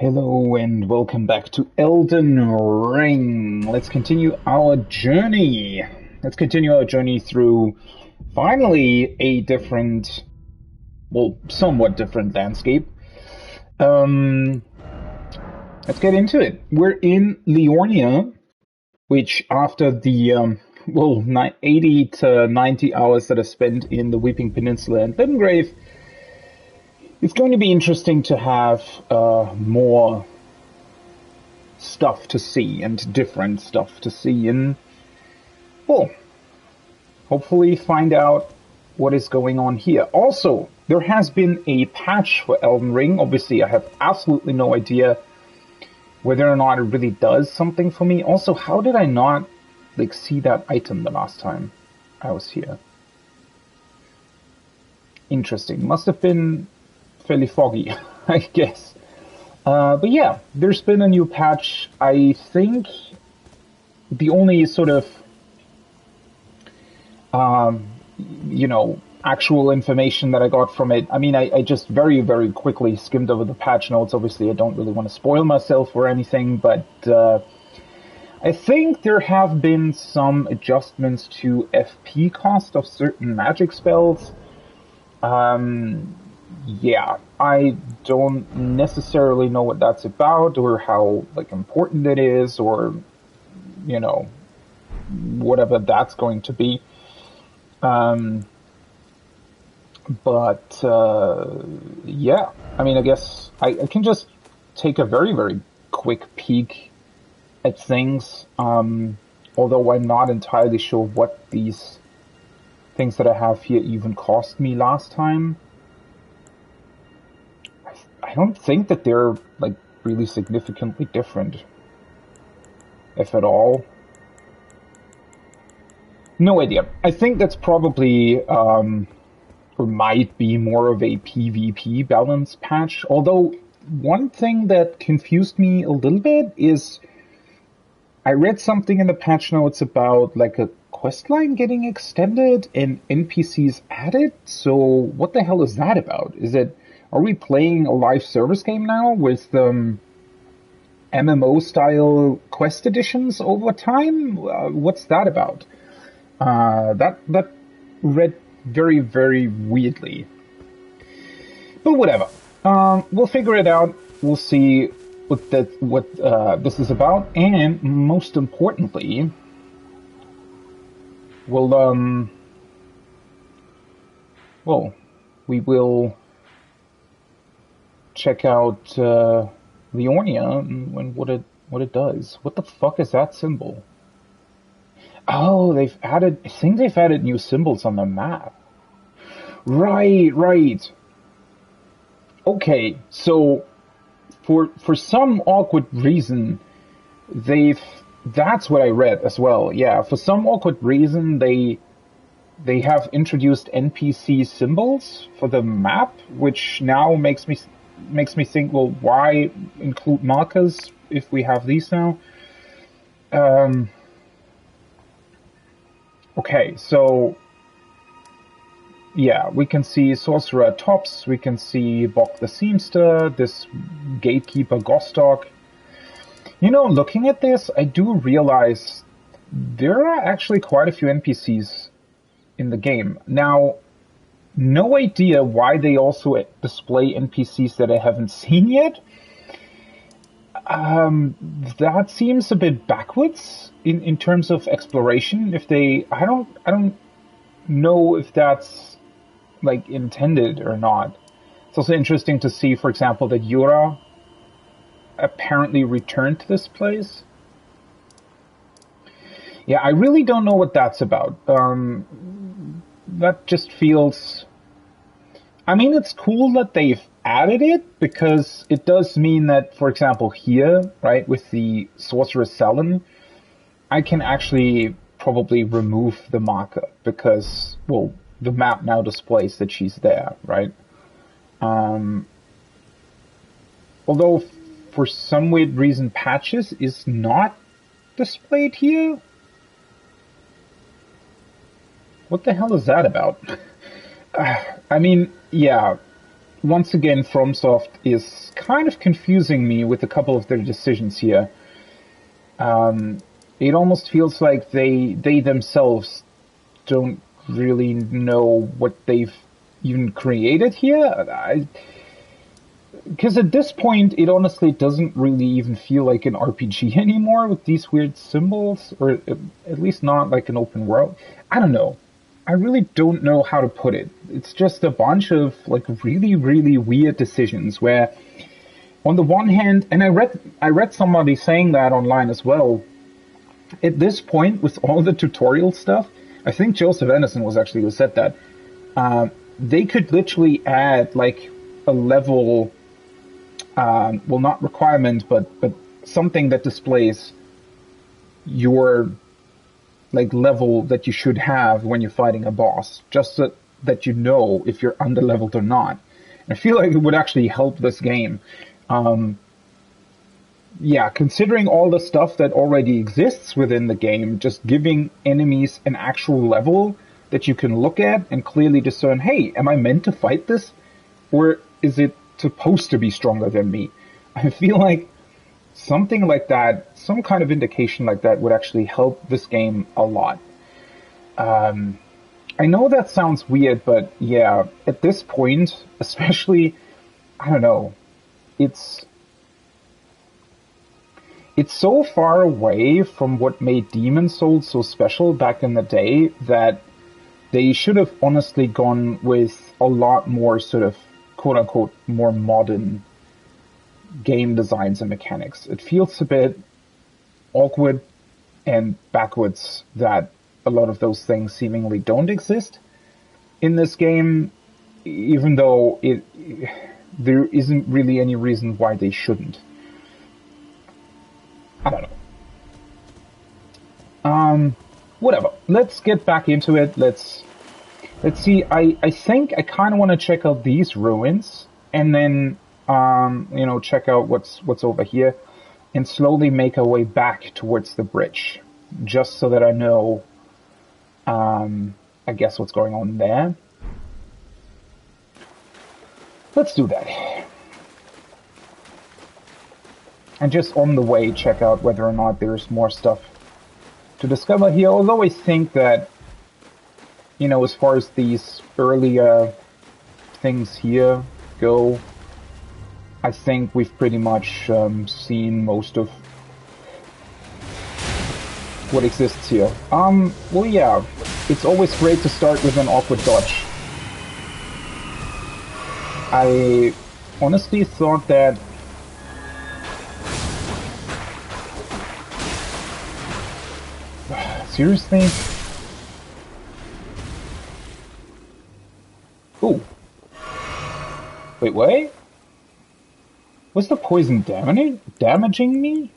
Hello and welcome back to Elden Ring. Let's continue our journey. Let's continue our journey through finally a different, well, somewhat different landscape. Um, let's get into it. We're in Liornia, which after the 80 to 90 hours that I spent in the Weeping Peninsula and Limgrave, it's going to be interesting to have more stuff to see and different stuff to see and, well, hopefully find out what is going on here. Also, there has been a patch for Elden Ring. Obviously, I have absolutely no idea whether or not it really does something for me. Also, how did I not see that item the last time I was here? Interesting. Must have been fairly foggy, I guess. But yeah, there's been a new patch. I think the only sort of, actual information that I got from it, I mean, I just very, very quickly skimmed over the patch notes. Obviously, I don't really want to spoil myself or anything, but I think there have been some adjustments to FP cost of certain magic spells. Yeah, I don't necessarily know what that's about or how, important it is or, whatever that's going to be. Yeah, I mean, I guess I can just take a very, very quick peek at things, although I'm not entirely sure what these things that I have here even cost me last time. I don't think that they're, really significantly different, if at all. No idea. I think that's probably, or might be more of a PvP balance patch. Although, one thing that confused me a little bit is I read something in the patch notes about, a quest line getting extended and NPCs added. So, what the hell is that about? Are we playing a live service game now with MMO-style quest additions over time? What's that about? That read very, very weirdly. But whatever. We'll figure it out. We'll see what this is about, and most importantly, we will check out Liornia and what it does. What the fuck is that symbol? Oh, I think they've added new symbols on the map. Right. Okay, so for some awkward reason, that's what I read as well. Yeah, for some awkward reason, they have introduced NPC symbols for the map, which now makes me think, well, why include markers if we have these now? Okay, so yeah, we can see Sorcerer Tops, we can see Bok the Seamster, this Gatekeeper Gostok. Looking at this, I do realize there are actually quite a few NPCs in the game. Now, no idea why they also display NPCs that I haven't seen yet. That seems a bit backwards in terms of exploration. I don't know if that's intended or not. It's also interesting to see, for example, that Yura apparently returned to this place. Yeah, I really don't know what that's about. That just feels... I mean, it's cool that they've added it, because it does mean that, for example, here, right, with the Sorceress Sellen, I can actually probably remove the marker, because, well, the map now displays that she's there, right? Although, for some weird reason, Patches is not displayed here. What the hell is that about? I mean, yeah, once again, FromSoft is kind of confusing me with a couple of their decisions here. It almost feels like they themselves don't really know what they've even created here. Because at this point, it honestly doesn't really even feel like an RPG anymore with these weird symbols, or at least not like an open world. I don't know. I really don't know how to put it. It's just a bunch of like really, really weird decisions where, on the one hand, and I read somebody saying that online as well. At this point, with all the tutorial stuff, I think Joseph Anderson was actually who said that. They could literally add like a level, well, not requirement, but something that displays your like level that you should have when you're fighting a boss, just so that you know if you're under-leveled or not. I feel like it would actually help this game. Yeah, considering all the stuff that already exists within the game, just giving enemies an actual level that you can look at and clearly discern, hey, am I meant to fight this? Or is it supposed to be stronger than me? I feel like something like that, some kind of indication like that would actually help this game a lot. I know that sounds weird, but yeah, at this point, especially, I don't know, it's so far away from what made Demon's Souls so special back in the day that they should have honestly gone with a lot more sort of quote-unquote more modern game designs and mechanics. It feels a bit awkward and backwards that a lot of those things seemingly don't exist in this game, even though there isn't really any reason why they shouldn't. I don't know. Whatever. Let's get back into it. Let's see. I think I kind of want to check out these ruins, and then check out what's over here, and slowly make our way back towards the bridge, just so that I know, I guess, what's going on there. Let's do that. And just on the way, check out whether or not there's more stuff to discover here. Although I think that, as far as these earlier things here go, I think we've pretty much seen most of what exists here. Well, yeah, it's always great to start with an awkward dodge. I honestly thought that seriously? Ooh. Wait, what? Was the poison damaging me?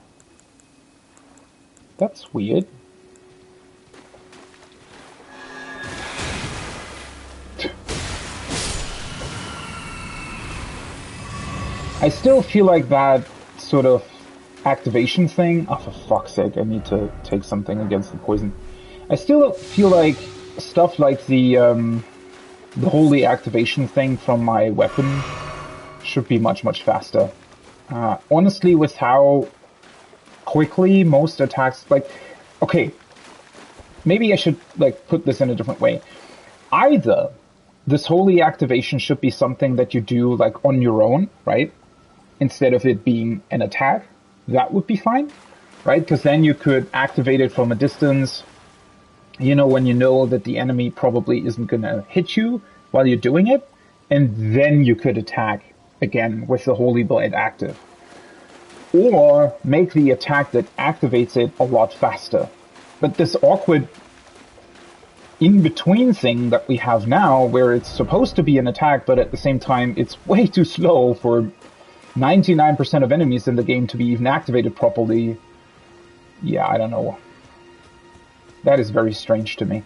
That's weird. I still feel like that sort of activation thing. Oh, for fuck's sake, I need to take something against the poison. I still feel like stuff like the holy activation thing from my weapon should be much, much faster. Honestly, with how quickly most attacks, okay, maybe I should, put this in a different way. Either this holy activation should be something that you do, on your own, right? Instead of it being an attack. That would be fine, right? Because then you could activate it from a distance, when you know that the enemy probably isn't going to hit you while you're doing it, and then you could attack again with the Holy Blade active. Or make the attack that activates it a lot faster. But this awkward in-between thing that we have now, where it's supposed to be an attack, but at the same time it's way too slow for 99% of enemies in the game to be even activated properly. Yeah, I don't know. That is very strange to me.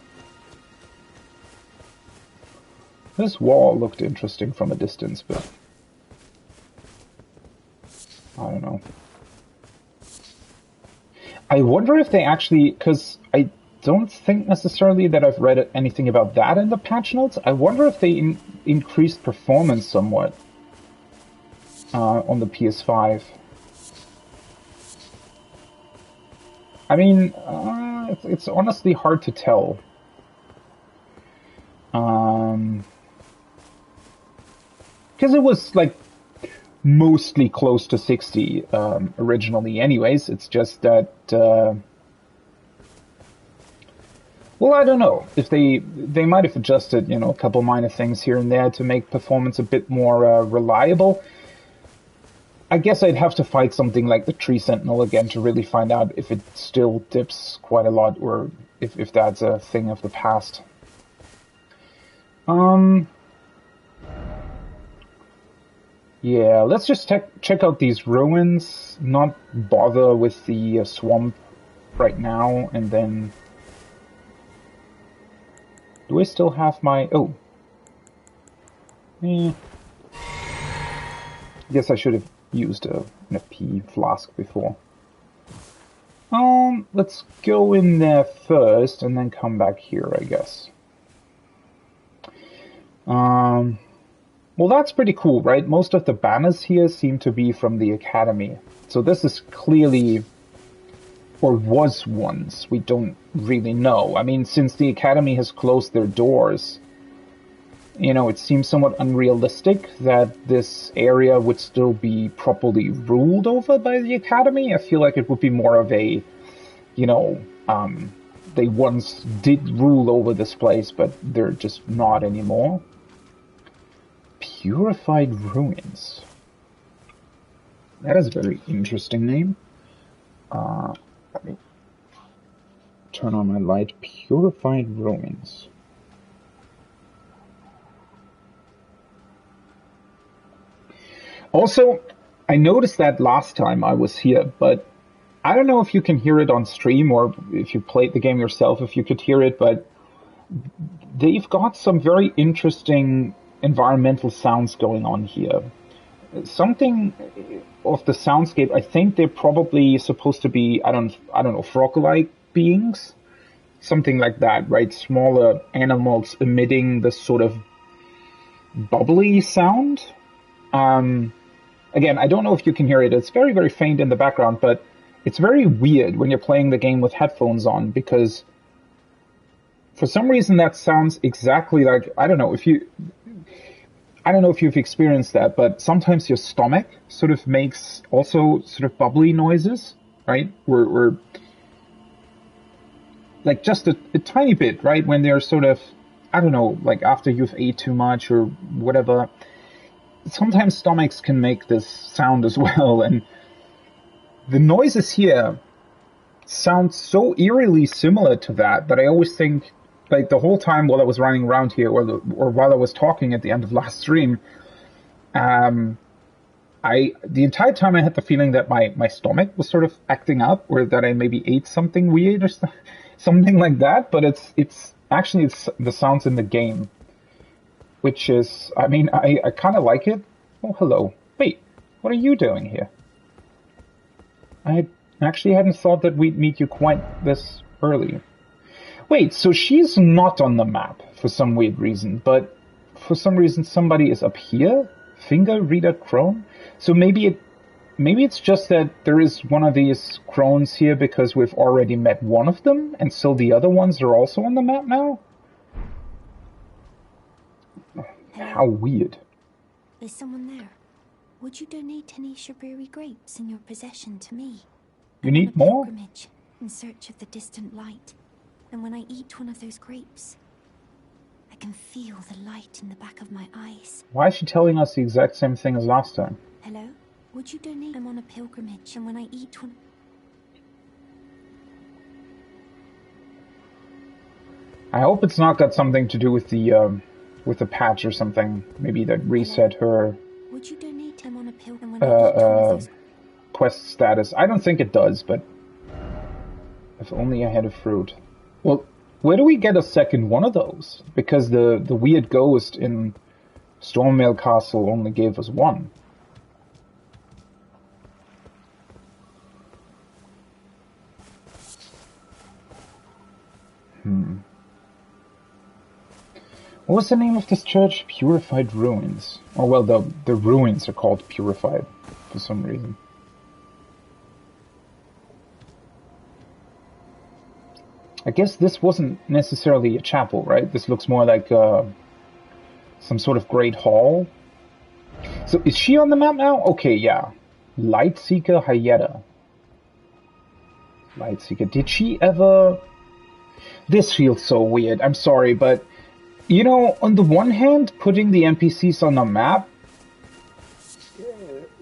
This wall looked interesting from a distance, but I don't know. I wonder if they actually, because I don't think necessarily that I've read anything about that in the patch notes. I wonder if they increased performance somewhat on the PS5. I mean, it's honestly hard to tell. Because it was like mostly close to 60 originally anyways. It's just that well, I don't know if they might have adjusted, a couple minor things here and there to make performance a bit more reliable. I guess I'd have to fight something like the Tree Sentinel again to really find out if it still dips quite a lot or if that's a thing of the past. Yeah, let's just check out these ruins, not bother with the swamp right now, and then... Do I still have my... Oh. Guess I should have used an FP flask before. Let's go in there first and then come back here, I guess. Well, that's pretty cool, right? Most of the banners here seem to be from the Academy. So this is clearly, or was once, we don't really know. I mean, since the Academy has closed their doors, it seems somewhat unrealistic that this area would still be properly ruled over by the Academy. I feel like it would be more of a, they once did rule over this place, but they're just not anymore. Purified Ruins. That is a very interesting name. Let me turn on my light. Purified Ruins. Also, I noticed that last time I was here, but I don't know if you can hear it on stream or if you played the game yourself, if you could hear it, but they've got some very interesting environmental sounds going on here. Something of the soundscape, I think they're probably supposed to be, I don't know, frog-like beings? Something like that, right? Smaller animals emitting this sort of bubbly sound. Again, I don't know if you can hear it. It's very, very faint in the background, but it's very weird when you're playing the game with headphones on because for some reason that sounds exactly like, I don't know if you've experienced that, but sometimes your stomach sort of makes also sort of bubbly noises, right? We're like just a tiny bit, right? When they're sort of, I don't know, like after you've ate too much or whatever. Sometimes stomachs can make this sound as well, and the noises here sound so eerily similar to that I always think, like the whole time while I was running around here, or while I was talking at the end of last stream, the entire time I had the feeling that my stomach was sort of acting up, or that I maybe ate something weird or something like that. But it's actually the sounds in the game. Which is, I mean, I kind of like it. Oh, hello. Wait, what are you doing here? I actually hadn't thought that we'd meet you quite this early. Wait, so she's not on the map for some weird reason, but for some reason somebody is up here? Finger Reader Crone? So maybe it's just that there is one of these crones here because we've already met one of them, and so the other ones are also on the map now? How weird. Is someone there? Would you donate any Shabiri grapes in your possession to me? You need more? Pilgrimage in search of the distant light. And when I eat one of those grapes, I can feel the light in the back of my eyes. Why is she telling us the exact same thing as last time? Hello? Would you donate? I'm on a pilgrimage, and when I eat one... I hope it's not got something to do with the patch or something. Maybe that reset her Would you donate him on a pilgrim when I eat one of those... quest status. I don't think it does, but if only I had a fruit. Well, where do we get a second one of those? Because the weird ghost in Stormvale Castle only gave us one. What was the name of this church? Purified Ruins. Oh, well, the ruins are called Purified for some reason. I guess this wasn't necessarily a chapel, right? This looks more like some sort of great hall. So is she on the map now? Okay, yeah. Lightseeker Hayeda. Lightseeker. Did she ever... This feels so weird. I'm sorry, but... You know, on the one hand, putting the NPCs on the map,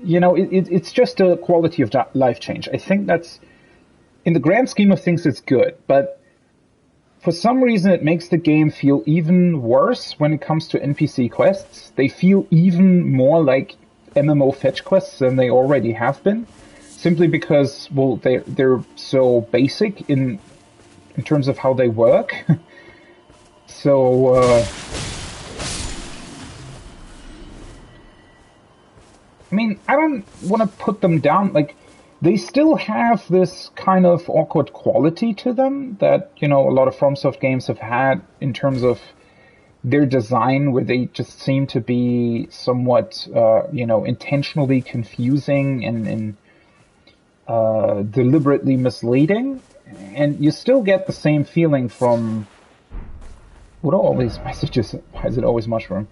you know, it's just a quality of life change. I think that's... In the grand scheme of things, it's good, but... For some reason, it makes the game feel even worse when it comes to NPC quests. They feel even more like MMO fetch quests than they already have been, simply because, well, they're so basic in terms of how they work. So, I mean, I don't want to put them down, like, they still have this kind of awkward quality to them that, you know, a lot of FromSoft games have had in terms of their design, where they just seem to be somewhat, you know, intentionally confusing and deliberately misleading. And you still get the same feeling from... What are all these messages? Why is it always mushroom?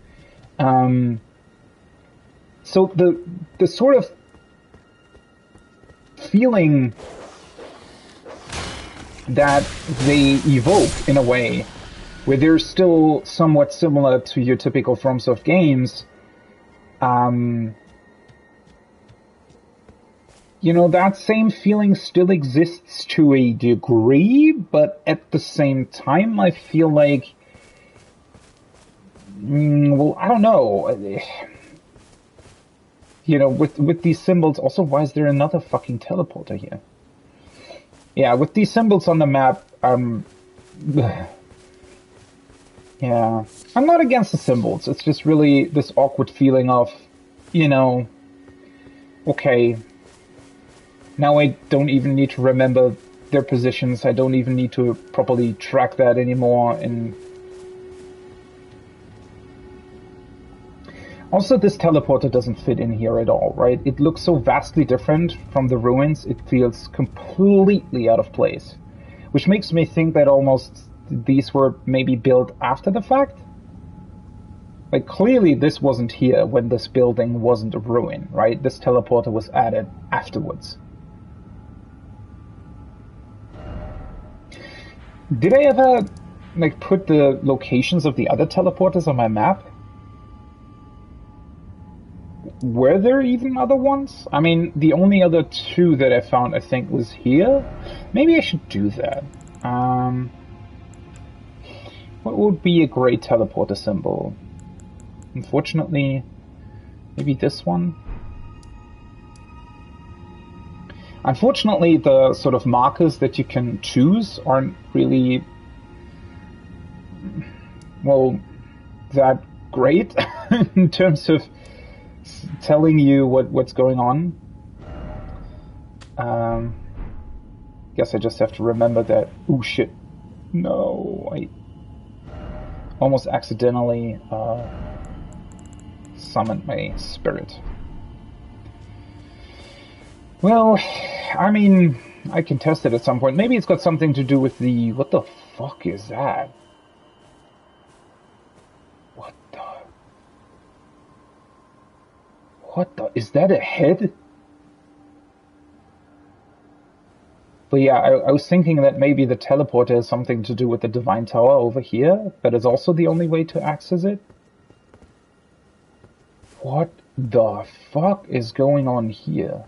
So the sort of feeling that they evoke in a way where they're still somewhat similar to your typical FromSoft games, you know, that same feeling still exists to a degree, but at the same time, I feel like, well, I don't know. You know, with these symbols, also, why is there another fucking teleporter here? Yeah, with these symbols on the map, yeah, I'm not against the symbols. It's just really this awkward feeling of, you know, okay, now I don't even need to remember their positions. I don't even need to properly track that anymore. And also, this teleporter doesn't fit in here at all, right? It looks so vastly different from the ruins. It feels completely out of place, which makes me think that almost these were maybe built after the fact. Like, clearly this wasn't here when this building wasn't a ruin, right? This teleporter was added afterwards. Did I ever, like, put the locations of the other teleporters on my map? Were there even other ones? I mean, the only other two that I found, I think, was here. Maybe I should do that. What would be a great teleporter symbol? Unfortunately, maybe this one? Unfortunately, the sort of markers that you can choose aren't really, well, that great in terms of telling you what's going on. Guess I just have to remember that. Oh shit. No, I almost accidentally summoned my spirit. Well, I mean, I can test it at some point. Maybe it's got something to do with the... What the fuck is that? What the... What the... Is that a head? But yeah, I was thinking that maybe the teleporter has something to do with the Divine Tower over here, but it's also the only way to access it. What the fuck is going on here?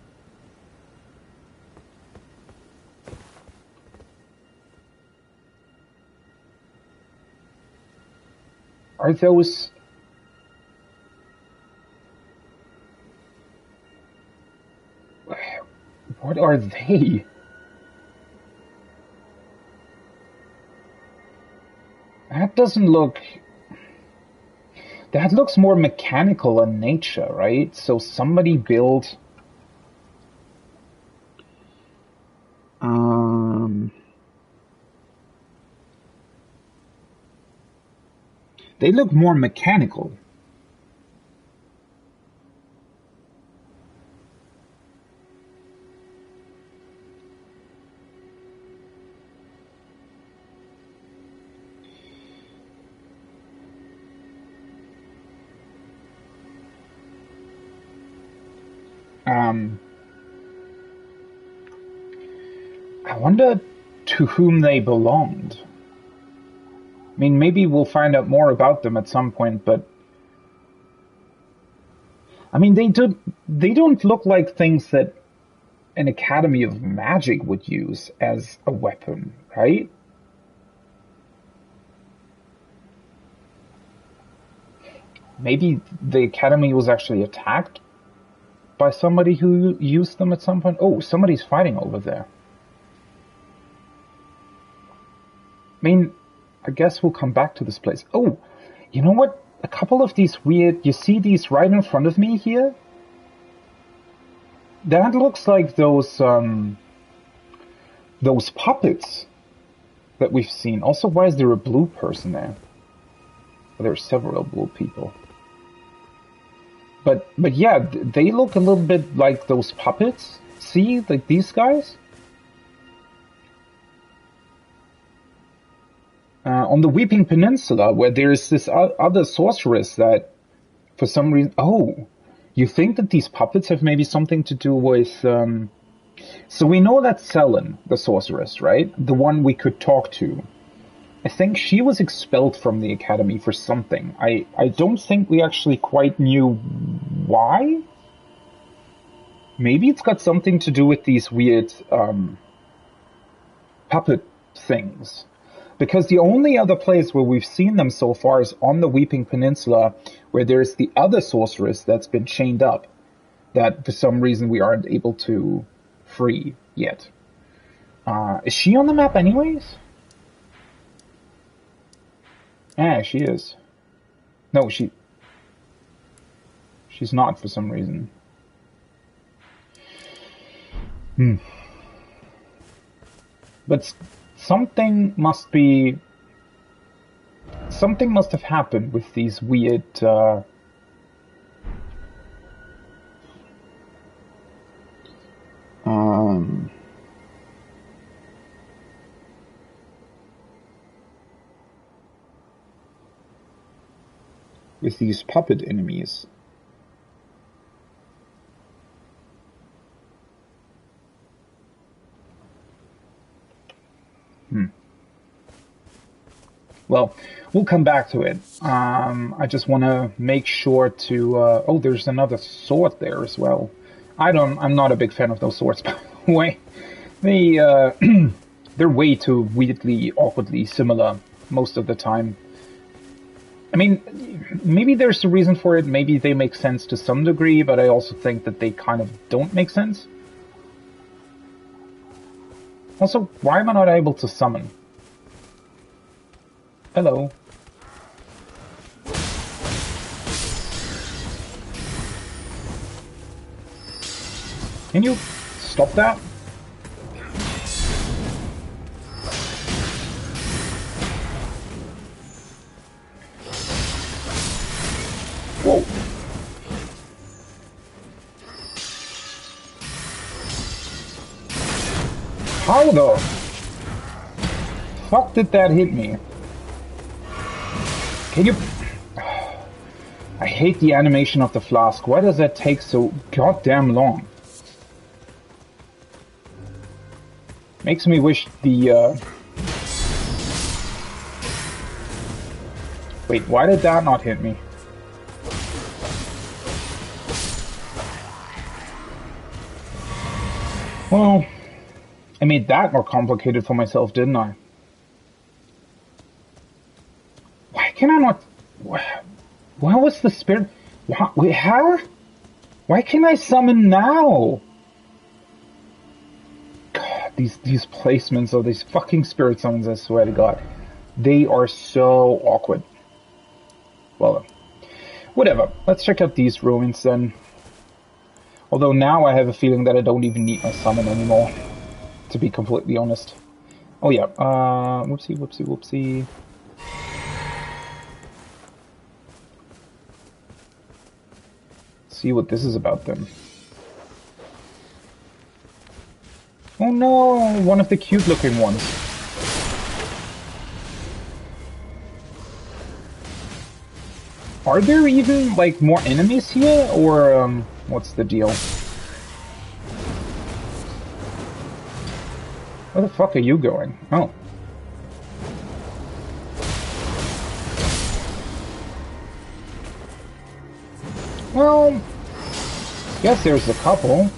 Are those... What are they? That doesn't look... That looks more mechanical in nature, right? So somebody built... They look more mechanical. I wonder to whom they belonged. I mean, maybe we'll find out more about them at some point, but I mean, they don't look like things that an Academy of Magic would use as a weapon, right? Maybe the Academy was actually attacked by somebody who used them at some point. Oh, somebody's fighting over there. I mean, I guess we'll come back to this place. Oh, you know what? A couple of these weird... You see these right in front of me here? That looks like those puppets that we've seen. Also, why is there a blue person there? Well, there are several blue people. But yeah, they look a little bit like those puppets. See, like these guys? On the Weeping Peninsula, where there's this other sorceress that, for some reason... Oh, you think that these puppets have maybe something to do with... So we know that Selene, the sorceress, right? The one we could talk to. I think she was expelled from the Academy for something. I don't think we actually quite knew why. Maybe it's got something to do with these weird puppet things. Because the only other place where we've seen them so far is on the Weeping Peninsula, where there's the other sorceress that's been chained up, that for some reason we aren't able to free yet. Is she on the map anyways? Yeah, she is. No, she's not for some reason. But something must have happened with these weird with these puppet enemies. Well, we'll come back to it. I just want to make sure to... oh, there's another sword there as well. I'm not a big fan of those swords, by the way. They're way too weirdly, awkwardly similar most of the time. I mean, maybe there's a reason for it. Maybe they make sense to some degree, but I also think that they kind of don't make sense. Also, why am I not able to summon? Hello. Can you stop that? Whoa. How the fuck did that hit me? Can you... I hate the animation of the flask. Why does that take so goddamn long? Makes me wish the... Wait, why did that not hit me? Well, I made that more complicated for myself, didn't I? Why can I not... Why was the spirit... Wait, how? Why can I summon now? God, these placements of these fucking spirit summons, I swear to God. They are so awkward. Well, whatever. Let's check out these ruins then. Although now I have a feeling that I don't even need my summon anymore. To be completely honest. Oh yeah, whoopsie, whoopsie, whoopsie. see what this is about then. Oh no, one of the cute looking ones. Are there even, like, more enemies here, or, what's the deal? Where the fuck are you going? Oh. Well, guess there's a couple.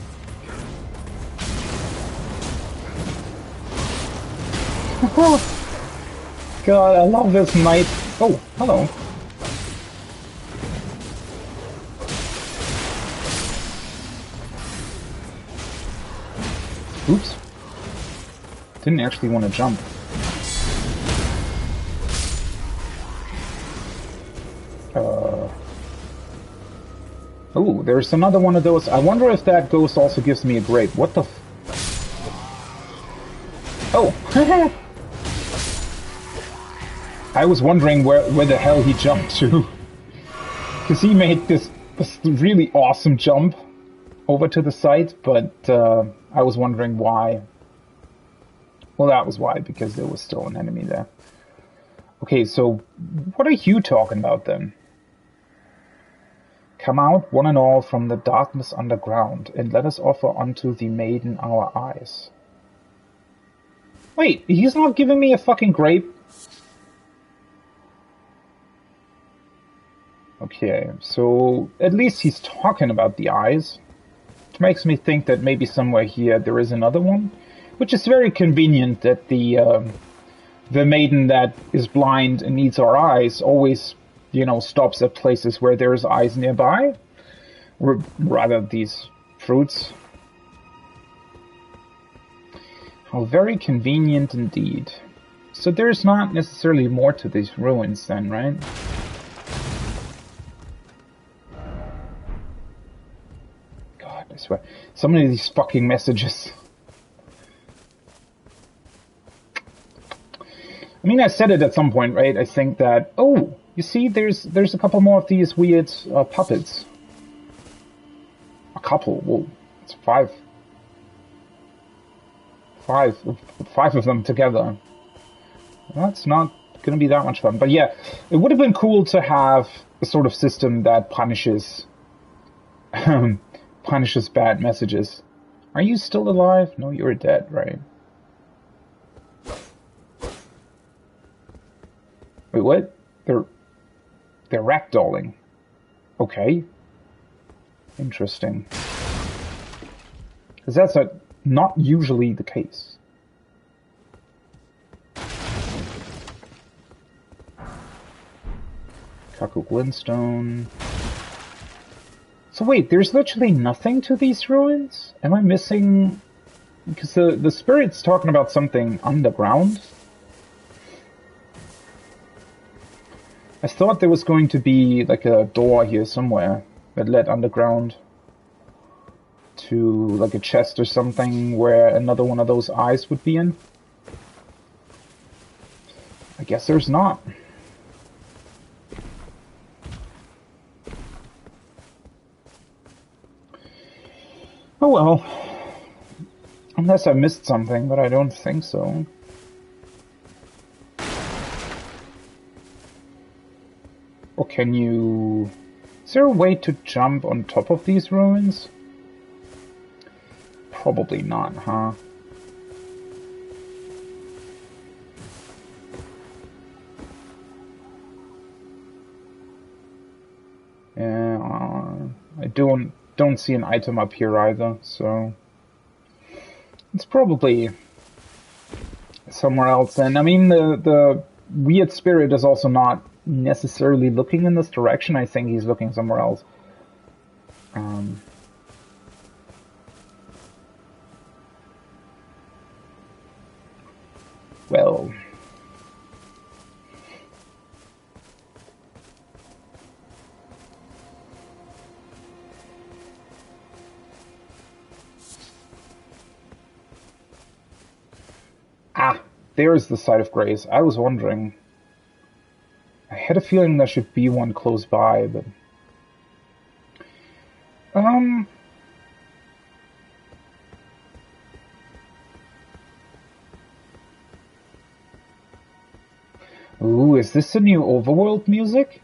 God, I love this night. Oh, hello. Oops. Didn't actually want to jump. Oh, there's another one of those. I wonder if that ghost also gives me a grape. What the f... Oh! I was wondering where the hell he jumped to. Because he made this really awesome jump over to the side, but I was wondering why. Well, that was why, because there was still an enemy there. Okay, so what are you talking about then? Come out, one and all, from the darkness underground, and let us offer unto the maiden our eyes. Wait, he's not giving me a fucking grape? Okay, so at least he's talking about the eyes. Which makes me think that maybe somewhere here there is another one. Which is very convenient that the maiden that is blind and needs our eyes always, you know, stops at places where there's eyes nearby. Or rather, these fruits. How very convenient indeed. So there's not necessarily more to these ruins then, right? God, I swear. So many of these fucking messages. I mean, I said it at some point, right? I think that, oh, you see, there's a couple more of these weird puppets. A couple, whoa, it's five. Five of them together. That's not gonna be that much fun. But yeah, it would have been cool to have a sort of system that punishes punishes bad messages. Are you still alive? No, you're dead, right? Wait, what? They're ragdolling. Okay. Interesting. Because that's not usually the case. Kaku Glintstone. So wait, there's literally nothing to these ruins? Am I missing... Because the spirit's talking about something underground? I thought there was going to be like a door here somewhere that led underground to like a chest or something where another one of those eyes would be in. I guess there's not. Oh well. Unless I missed something, but I don't think so. Or can you... Is there a way to jump on top of these ruins? Probably not, huh? Yeah, I don't see an item up here either, so... It's probably somewhere else then. I mean, the weird spirit is also not necessarily looking in this direction. I think he's looking somewhere else. Well... Ah, there's the site of grace. I was wondering. I had a feeling there should be one close by, but... Um... Ooh, is this the new overworld music?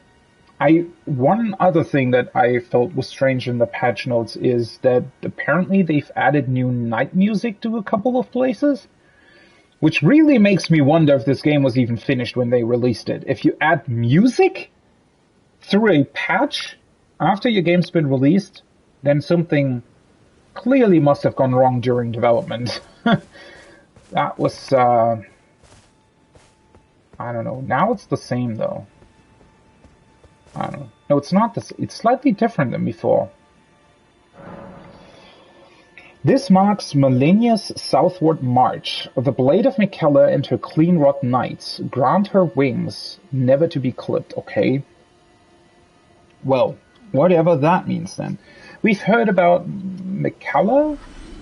One other thing that I felt was strange in the patch notes is that apparently they've added new night music to a couple of places, which really makes me wonder if this game was even finished when they released it. If you add music through a patch after your game's been released, then something clearly must have gone wrong during development. That was, I don't know. Now it's the same, though. I don't know. No, it's not the same. It's slightly different than before. This marks Malenia's southward march. The blade of Mikella and her clean-wrought knights grant her wings, never to be clipped. Okay. Well, whatever that means then. We've heard about Mikella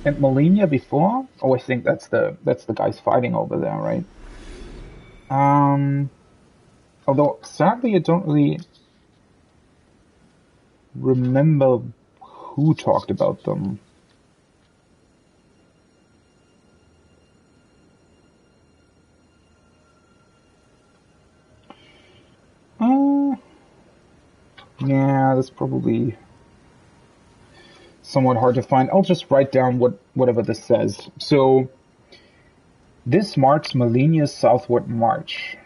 and Malenia before. Oh, I think that's the guys fighting over there, right? Although sadly I don't really remember who talked about them. Yeah, that's probably somewhat hard to find. I'll just write down whatever this says. So, this marks Malenia's southward march.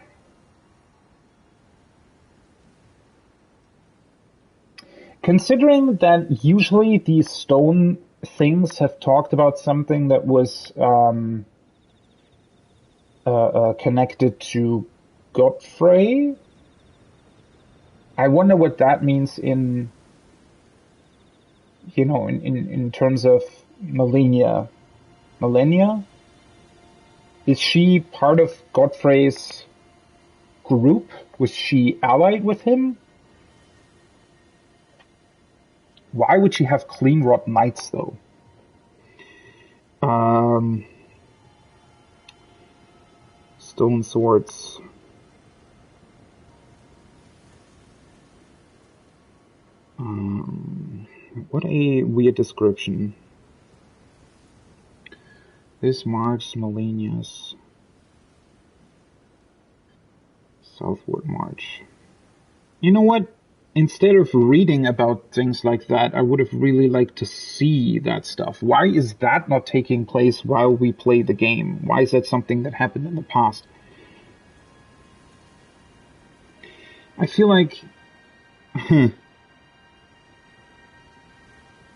Considering that usually these stone things have talked about something that was connected to Godfrey, I wonder what that means in terms of Malenia. Malenia? Is she part of Godfrey's group? Was she allied with him? Why would she have clean-wrought knights, though? Stone swords. What a weird description. This marks Malenia's southward march. You know what? Instead of reading about things like that, I would have really liked to see that stuff. Why is that not taking place while we play the game? Why is that something that happened in the past? I feel like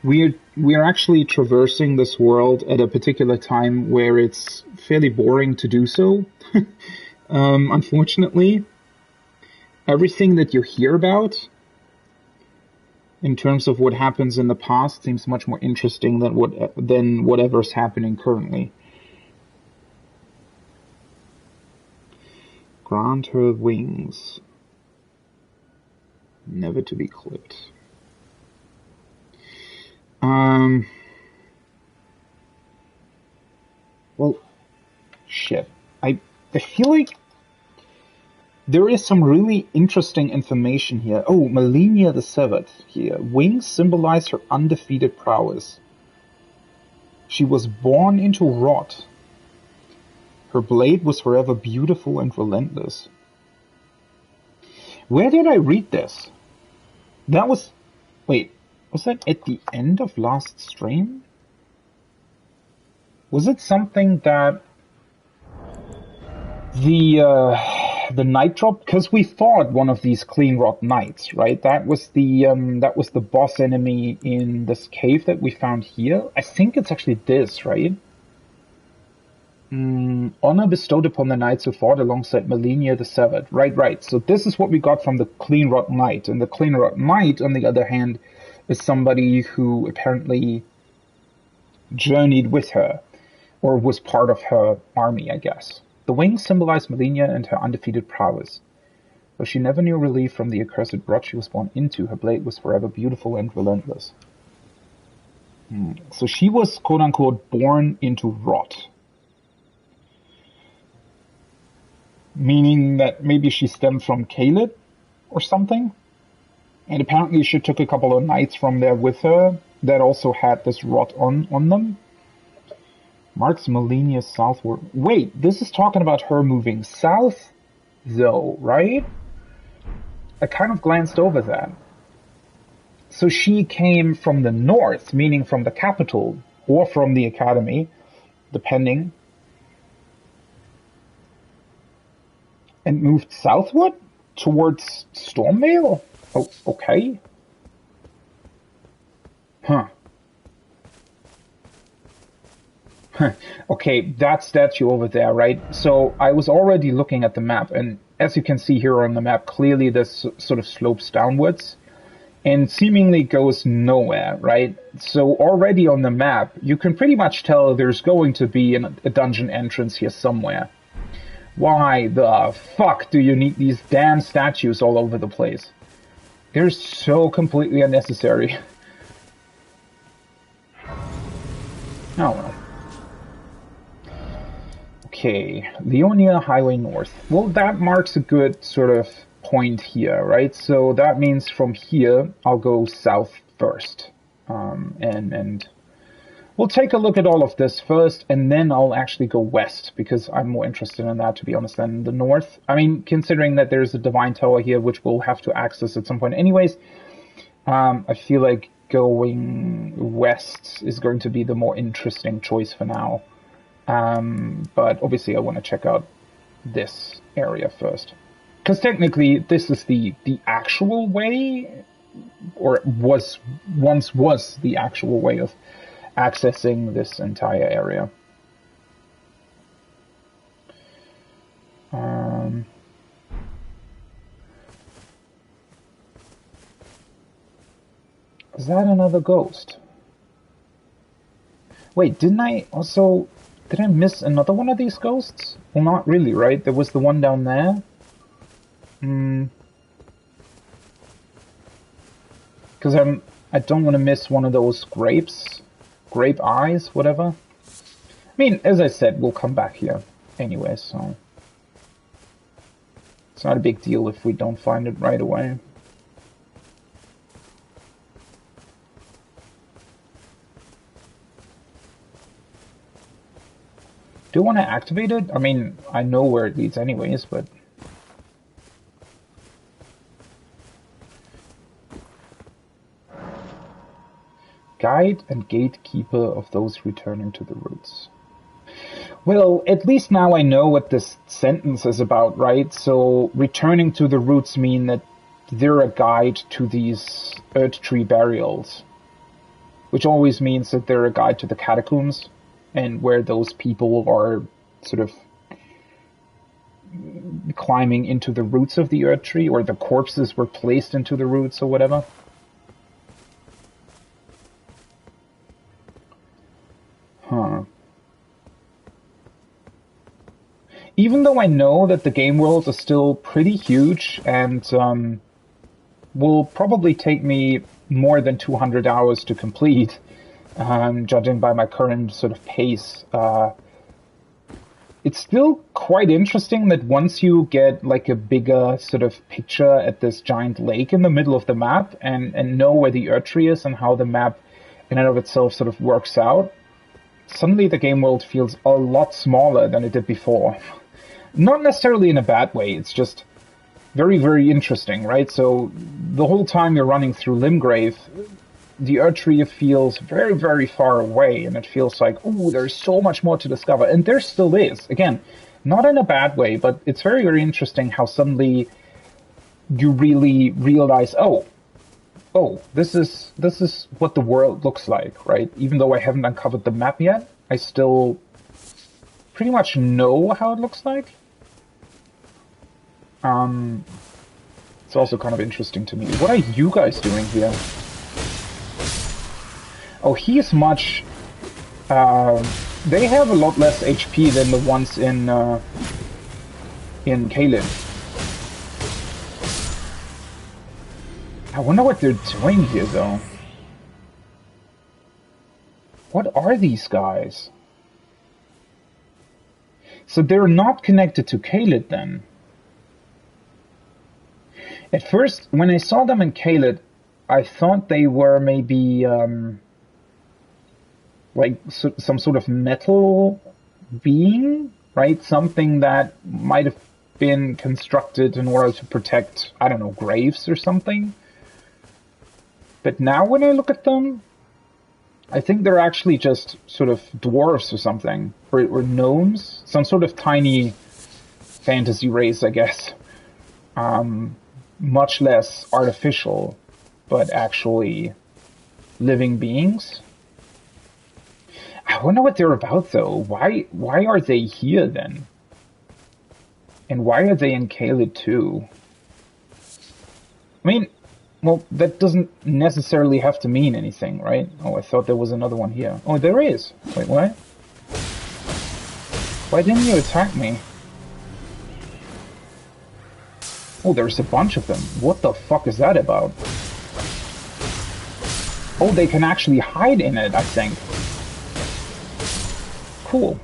we're actually traversing this world at a particular time where it's fairly boring to do so. Unfortunately, everything that you hear about in terms of what happens in the past seems much more interesting than whatever's happening currently. Grant her wings, never to be clipped. Well, shit. I feel like there is some really interesting information here. Oh, Malenia the Seventh here. Wings symbolize her undefeated prowess. She was born into rot. Her blade was forever beautiful and relentless. Where did I read this? Wait, was that at the end of last stream? Was it something that the night drop, because we fought one of these clean-wrought knights, right? That was the boss enemy in this cave that we found here. I think it's actually this, right? Honor bestowed upon the knights who fought alongside Malenia the Severed. Right. So this is what we got from the clean-wrought knight, and the clean-wrought knight, on the other hand, is somebody who apparently journeyed with her, or was part of her army, I guess. The wings symbolize Malenia and her undefeated prowess. Though she never knew relief from the accursed rot she was born into, her blade was forever beautiful and relentless. So she was, quote-unquote, born into rot. Meaning that maybe she stemmed from Caleb or something? And apparently she took a couple of knights from there with her, that also had this rot on them. Marks millennia southward. Wait, this is talking about her moving south, though, right? I kind of glanced over that. So she came from the north, meaning from the capital, or from the academy, depending, and moved southward towards Stormvale? Oh, okay. Huh. Okay, that statue over there, right? So I was already looking at the map, and as you can see here on the map, clearly this sort of slopes downwards and seemingly goes nowhere, right? So already on the map, you can pretty much tell there's going to be a dungeon entrance here somewhere. Why the fuck do you need these damn statues all over the place? They're so completely unnecessary. Oh well. Okay, Leonia Highway North. Well, that marks a good sort of point here, right? So that means from here, I'll go south first. And we'll take a look at all of this first, and then I'll actually go west, because I'm more interested in that, to be honest, than the north. I mean, considering that there's a Divine Tower here, which we'll have to access at some point anyways, I feel like going west is going to be the more interesting choice for now. But obviously I want to check out this area first. Because technically this is the actual way, or once was the actual way of accessing this entire area. Is that another ghost? Wait, did I miss another one of these ghosts? Well, not really, right? There was the one down there. Because I don't want to miss one of those grape eyes, whatever. I mean, as I said, we'll come back here anyway, so it's not a big deal if we don't find it right away. Do you want to activate it? I mean, I know where it leads anyways, but... Guide and gatekeeper of those returning to the roots. Well, at least now I know what this sentence is about, right? So, returning to the roots mean that they're a guide to these Earth Tree burials. Which always means that they're a guide to the catacombs. And where those people are sort of climbing into the roots of the Earth Tree, or the corpses were placed into the roots or whatever. Huh. Even though I know that the game worlds are still pretty huge and will probably take me more than 200 hours to complete, judging by my current sort of pace, it's still quite interesting that once you get like a bigger sort of picture at this giant lake in the middle of the map and know where the Earth Tree is and how the map in and of itself sort of works out, suddenly the game world feels a lot smaller than it did before. Not necessarily in a bad way, it's just very, very interesting, right? So the whole time you're running through Limgrave, the Earth Tree feels very, very far away, and it feels like, ooh, there's so much more to discover. And there still is. Again, not in a bad way, but it's very, very interesting how suddenly you really realize, oh, this is what the world looks like, right? Even though I haven't uncovered the map yet, I still pretty much know how it looks like. It's also kind of interesting to me. What are you guys doing here? Oh, he's much... they have a lot less HP than the ones in Caelid. I wonder what they're doing here, though. What are these guys? So they're not connected to Caelid, then. At first, when I saw them in Caelid, I thought they were maybe like some sort of metal being, right? Something that might have been constructed in order to protect, I don't know, graves or something. But now when I look at them, I think they're actually just sort of dwarves or something, or gnomes, some sort of tiny fantasy race, I guess. Much less artificial, but actually living beings. I wonder what they're about, though. Why are they here, then? And why are they in Caelid, too? I mean, well, that doesn't necessarily have to mean anything, right? Oh, I thought there was another one here. Oh, there is. Wait, what? Why didn't you attack me? Oh, there's a bunch of them. What the fuck is that about? Oh, they can actually hide in it, I think. Cool.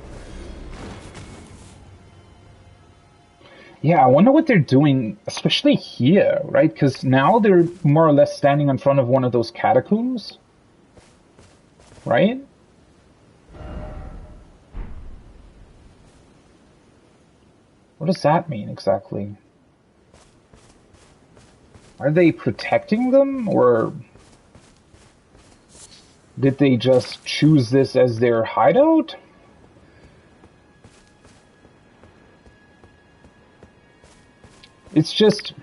Yeah, I wonder what they're doing, especially here, right? Because now they're more or less standing in front of one of those catacombs. Right? What does that mean, exactly? Are they protecting them, or did they just choose this as their hideout? It's just...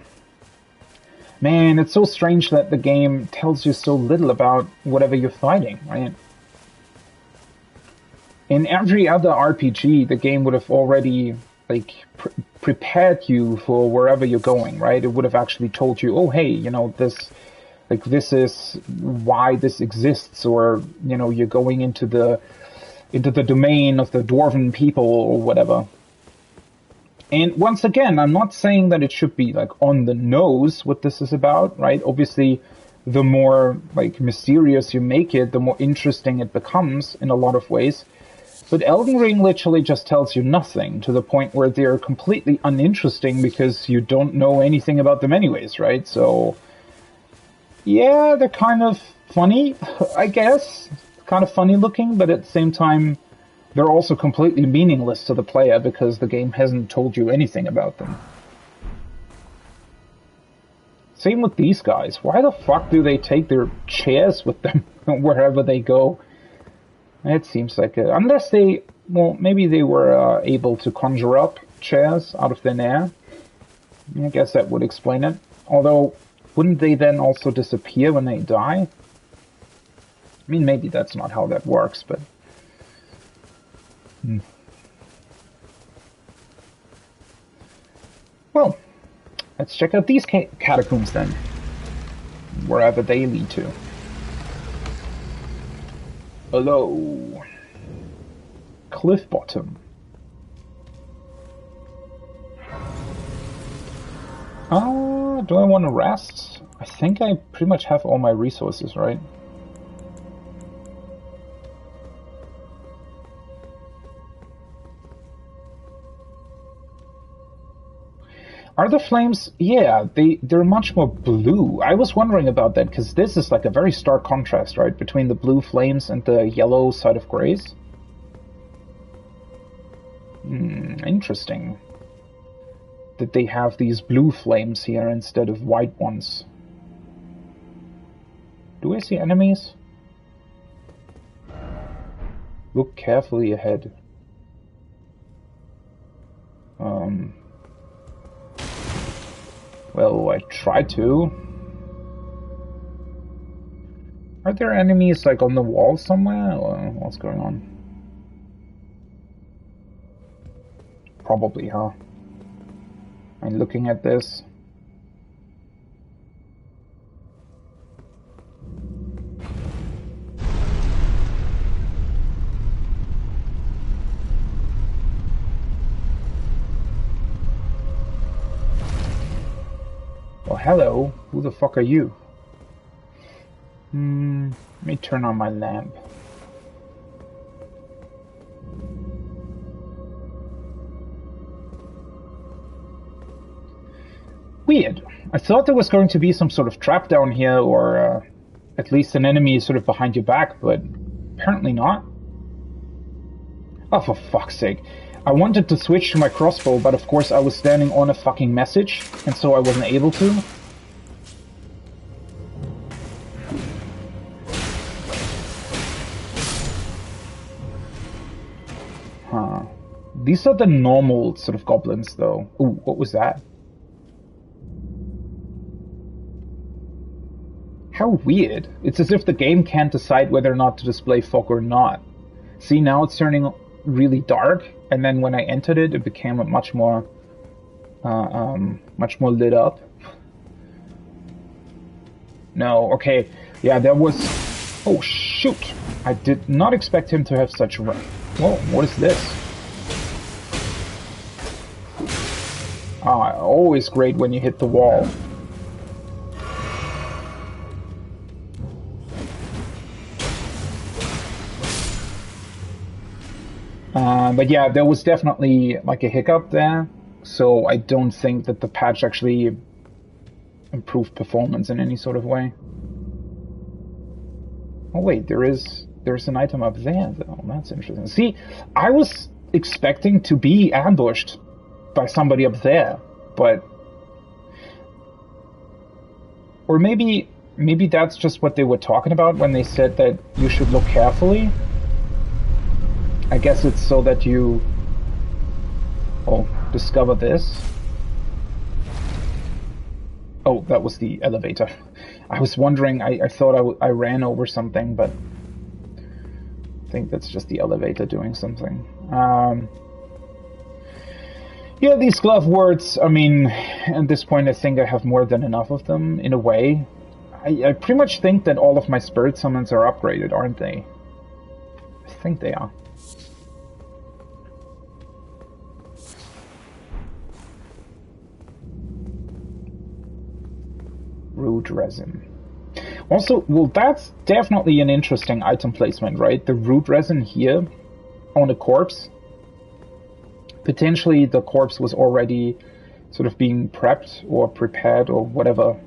Man, it's so strange that the game tells you so little about whatever you're fighting, right? In every other RPG, the game would have already, like, prepared you for wherever you're going, right? It would have actually told you, oh, hey, you know, this is why this exists, or, you know, you're going into the domain of the dwarven people or whatever. And once again, I'm not saying that it should be, like, on the nose what this is about, right? Obviously, the more, like, mysterious you make it, the more interesting it becomes in a lot of ways. But Elden Ring literally just tells you nothing, to the point where they're completely uninteresting because you don't know anything about them anyways, right? So, yeah, they're kind of funny, I guess. Kind of funny looking, but at the same time, they're also completely meaningless to the player because the game hasn't told you anything about them. Same with these guys. Why the fuck do they take their chairs with them wherever they go? It seems like it. Unless they... Well, maybe they were able to conjure up chairs out of thin air. I guess that would explain it. Although, wouldn't they then also disappear when they die? I mean, maybe that's not how that works, but... Well, let's check out these catacombs then. Wherever they lead to. Hello. Cliff bottom. Do I want to rest? I think I pretty much have all my resources, right? Are the flames... Yeah, they're much more blue. I was wondering about that, because this is like a very stark contrast, right? Between the blue flames and the yellow side of grace. Interesting. That they have these blue flames here instead of white ones. Do I see enemies? Look carefully ahead. Well, I try to. Are there enemies, like, on the wall somewhere? Or what's going on? Probably, huh? I'm looking at this. Well, hello. Who the fuck are you? Let me turn on my lamp. Weird. I thought there was going to be some sort of trap down here, or at least an enemy sort of behind your back, but apparently not. Oh, for fuck's sake. I wanted to switch to my crossbow, but of course I was standing on a fucking message, and so I wasn't able to. Huh. These are the normal sort of goblins, though. Ooh, what was that? How weird. It's as if the game can't decide whether or not to display fog or not. See, now it's turning really dark, and then when I entered it, it became a much more lit up. No, okay. Yeah, there was... Oh, shoot! I did not expect him to have such... Whoa, what is this? Ah, always great when you hit the wall. But yeah, there was definitely like a hiccup there, so I don't think that the patch actually improved performance in any sort of way. Oh wait, there's an item up there though. That's interesting. See, I was expecting to be ambushed by somebody up there, but or maybe that's just what they were talking about when they said that you should look carefully. I guess it's so that you discover this. Oh, that was the elevator. I was wondering, I thought I ran over something, but I think that's just the elevator doing something. Yeah, these glove words, I mean, at this point I think I have more than enough of them, in a way. I pretty much think that all of my spirit summons are upgraded, aren't they? I think they are. Root resin. Also, well, that's definitely an interesting item placement, right? The root resin here on a corpse. Potentially the corpse was already sort of being prepped or prepared or whatever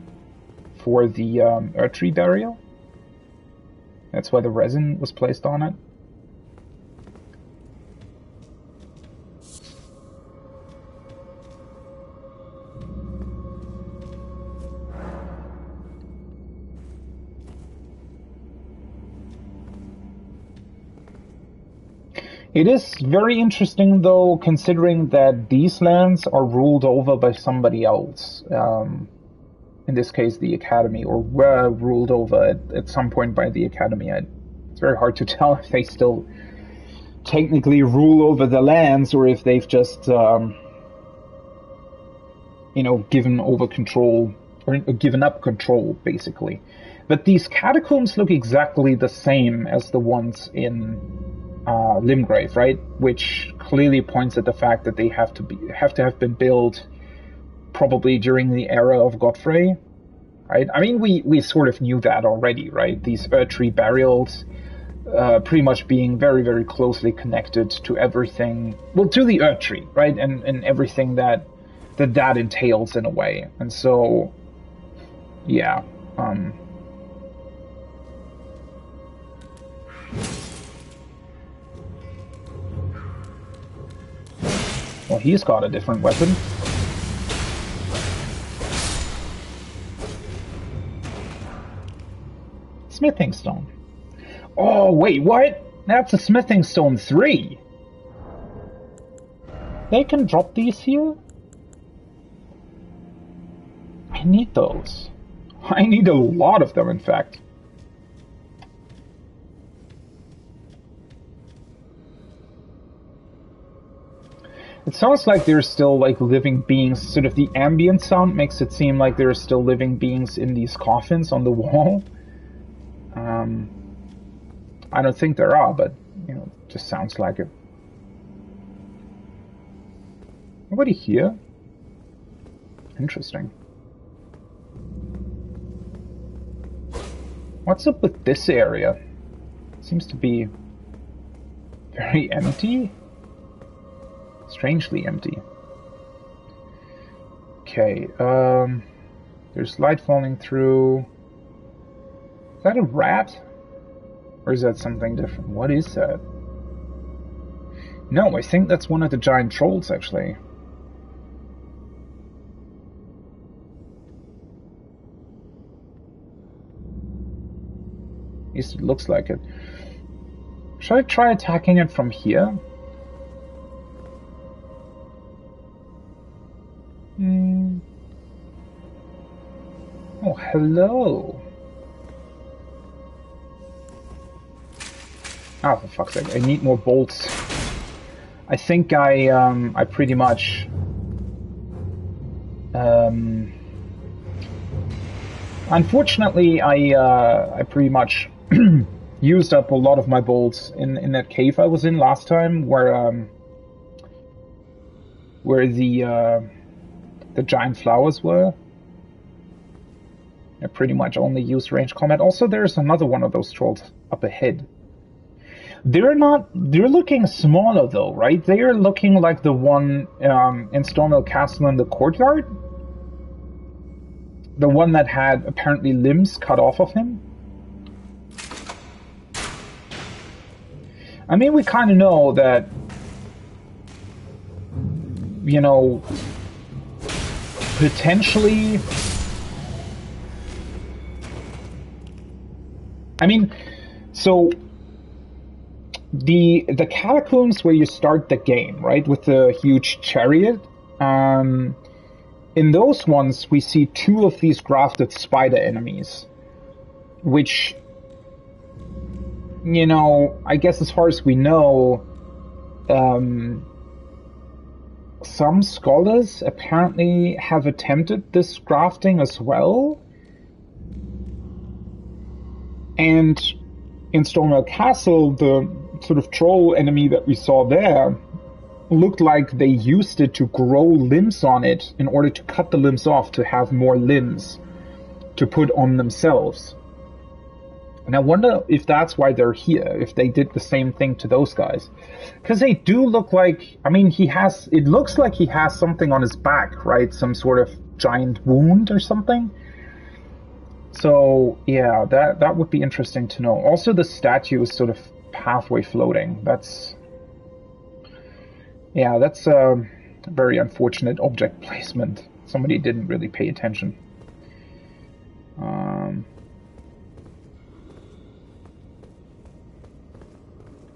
for the earth tree burial. That's why the resin was placed on it. It is very interesting, though, considering that these lands are ruled over by somebody else. In this case, the Academy, or were ruled over at some point by the Academy. It's very hard to tell if they still technically rule over the lands, or if they've just, given over control, or given up control, basically. But these catacombs look exactly the same as the ones in Limgrave, right? Which clearly points at the fact that they have to have been built probably during the era of Godfrey, right? I mean, we sort of knew that already, right? These earth tree burials pretty much being very, very closely connected to everything, well, to the earth tree, right? And everything that entails in a way. And so, yeah. Well, he's got a different weapon. Smithing stone. Oh, wait, what? That's a smithing stone 3. They can drop these here? I need those. I need a lot of them, in fact. It sounds like there's still, like, living beings. Sort of the ambient sound makes it seem like there are still living beings in these coffins on the wall. I don't think there are, but, it just sounds like it. Nobody here? Interesting. What's up with this area? Seems to be very empty. Strangely empty. Okay, there's light falling through. Is that a rat? Or is that something different? What is that? No, I think that's one of the giant trolls, actually. At least it looks like it. Should I try attacking it from here? Oh, hello. Oh, for fuck's sake, I need more bolts. I think I pretty much... Unfortunately, I pretty much used up a lot of my bolts in that cave I was in last time, where the giant flowers were. I pretty much only used range combat. Also, there's another one of those trolls up ahead. They're looking smaller though, right? They are looking like the one in Stormhill Castle in the courtyard. The one that had apparently limbs cut off of him. I mean, we kind of know that, you know, potentially... I mean, so... The catacombs where you start the game, right, with the huge chariot, in those ones we see two of these grafted spider enemies, which, you know, I guess as far as we know, some scholars apparently have attempted this grafting as well, and in Stormhill Castle, the sort of troll enemy that we saw there looked like they used it to grow limbs on it in order to cut the limbs off to have more limbs to put on themselves. And I wonder if that's why they're here, if they did the same thing to those guys. Because they do look like, I mean, it looks like he has something on his back, right? Some sort of giant wound or something. So, yeah, that would be interesting to know. Also, the statue is sort of halfway floating. That's a very unfortunate object placement. Somebody didn't really pay attention.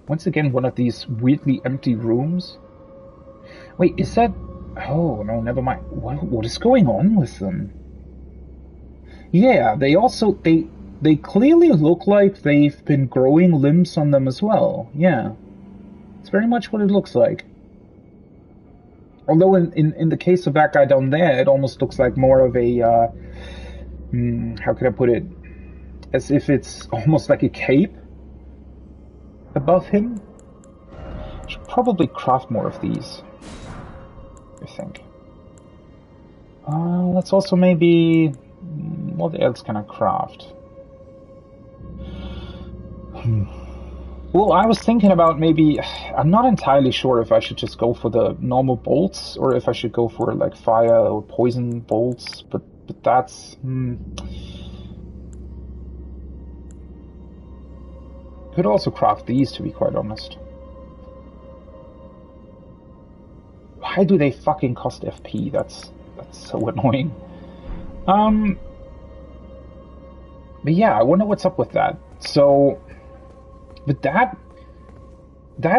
Once again, one of these weirdly empty rooms. Wait, is that... Oh, no, never mind. What is going on with them? Yeah, they also... They clearly look like they've been growing limbs on them as well. Yeah. It's very much what it looks like. Although in the case of that guy down there, it almost looks like more of a... how can I put it? As if it's almost like a cape above him. Should probably craft more of these, I think. Let's also maybe... What else can I craft? Well, I was thinking about maybe... I'm not entirely sure if I should just go for the normal bolts or if I should go for like fire or poison bolts, but that's... Could also craft these, to be quite honest. Why do they fucking cost FP? That's so annoying. But yeah, I wonder what's up with that. So... But that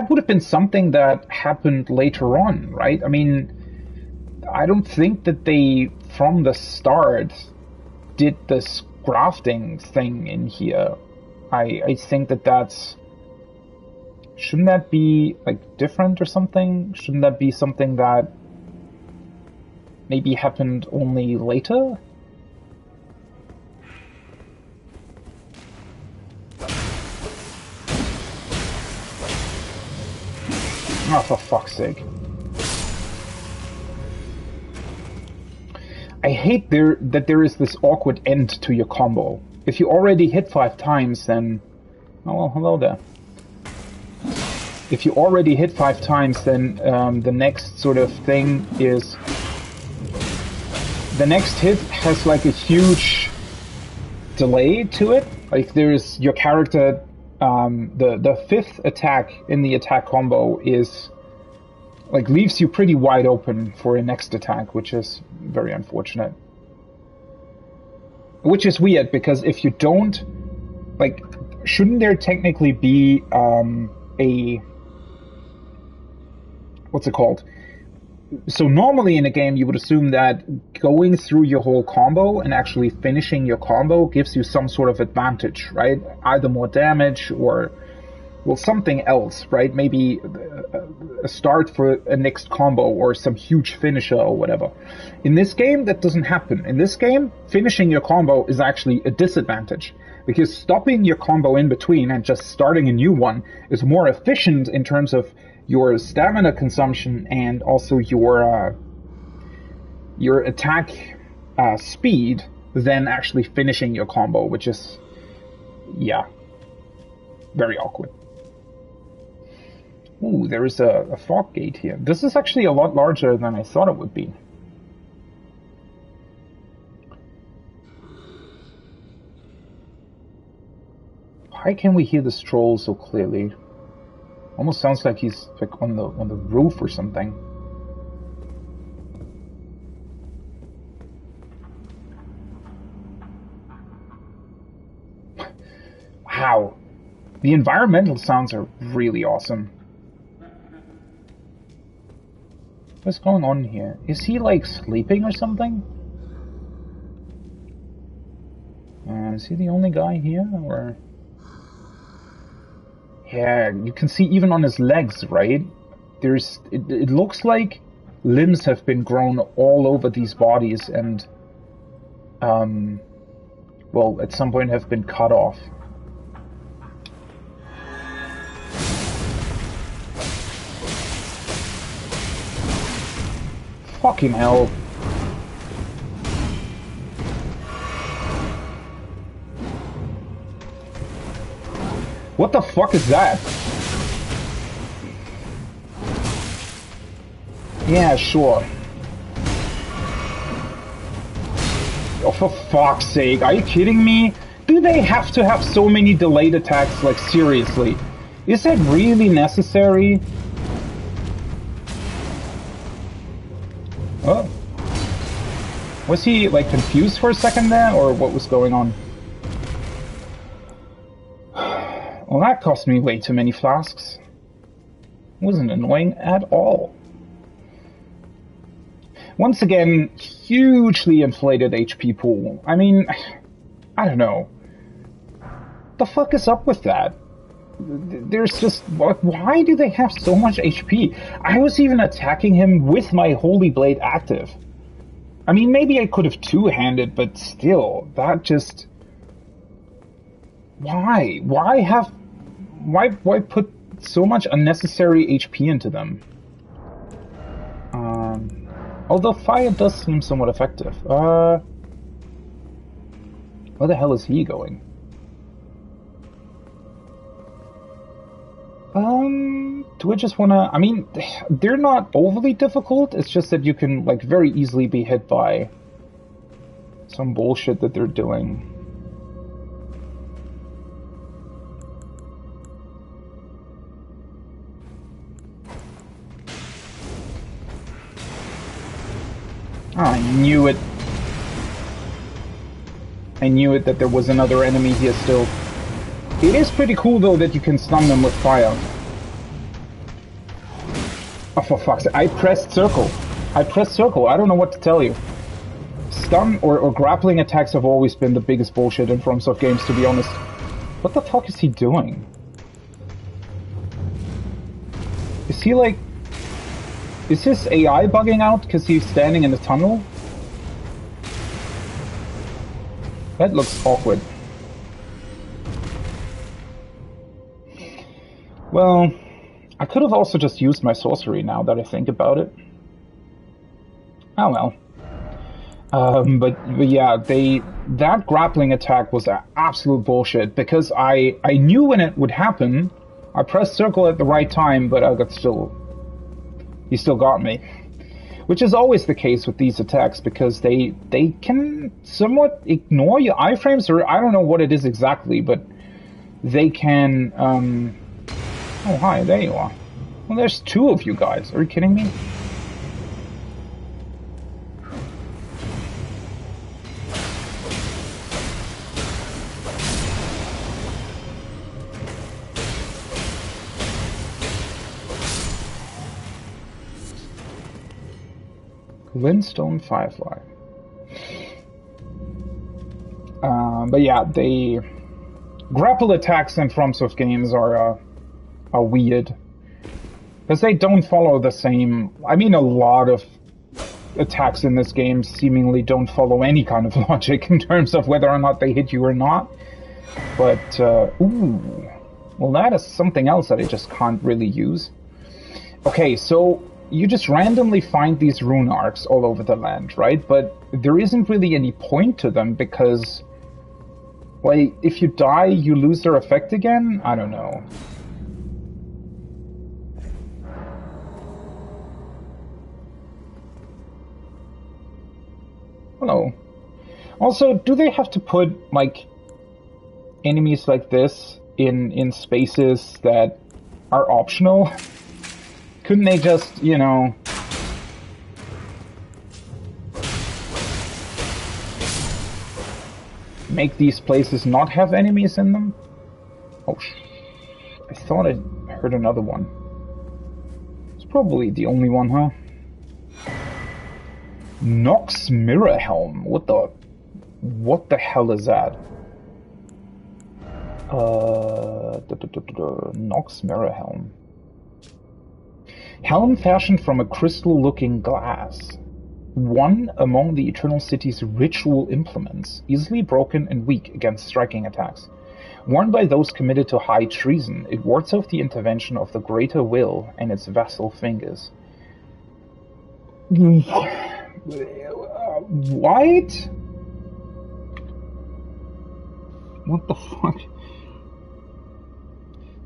would have been something that happened later on, right? I mean, I don't think that they, from the start, did this grafting thing in here. I think that's... Shouldn't that be, like, different or something? Shouldn't that be something that maybe happened only later? Oh, for fuck's sake. I hate that there is this awkward end to your combo. If you already hit 5 times, then... Oh, well, hello there. If you already hit 5 times, then the next sort of thing is... The next hit has like a huge delay to it. Like there's your character... the 5th attack in the attack combo is like, leaves you pretty wide open for a next attack, which is very unfortunate. Which is weird, because if you don't, like, shouldn't there technically be a... what's it called? So normally in a game you would assume that going through your whole combo and actually finishing your combo gives you some sort of advantage, right? Either more damage or, well, something else, right? Maybe a start for a next combo or some huge finisher or whatever. In this game, that doesn't happen. In this game, finishing your combo is actually a disadvantage, because stopping your combo in between and just starting a new one is more efficient in terms of your stamina consumption and also your attack speed than actually finishing your combo, which is, yeah, very awkward. Ooh, there is a fog gate here. This is actually a lot larger than I thought it would be. Why can we hear this troll so clearly? Almost sounds like he's like on the roof or something. Wow. The environmental sounds are really awesome. What's going on here? Is he like sleeping or something? Is he the only guy here, or? Yeah, you can see even on his legs, right? It looks like limbs have been grown all over these bodies and, well, at some point have been cut off. Fucking hell. What the fuck is that? Yeah, sure. Oh, for fuck's sake, are you kidding me? Do they have to have so many delayed attacks? Like, seriously? Is that really necessary? Oh. Was he, like, confused for a second there, or what was going on? Well, that cost me way too many flasks. It wasn't annoying at all. Once again, hugely inflated HP pool. I mean, I don't know. The fuck is up with that? There's just, why do they have so much HP? I was even attacking him with my Holy Blade active. I mean, maybe I could have two-handed, but still, that just... Why? Why put so much unnecessary HP into them? Although fire does seem somewhat effective. Where the hell is he going? Do I just wanna... I mean, they're not overly difficult, it's just that you can, like, very easily be hit by some bullshit that they're doing. Oh, I knew it. I knew it that there was another enemy here still. It is pretty cool though that you can stun them with fire. Oh, for fuck's sake. I pressed circle. I pressed circle. I don't know what to tell you. Stun or grappling attacks have always been the biggest bullshit in FromSoft games, to be honest. What the fuck is he doing? Is he like... Is his AI bugging out because he's standing in the tunnel? That looks awkward. Well, I could have also just used my sorcery now that I think about it. Oh well. But yeah, that grappling attack was absolute bullshit because I knew when it would happen. I pressed circle at the right time, but I got he still got me. Which is always the case with these attacks, because they can somewhat ignore your iframes, or I don't know what it is exactly, but they can... Oh, hi, there you are. Well, there's two of you guys. Are you kidding me? Glintstone Firefly. But yeah, the grapple attacks in FromSoft games are weird. Because they don't follow the same... I mean, a lot of attacks in this game seemingly don't follow any kind of logic in terms of whether or not they hit you or not. But, ooh... Well, that is something else that I just can't really use. Okay, so you just randomly find these rune arcs all over the land, right? But there isn't really any point to them because... Like, if you die, you lose their effect again? I don't know. Hello. Also, do they have to put, like, enemies like this in spaces that are optional? Couldn't they just, you know... make these places not have enemies in them? Oh, I thought I heard another one. It's probably the only one, huh? Nox Mirror Helm. What the hell is that? Nox Mirror Helm. Helm fashioned from a crystal-looking glass. One among the Eternal City's ritual implements, easily broken and weak against striking attacks. Worn by those committed to high treason, it wards off the intervention of the Greater Will and its vassal fingers. What? What the fuck?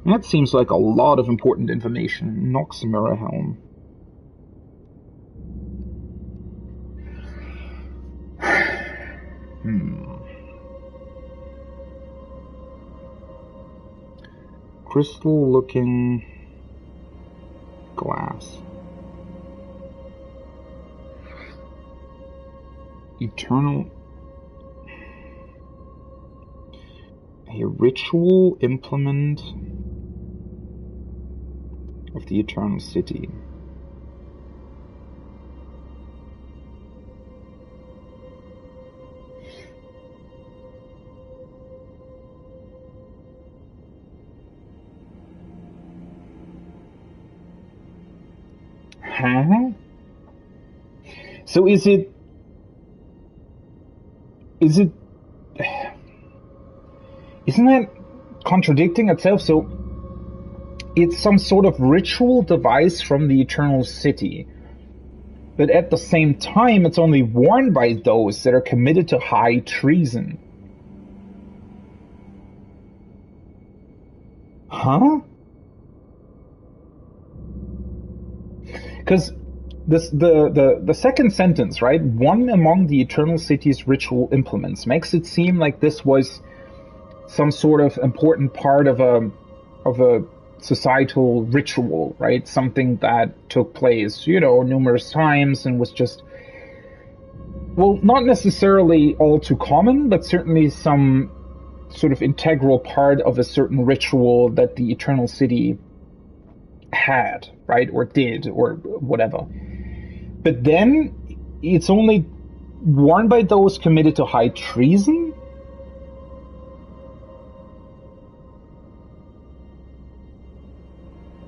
That seems like a lot of important information. Nox Mirror Helm. Crystal-looking glass. Eternal... A ritual implement of the Eternal City. Huh? So is it... Isn't that contradicting itself? So it's some sort of ritual device from the Eternal City, but at the same time it's only worn by those that are committed to high treason. Huh? Because the second sentence, right? One among the Eternal City's ritual implements makes it seem like this was some sort of important part of a societal ritual, right? Something that took place, you know, numerous times and was just, well, not necessarily all too common, but certainly some sort of integral part of a certain ritual that the Eternal City had, right? Or did, or whatever. But then it's only worn by those committed to high treason?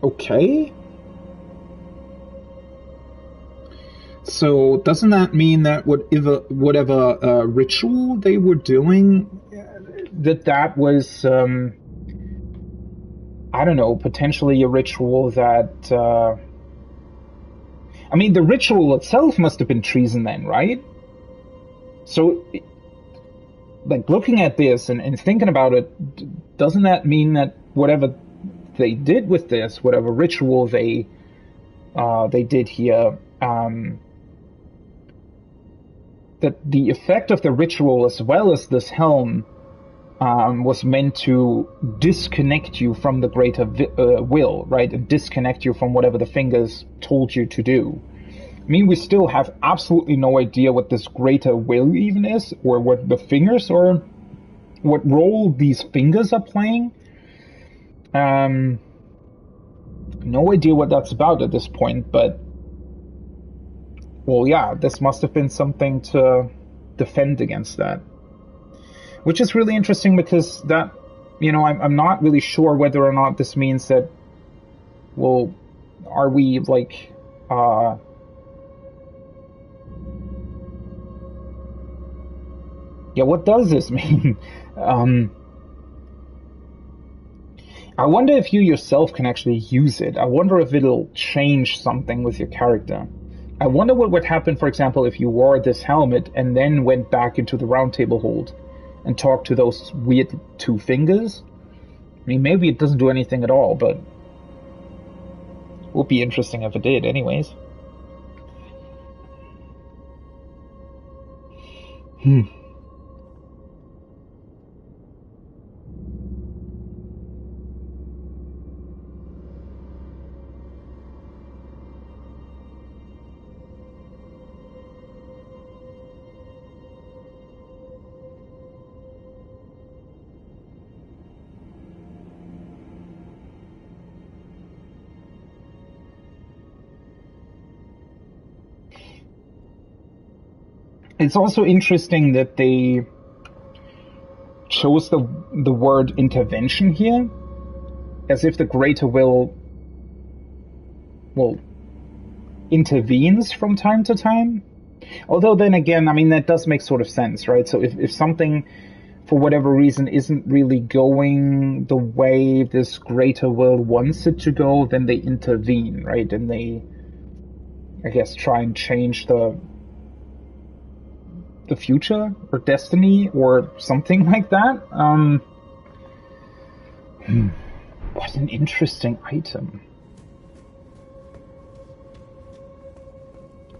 Okay. So doesn't that mean that whatever ritual they were doing, that was, I don't know, potentially a ritual that... I mean, the ritual itself must have been treason then, right? So, like, looking at this and thinking about it, doesn't that mean that whatever they did with this, whatever ritual they did here, that the effect of the ritual as well as this helm was meant to disconnect you from the greater will, right? And disconnect you from whatever the fingers told you to do. I mean, we still have absolutely no idea what this greater will even is, or what the fingers are, what role these fingers are playing. No idea what that's about at this point, but well, yeah, this must have been something to defend against that. Which is really interesting because that, you know, I'm not really sure whether or not this means that, well, are we like, yeah, what does this mean? I wonder if you yourself can actually use it. I wonder if it'll change something with your character. I wonder what would happen, for example, if you wore this helmet and then went back into the round table hold and talked to those weird two fingers. I mean, maybe it doesn't do anything at all, but it would be interesting if it did anyways. It's also interesting that they chose the word intervention here, as if the greater will, well, intervenes from time to time. Although then again, I mean, that does make sort of sense, right? So if something, for whatever reason, isn't really going the way this greater will wants it to go, then they intervene, right? And they, I guess, try and change the future or destiny or something like that. What an interesting item.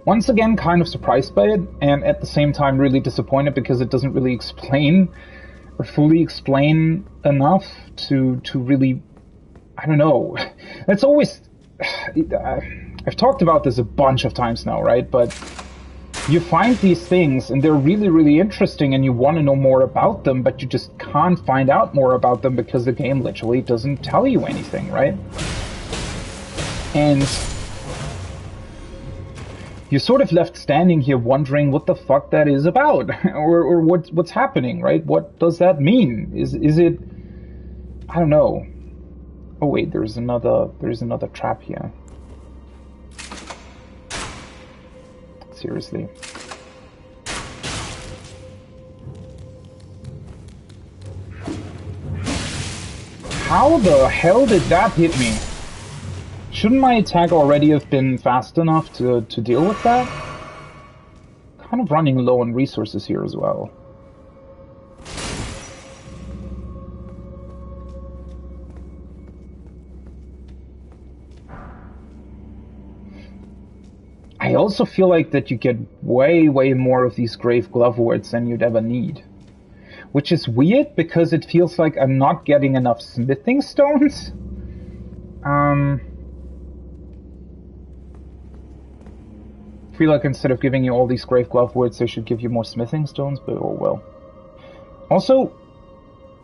Once again, kind of surprised by it, and at the same time really disappointed because it doesn't really explain or fully explain enough to really, I don't know. It's always, I've talked about this a bunch of times now, right? But you find these things and they're really, really interesting and you want to know more about them, but you just can't find out more about them because the game literally doesn't tell you anything, right? And you're sort of left standing here wondering what the fuck that is about, or what's happening, right? What does that mean? Is it, I don't know. Oh wait, there's another trap here. Seriously. How the hell did that hit me? Shouldn't my attack already have been fast enough to deal with that? Kind of running low on resources here as well. I also feel like that you get way, way more of these grave glove words than you'd ever need. Which is weird, because it feels like I'm not getting enough smithing stones. I feel like instead of giving you all these grave glove words, they should give you more smithing stones, but oh well. Also,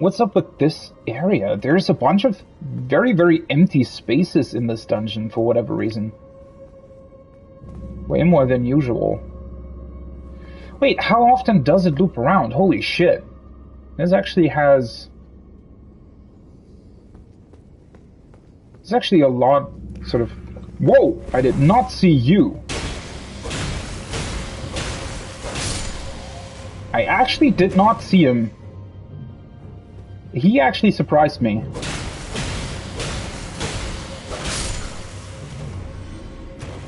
what's up with this area? There's a bunch of very, very empty spaces in this dungeon for whatever reason. Way more than usual. Wait, how often does it loop around? Holy shit. This actually has... There's actually a lot, sort of... Whoa! I did not see you! I actually did not see him. He actually surprised me.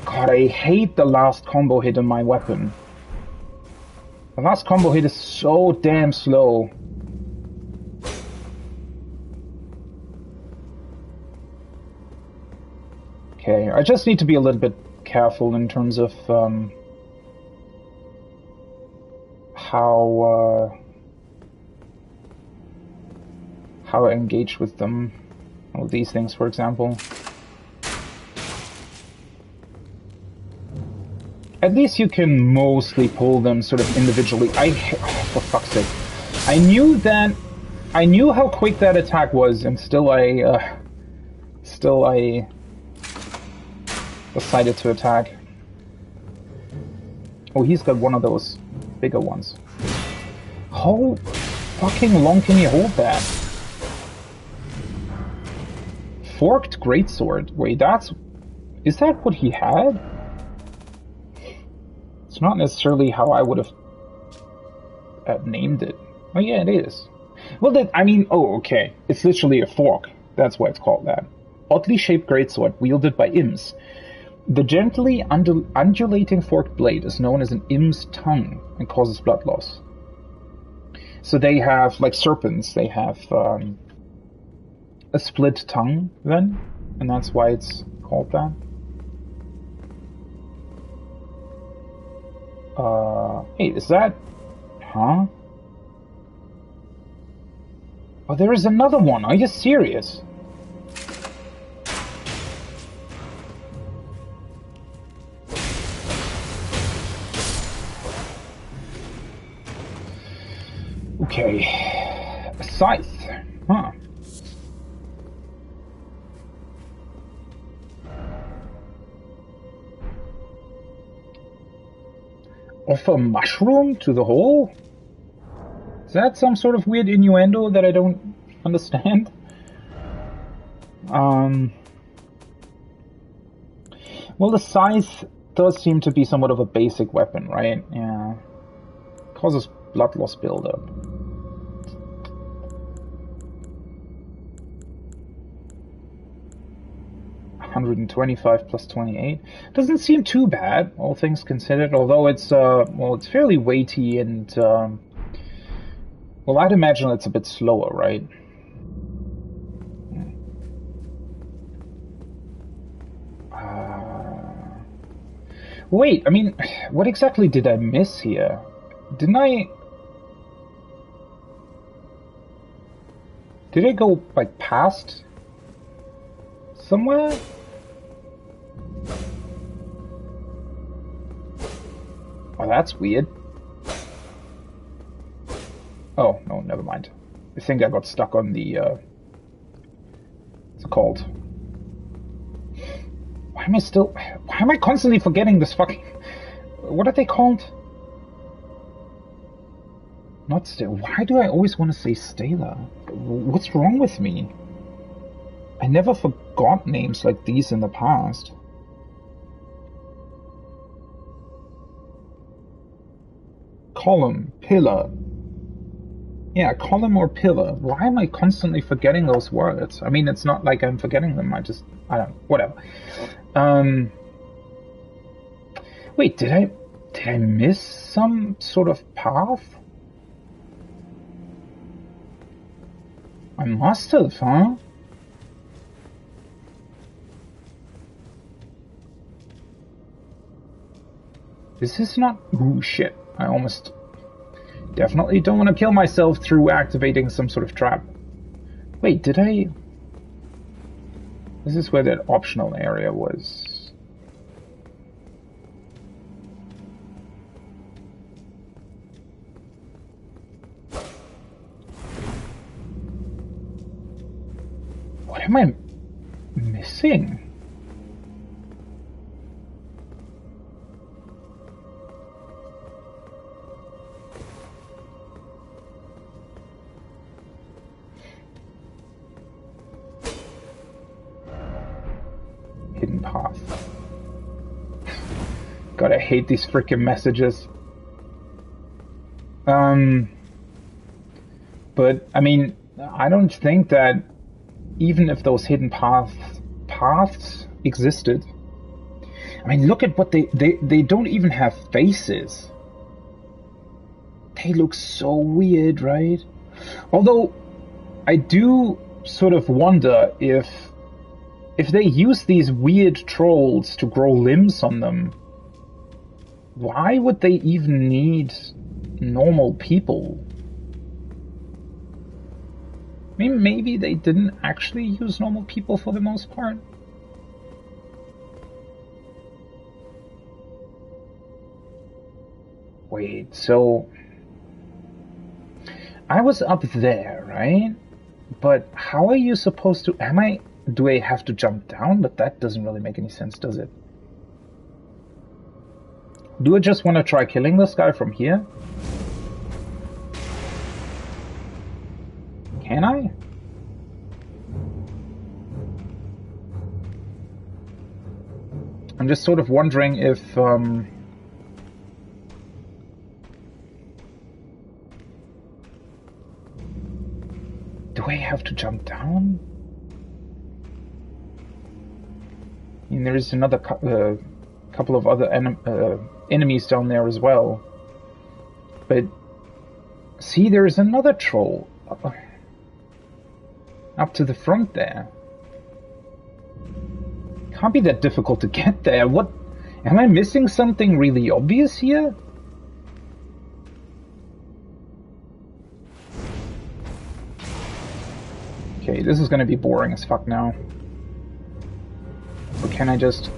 God, I hate the last combo hit on my weapon. The last combo hit is so damn slow. Okay, I just need to be a little bit careful in terms of how how I engage with them. All these things, for example. At least you can mostly pull them sort of individually. For fuck's sake. I knew how quick that attack was, and still I decided to attack. Oh, he's got one of those bigger ones. How fucking long can you hold that? Forked greatsword. Wait, is that what he had? It's not necessarily how I would have named it. Oh yeah, it is. Well, oh, okay. It's literally a fork. That's why it's called that. Oddly shaped greatsword wielded by imps. The gently undulating forked blade is known as an imp's tongue and causes blood loss. So they have, like serpents, they have a split tongue then, and that's why it's called that. Hey, is that... Huh? Oh, there is another one. Are you serious? Okay. A scythe. Huh. Offer mushroom to the hole? Is that some sort of weird innuendo that I don't understand? Well, the scythe does seem to be somewhat of a basic weapon, right? Yeah. Causes blood loss buildup. $125 plus 28 doesn't seem too bad, all things considered. Although it's it's fairly weighty and well, I'd imagine it's a bit slower, right? Wait, I mean, what exactly did I miss here? Did I go like past somewhere? Oh, that's weird. Oh, no, never mind. I think I got stuck on the, it's called... Why am I constantly forgetting this fucking... What are they called? Not still. Why do I always want to say Stela? What's wrong with me? I never forgot names like these in the past. Column, pillar. Yeah, column or pillar. Why am I constantly forgetting those words? I mean, it's not like I'm forgetting them. I don't know, whatever. Wait, did I miss some sort of path? I must have, huh? This is not... Ooh, shit. I almost... Definitely don't want to kill myself through activating some sort of trap. Wait, did I... This is where that optional area was. What am I missing? Hidden path. God, I hate these freaking messages. But I mean, I don't think that even if those hidden paths existed. I mean, look at what they don't even have faces. They look so weird, right? Although I do sort of wonder if they use these weird trolls to grow limbs on them, why would they even need normal people? I mean, maybe they didn't actually use normal people for the most part. Wait, so I was up there, right? But how are you supposed to... Do I have to jump down? But that doesn't really make any sense, does it? Do I just want to try killing this guy from here? Can I? I'm just sort of wondering if... do I have to jump down? I mean, there is another couple of other enemies down there as well. But see, there is another troll up to the front there. Can't be that difficult to get there. What? Am I missing something really obvious here? Okay, this is gonna be boring as fuck now. Or can I just...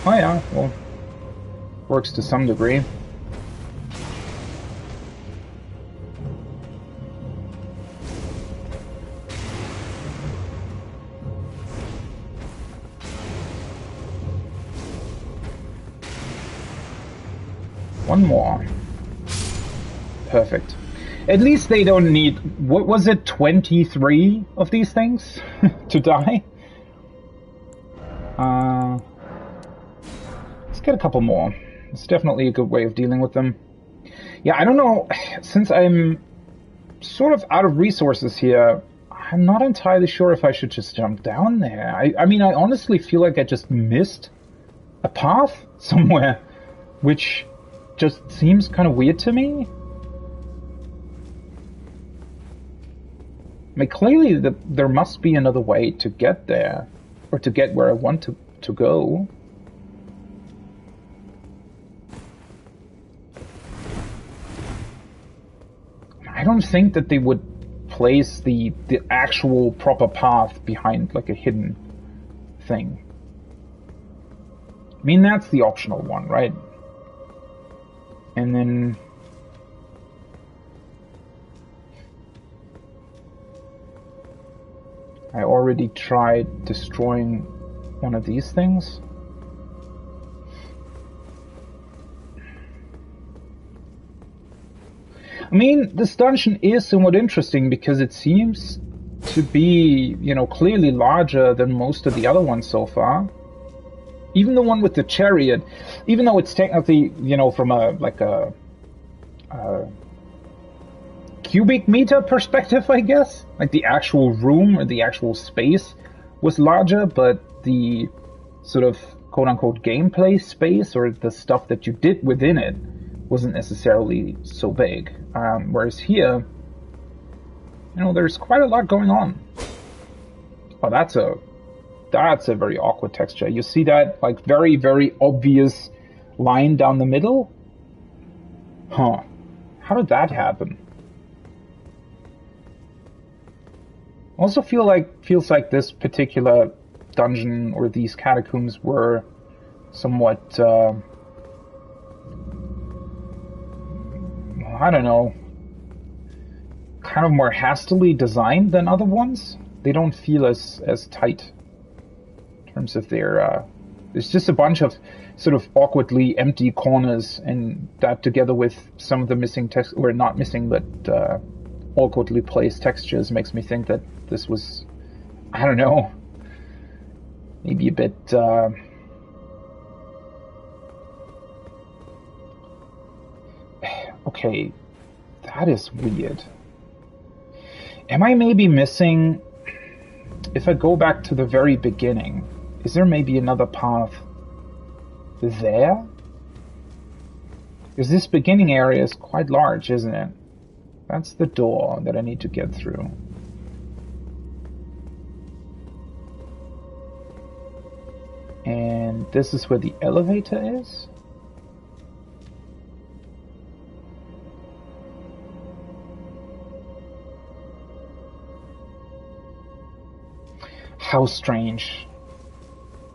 Oh yeah, well, works to some degree. One more. Perfect. At least they don't need... What was it? 23 of these things to die? Let's get a couple more. It's definitely a good way of dealing with them. Yeah, I don't know. Since I'm sort of out of resources here, I'm not entirely sure if I should just jump down there. I mean, I honestly feel like I just missed a path somewhere, which just seems kind of weird to me. I mean, clearly there must be another way to get there, or to get where I want to go. I don't think that they would place the actual proper path behind like a hidden thing. I mean, that's the optional one, right? And then... I already tried destroying one of these things. I mean, this dungeon is somewhat interesting because it seems to be, you know, clearly larger than most of the other ones so far. Even the one with the chariot, even though it's technically, you know, from a cubic meter perspective, I guess. Like the actual room or the actual space was larger, but the sort of quote-unquote gameplay space or the stuff that you did within it wasn't necessarily so big. Whereas here, you know, there's quite a lot going on. Oh, that's a very awkward texture. You see that, like, very, very obvious line down the middle? Huh. How did that happen? Also feels like this particular dungeon or these catacombs were somewhat, I don't know, kind of more hastily designed than other ones. They don't feel as tight in terms of their, there's just a bunch of sort of awkwardly empty corners, and that together with some of the missing text, or not missing, but awkwardly placed textures makes me think that this was, I don't know, maybe a bit, okay, that is weird. Am I maybe missing, if I go back to the very beginning, is there maybe another path there? Because this beginning area is quite large, isn't it? That's the door that I need to get through. And this is where the elevator is? How strange.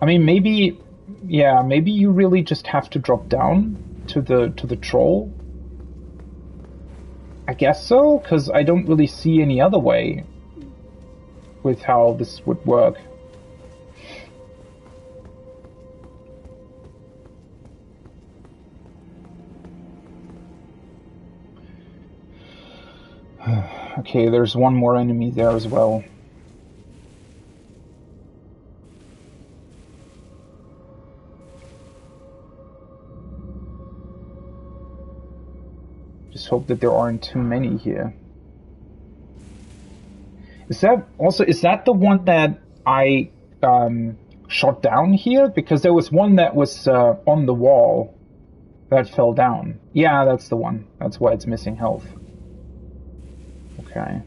I mean, maybe, yeah, maybe you really just have to drop down to the troll. I guess so, because I don't really see any other way with how this would work. Okay, there's one more enemy there as well. Just hope that there aren't too many here. Is that the one that I shot down here? Because there was one that was on the wall that fell down. Yeah, that's the one. That's why it's missing health. Okay.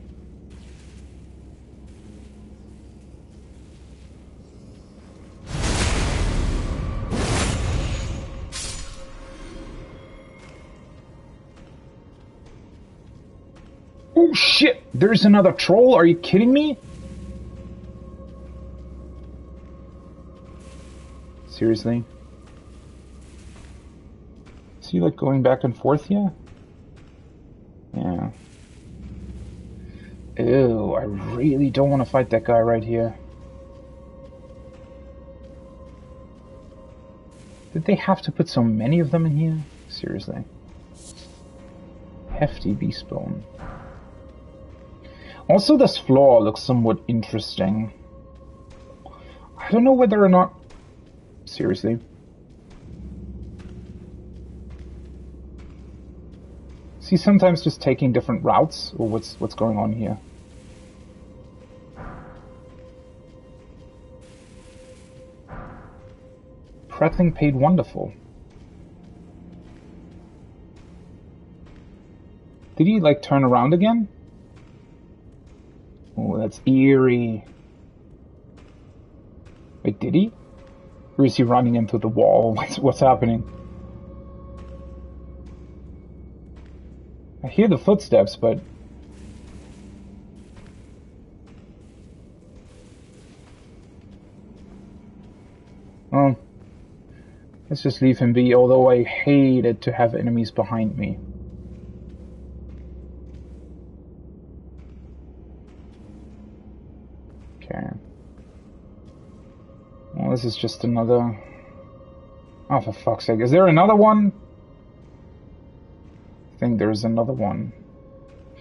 Oh shit! There's another troll? Are you kidding me? Seriously? Is he like going back and forth here? Yeah. Ew, I really don't want to fight that guy right here. Did they have to put so many of them in here? Seriously. Hefty beast bone. Also, this floor looks somewhat interesting. I don't know whether or not... Seriously. Is he sometimes just taking different routes? Or what's going on here? Prattling paid wonderful. Did he, like, turn around again? Oh, that's eerie. Wait, did he? Or is he running into the wall? What's happening? I hear the footsteps, but... Oh. Let's just leave him be, although I hated to have enemies behind me. Okay. Well, this is just another... Oh, for fuck's sake. Is there another one? I think there's another one.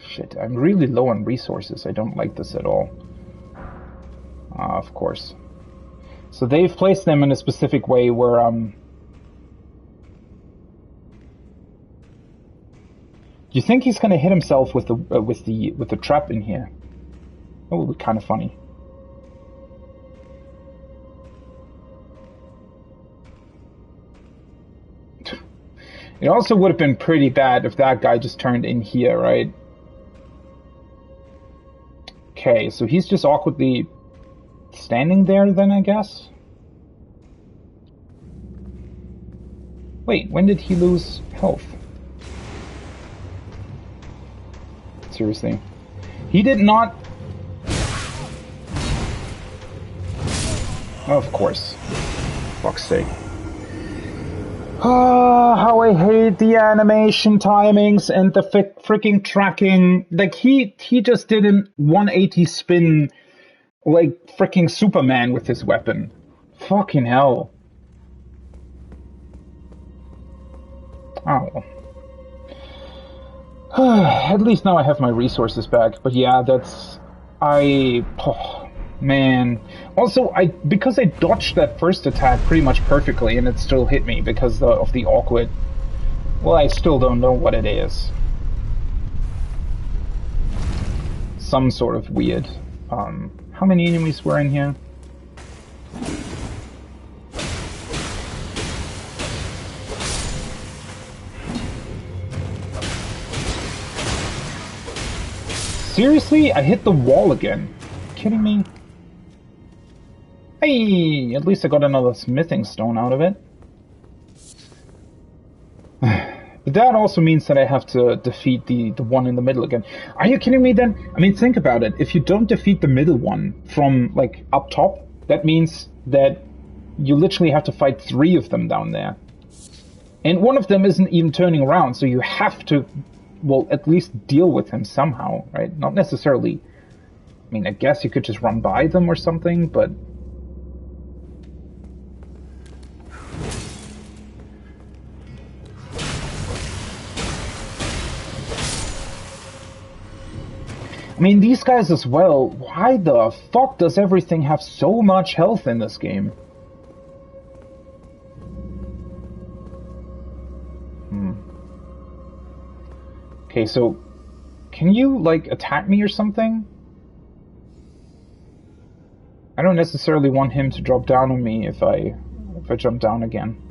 Shit, I'm really low on resources. I don't like this at all. Of course. So they've placed them in a specific way where, do you think he's gonna hit himself with the trap in here? That would be kind of funny. It also would have been pretty bad if that guy just turned in here, right? Okay, so he's just awkwardly standing there then, I guess? Wait, when did he lose health? Seriously. He did not... Of course. Fuck's sake. Ah, how I hate the animation timings and the freaking tracking. Like, he just did a 180 spin like freaking Superman with his weapon. Fucking hell. Oh. At least now I have my resources back. But yeah, that's... Oh, man. Also, because I dodged that first attack pretty much perfectly and it still hit me because of the awkward... Well, I still don't know what it is. Some sort of weird... How many enemies were in here? Seriously? I hit the wall again. Are you kidding me? Hey! At least I got another smithing stone out of it. But But that also means that I have to defeat the one in the middle again. Are you kidding me then? I mean, think about it. If you don't defeat the middle one from, like, up top, that means that you literally have to fight 3 of them down there. And one of them isn't even turning around, so you have to, well, at least deal with him somehow, right? Not necessarily... I mean, I guess you could just run by them or something, but... I mean, these guys as well, why the fuck does everything have so much health in this game? Okay, so... Can you, like, attack me or something? I don't necessarily want him to drop down on me if I jump down again.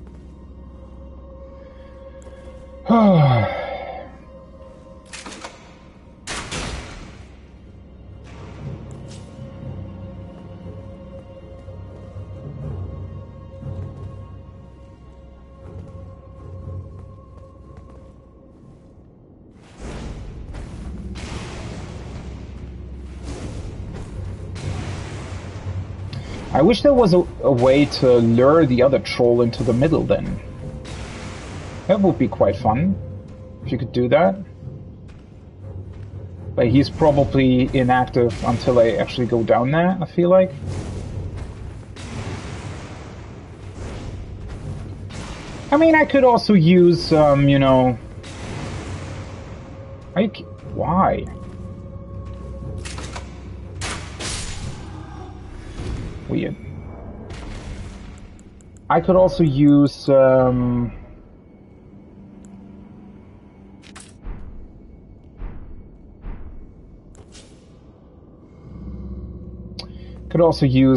I wish there was a way to lure the other troll into the middle then. That would be quite fun, if you could do that. But he's probably inactive until I actually go down there, I feel like. I mean, I could also use, you know... Why? Weird. I could also use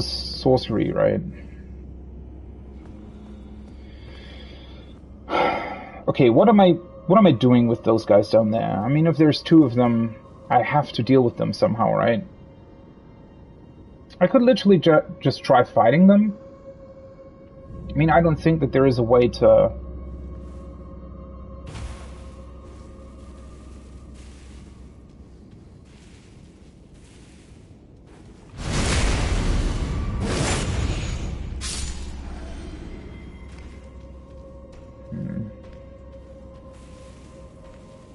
sorcery, right? Okay, what am I doing with those guys down there? I mean, if there's 2 of them, I have to deal with them somehow, right? I could literally just try fighting them. I mean, I don't think that there is a way to...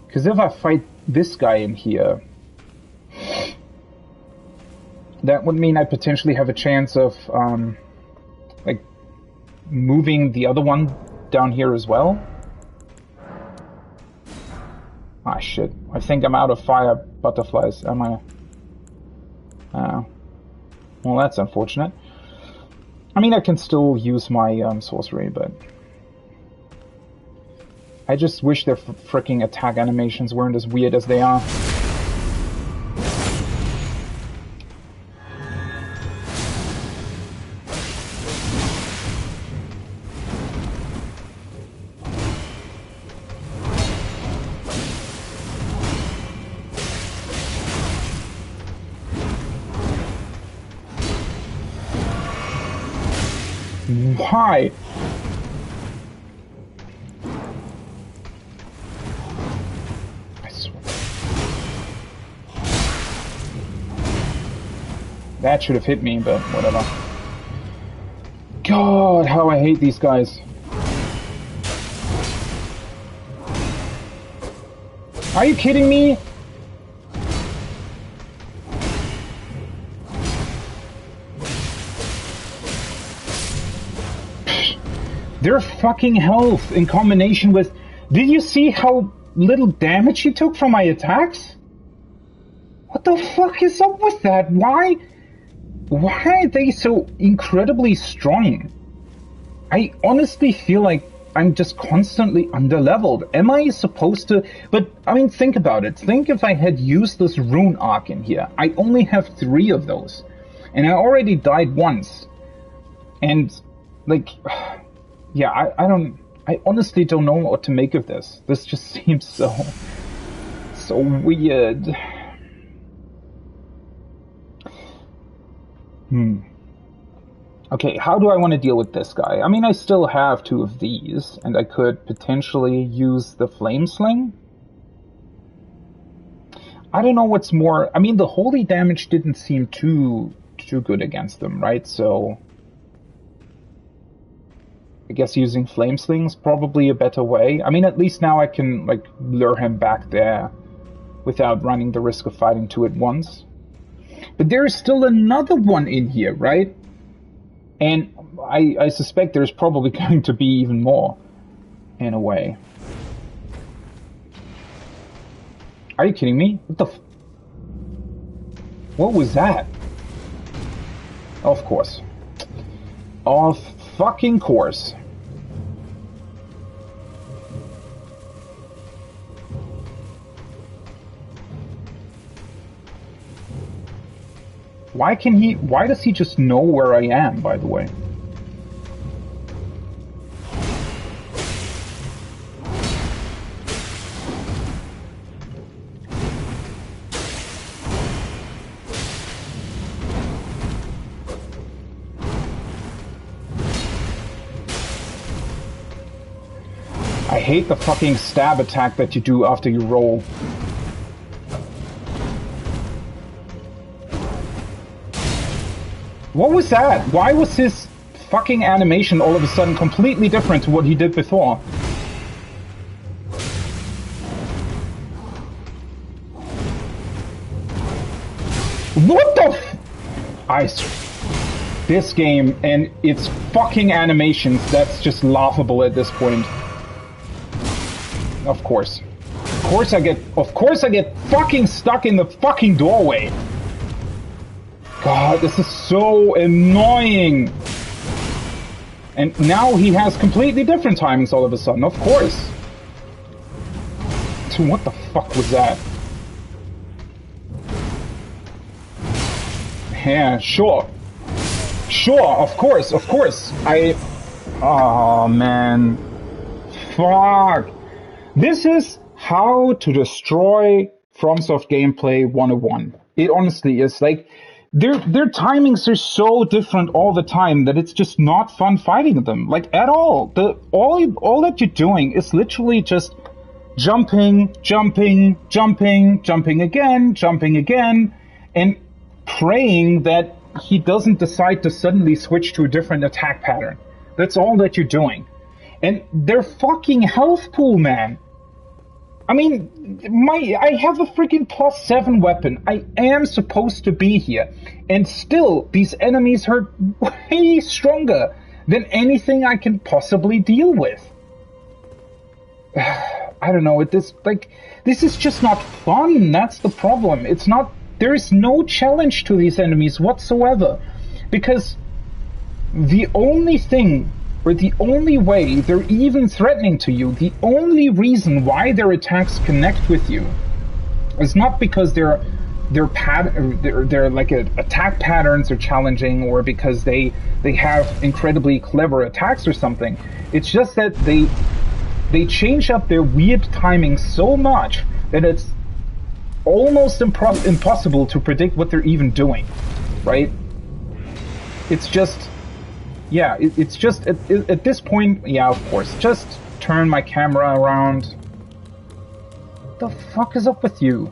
Because if I fight this guy in here... That would mean I potentially have a chance of, like, moving the other one down here as well. Ah, shit. I think I'm out of fire butterflies, am I? Well, that's unfortunate. I mean, I can still use my, sorcery, but... I just wish their fricking attack animations weren't as weird as they are. Why? I swear. That should have hit me, but whatever. God, how I hate these guys. Are you kidding me? Their fucking health in combination with... Did you see how little damage he took from my attacks? What the fuck is up with that? Why are they so incredibly strong? I honestly feel like I'm just constantly underleveled. Am I supposed to... But, I mean, think about it. Think if I had used this rune arc in here. I only have 3 of those. And I already died once. And, like... Yeah, I honestly don't know what to make of this. This just seems so weird. Okay, how do I want to deal with this guy? I mean, I still have 2 of these, and I could potentially use the flame sling. I don't know what's more... I mean, the holy damage didn't seem too good against them, right? So I guess using flame sling's probably a better way. I mean, at least now I can, like, lure him back there without running the risk of fighting 2 at once. But there is still another one in here, right? And I suspect there's probably going to be even more, in a way. Are you kidding me? What the what was that? Of course. Of fucking course. Why does he just know where I am, by the way? I hate the fucking stab attack that you do after you roll. What was that? Why was his fucking animation all of a sudden completely different to what he did before? What the this game and its fucking animations, that's just laughable at this point. Of course. Of course I get fucking stuck in the fucking doorway. God, this is so annoying. And now he has completely different timings all of a sudden, of course. Dude, what the fuck was that? Yeah, sure. Sure, of course. Oh, man. Fuck. This is how to destroy FromSoft gameplay 101. It honestly is. Like, their timings are so different all the time that it's just not fun fighting them. Like, at all. All that you're doing is literally just jumping again, and praying that he doesn't decide to suddenly switch to a different attack pattern. That's all that you're doing. And their fucking health pool, man. I mean, I have a freaking +7 weapon. I am supposed to be here. And still, these enemies hurt way stronger than anything I can possibly deal with. I don't know, this is just not fun. That's the problem. There is no challenge to these enemies whatsoever. Because the only thing, or the only way they're even threatening to you, the only reason why their attacks connect with you is not because their like attack patterns are challenging, or because they have incredibly clever attacks or something. It's just that they change up their weird timing so much that it's almost impossible to predict what they're even doing, right? It's just, yeah, it's just, at this point, yeah, of course, just turn my camera around. What the fuck is up with you?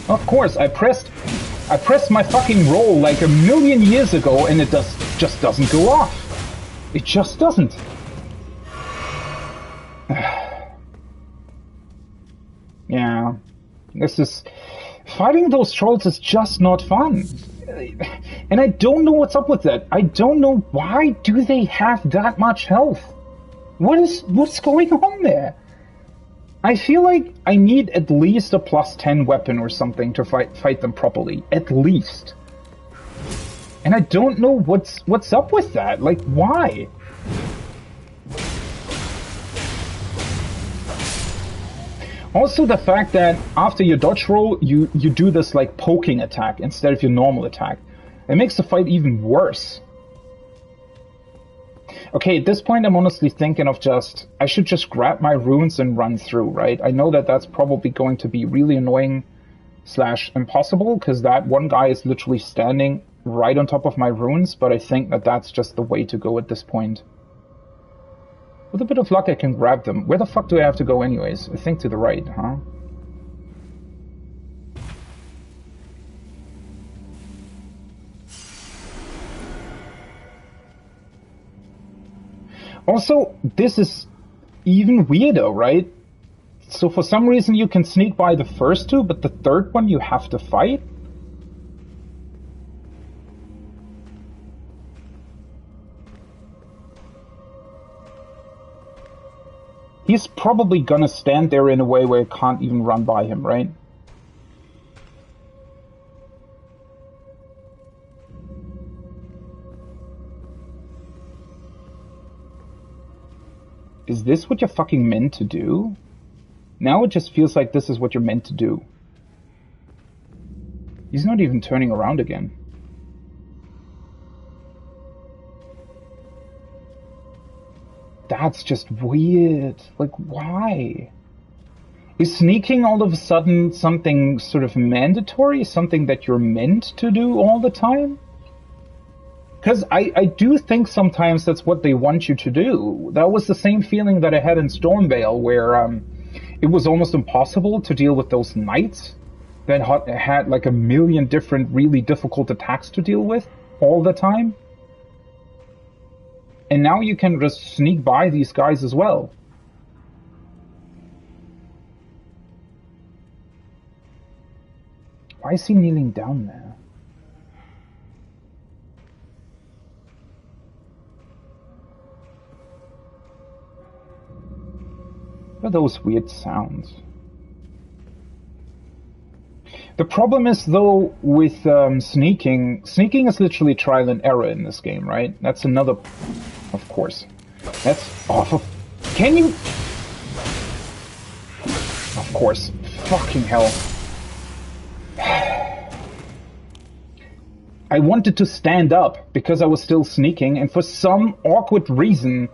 Of course, I pressed my fucking roll like a million years ago, and it just doesn't go off. It just doesn't. Yeah, fighting those trolls is just not fun. And I don't know what's up with that. I don't know, why do they have that much health? What's going on there? I feel like I need at least a +10 weapon or something to fight them properly. At least. And I don't know what's up with that. Like, why? Also, the fact that after your dodge roll, you do this, like, poking attack instead of your normal attack. It makes the fight even worse. Okay, at this point, I'm honestly thinking of I should just grab my runes and run through, right? I know that that's probably going to be really annoying slash impossible, because that one guy is literally standing right on top of my runes, but I think that that's just the way to go at this point. With a bit of luck, I can grab them. Where the fuck do I have to go anyways? I think to the right, huh? Also, this is even weirder, right? So for some reason you can sneak by the first two, but the third one you have to fight? He's probably gonna stand there in a way where I can't even run by him, right? Is this what you're fucking meant to do? Now it just feels like this is what you're meant to do. He's not even turning around again. That's just weird. Like, why? Is sneaking all of a sudden something sort of mandatory? Something that you're meant to do all the time? Because I do think sometimes that's what they want you to do. That was the same feeling that I had in Stormvale, where it was almost impossible to deal with those knights that had like a million different really difficult attacks to deal with all the time. And now you can just sneak by these guys as well. Why is he kneeling down there? What are those weird sounds? The problem is, though, with sneaking is literally trial and error in this game, right? That's another... Of course. That's awful. Can you... Of course. Fucking hell. I wanted to stand up because I was still sneaking, and for some awkward reason,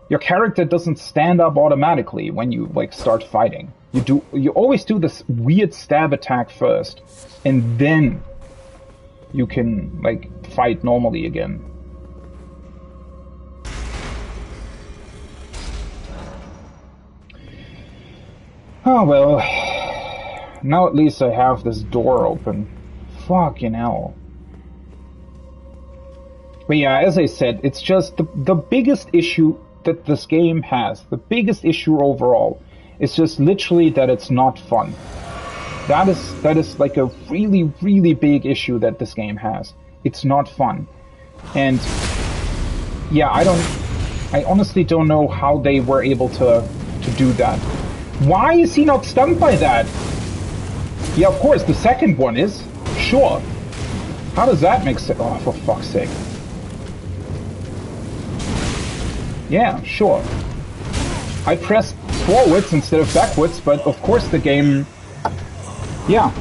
your character doesn't stand up automatically when you, like, start fighting. You always do this weird stab attack first, and then you can, like, fight normally again. Oh well, now at least I have this door open. Fucking hell. But yeah, as I said, it's just the biggest issue that this game has, the biggest issue overall, is just literally that it's not fun. That is like a really, really big issue that this game has. It's not fun. And yeah, I honestly don't know how they were able to do that. Why is he not stunned by that? Yeah, of course, the second one is. Sure. How does that make sense? Oh, for fuck's sake. Yeah, sure. I pressed forwards instead of backwards, but of course the game... Yeah.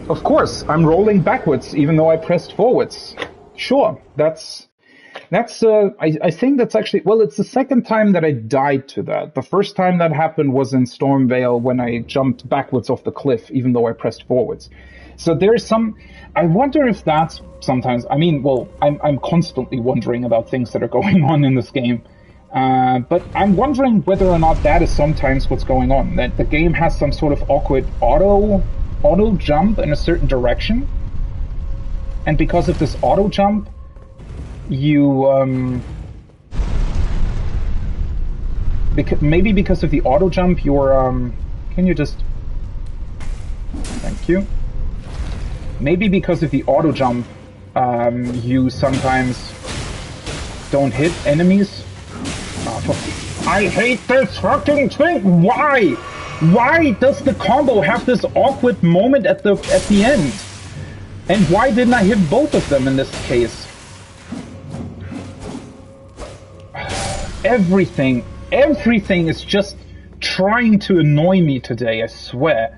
Of course, I'm rolling backwards even though I pressed forwards. Sure, I think that's actually... Well, it's the second time that I died to that. The first time that happened was in Stormvale when I jumped backwards off the cliff even though I pressed forwards. So there's some... I wonder if that's sometimes... I mean, well, I'm constantly wondering about things that are going on in this game. But I'm wondering whether or not that is sometimes what's going on. That the game has some sort of awkward auto jump in a certain direction. And because of this auto jump, you... maybe because of the auto jump, you're... Can you just... Thank you. Maybe because of the auto jump, you sometimes don't hit enemies. I hate this fucking thing! Why? Why does the combo have this awkward moment at the end? And why didn't I hit both of them in this case? Everything is just trying to annoy me today, I swear.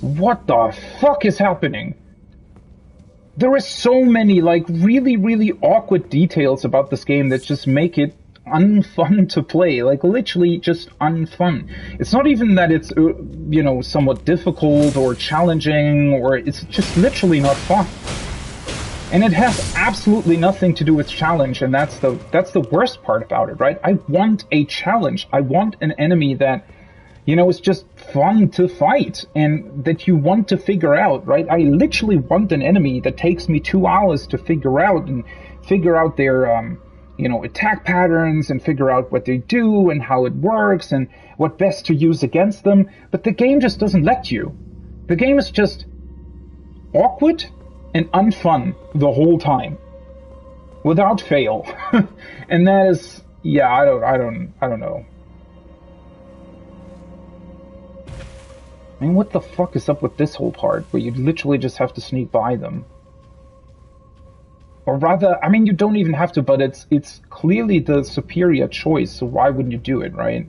What the fuck is happening? There are so many, like, really, really awkward details about this game that just make it... unfun to play. Like, literally just unfun. It's not even that it's, you know, somewhat difficult or challenging, or it's just literally not fun. And it has absolutely nothing to do with challenge, and that's the worst part about it, right? I want a challenge. I want an enemy that, you know, it's just fun to fight and that you want to figure out, right? I literally want an enemy that takes me 2 hours to figure out their, you know, attack patterns and figure out what they do and how it works and what best to use against them. But the game just doesn't let you. The game is just awkward and unfun the whole time, without fail. And that is, yeah, I don't know. I mean, what the fuck is up with this whole part where you literally just have to sneak by them? Or rather, I mean, you don't even have to, but it's clearly the superior choice, so why wouldn't you do it, right?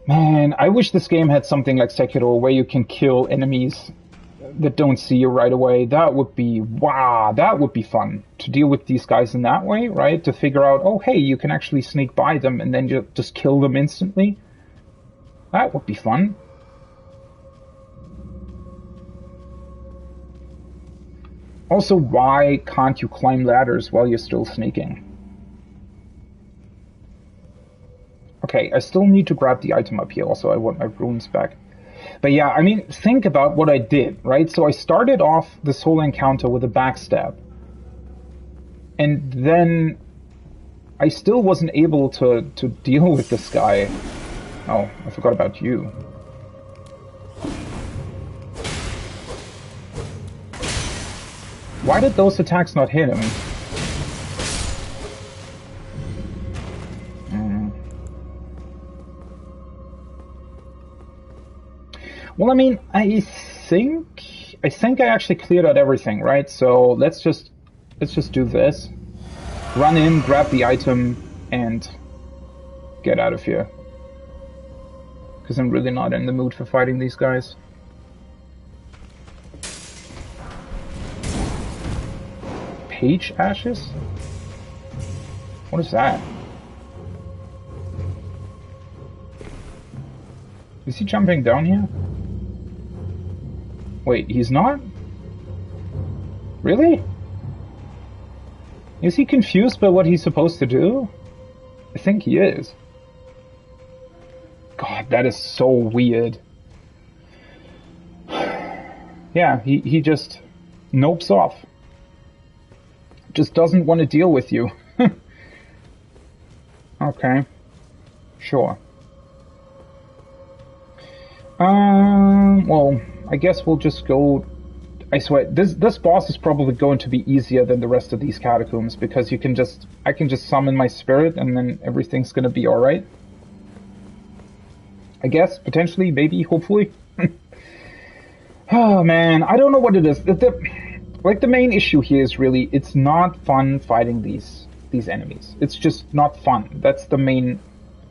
Man, I wish this game had something like Sekiro where you can kill enemies that don't see you right away. That would be, wow, that would be fun to deal with these guys in that way, right? To figure out, oh, hey, you can actually sneak by them and then you just kill them instantly. That would be fun. Also, why can't you climb ladders while you're still sneaking? Okay, I still need to grab the item up here. Also, I want my runes back. But yeah, I mean, think about what I did, right? So I started off this whole encounter with a backstab. And then I still wasn't able to deal with this guy. Oh, I forgot about you. Why did those attacks not hit him? Well, I mean, I think I actually cleared out everything, right? So let's just do this. Run in, grab the item, and get out of here. Because I'm really not in the mood for fighting these guys. Page ashes? What is that? Is he jumping down here? Wait, he's not? Really? Is he confused by what he's supposed to do? I think he is. God, that is so weird. Yeah, he just nopes off. Just doesn't want to deal with you. Okay. Sure. Well, I guess we'll just go... I swear, this boss is probably going to be easier than the rest of these catacombs, because I can just summon my spirit and then everything's gonna be alright. I guess, potentially, maybe, hopefully. Oh man, I don't know what it is. The main issue here is really, it's not fun fighting these enemies. It's just not fun. That's the main...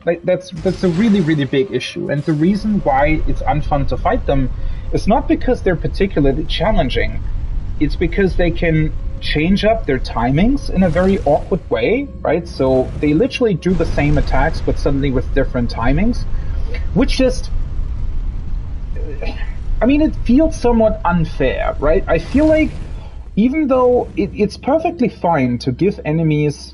That's a really, really big issue. And the reason why it's unfun to fight them is not because they're particularly challenging. It's because they can change up their timings in a very awkward way, right? So they literally do the same attacks, but suddenly with different timings, which just... I mean, it feels somewhat unfair, right? I feel like even though it's perfectly fine to give enemies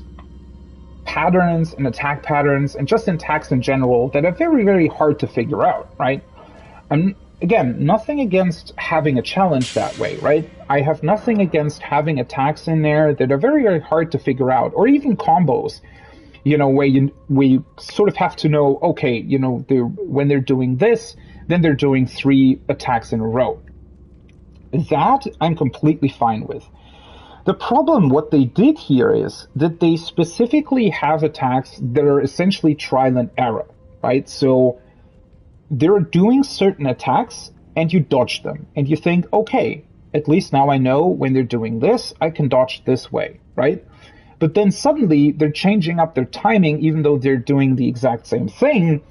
patterns and attack patterns and just attacks in general that are very, very hard to figure out, right? And again, nothing against having a challenge that way, right? I have nothing against having attacks in there that are very, very hard to figure out, or even combos, you know, where you sort of have to know, okay, you know, when they're doing this, then they're doing 3 attacks in a row. That I'm completely fine with. The problem, what they did here is that they specifically have attacks that are essentially trial and error, right? So they're doing certain attacks and you dodge them and you think, okay, at least now I know when they're doing this, I can dodge this way, right? But then suddenly they're changing up their timing even though they're doing the exact same thing.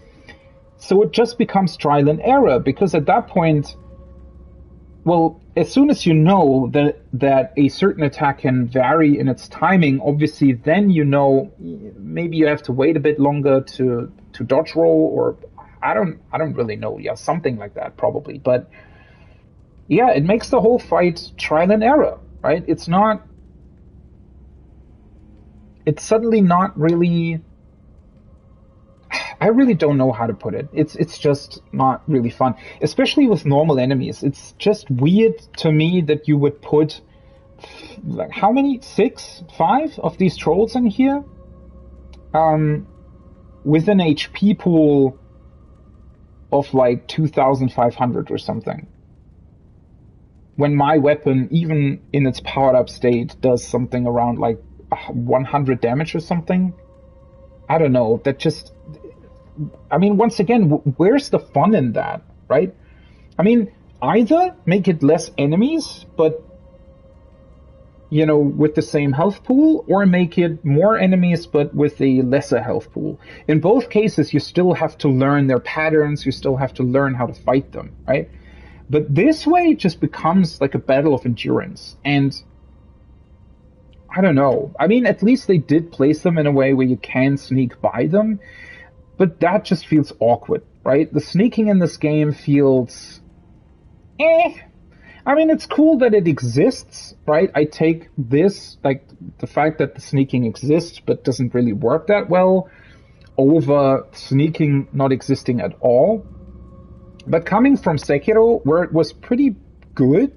So it just becomes trial and error, because at that point, well, as soon as you know that a certain attack can vary in its timing, obviously then you know maybe you have to wait a bit longer to dodge roll, or I don't really know. Yeah, something like that probably. But yeah, it makes the whole fight trial and error, right? It's suddenly not really. I really don't know how to put it. It's just not really fun, especially with normal enemies. It's just weird to me that you would put like how many 5 of these trolls in here, with an HP pool of like 2,500 or something. When my weapon, even in its powered up state, does something around like 100 damage or something. I don't know. That just. I mean, once again, where's the fun in that, right? I mean, either make it less enemies, but, you know, with the same health pool, or make it more enemies, but with a lesser health pool. In both cases, you still have to learn their patterns, you still have to learn how to fight them, right? But this way, it just becomes like a battle of endurance. And I don't know. I mean, at least they did place them in a way where you can sneak by them. But that just feels awkward, right? The sneaking in this game feels... I mean, it's cool that it exists, right? I take this, like, the fact that the sneaking exists but doesn't really work that well, over sneaking not existing at all. But coming from Sekiro, where it was pretty good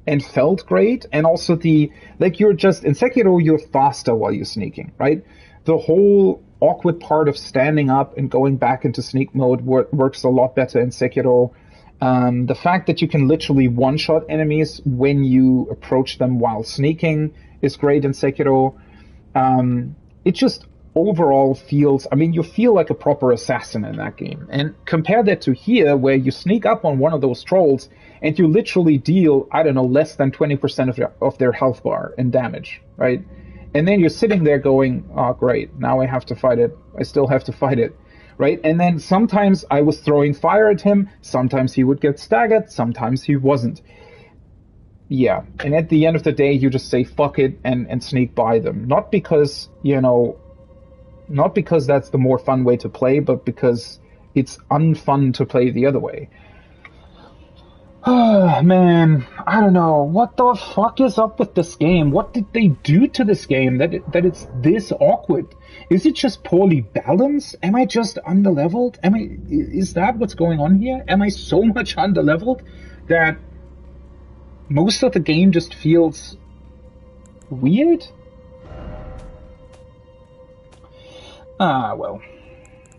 and felt great, and also you're just... In Sekiro, you're faster while you're sneaking, right? The whole awkward part of standing up and going back into sneak mode works a lot better in Sekiro. The fact that you can literally one-shot enemies when you approach them while sneaking is great in Sekiro. It just overall feels... I mean, you feel like a proper assassin in that game. And compare that to here, where you sneak up on one of those trolls and you literally deal, I don't know, less than 20% of their health bar in damage, right? And then you're sitting there going, oh, great, now I have to fight it. I still have to fight it, right? And then sometimes I was throwing fire at him. Sometimes he would get staggered. Sometimes he wasn't. Yeah, and at the end of the day, you just say, fuck it, and sneak by them. Not because, you know, not because that's the more fun way to play, but because it's unfun to play the other way. Oh, man, I don't know. What the fuck is up with this game? What did they do to this game that it's this awkward? Is it just poorly balanced? Am I just underleveled? Is that what's going on here? Am I so much underleveled that most of the game just feels weird? Ah, well.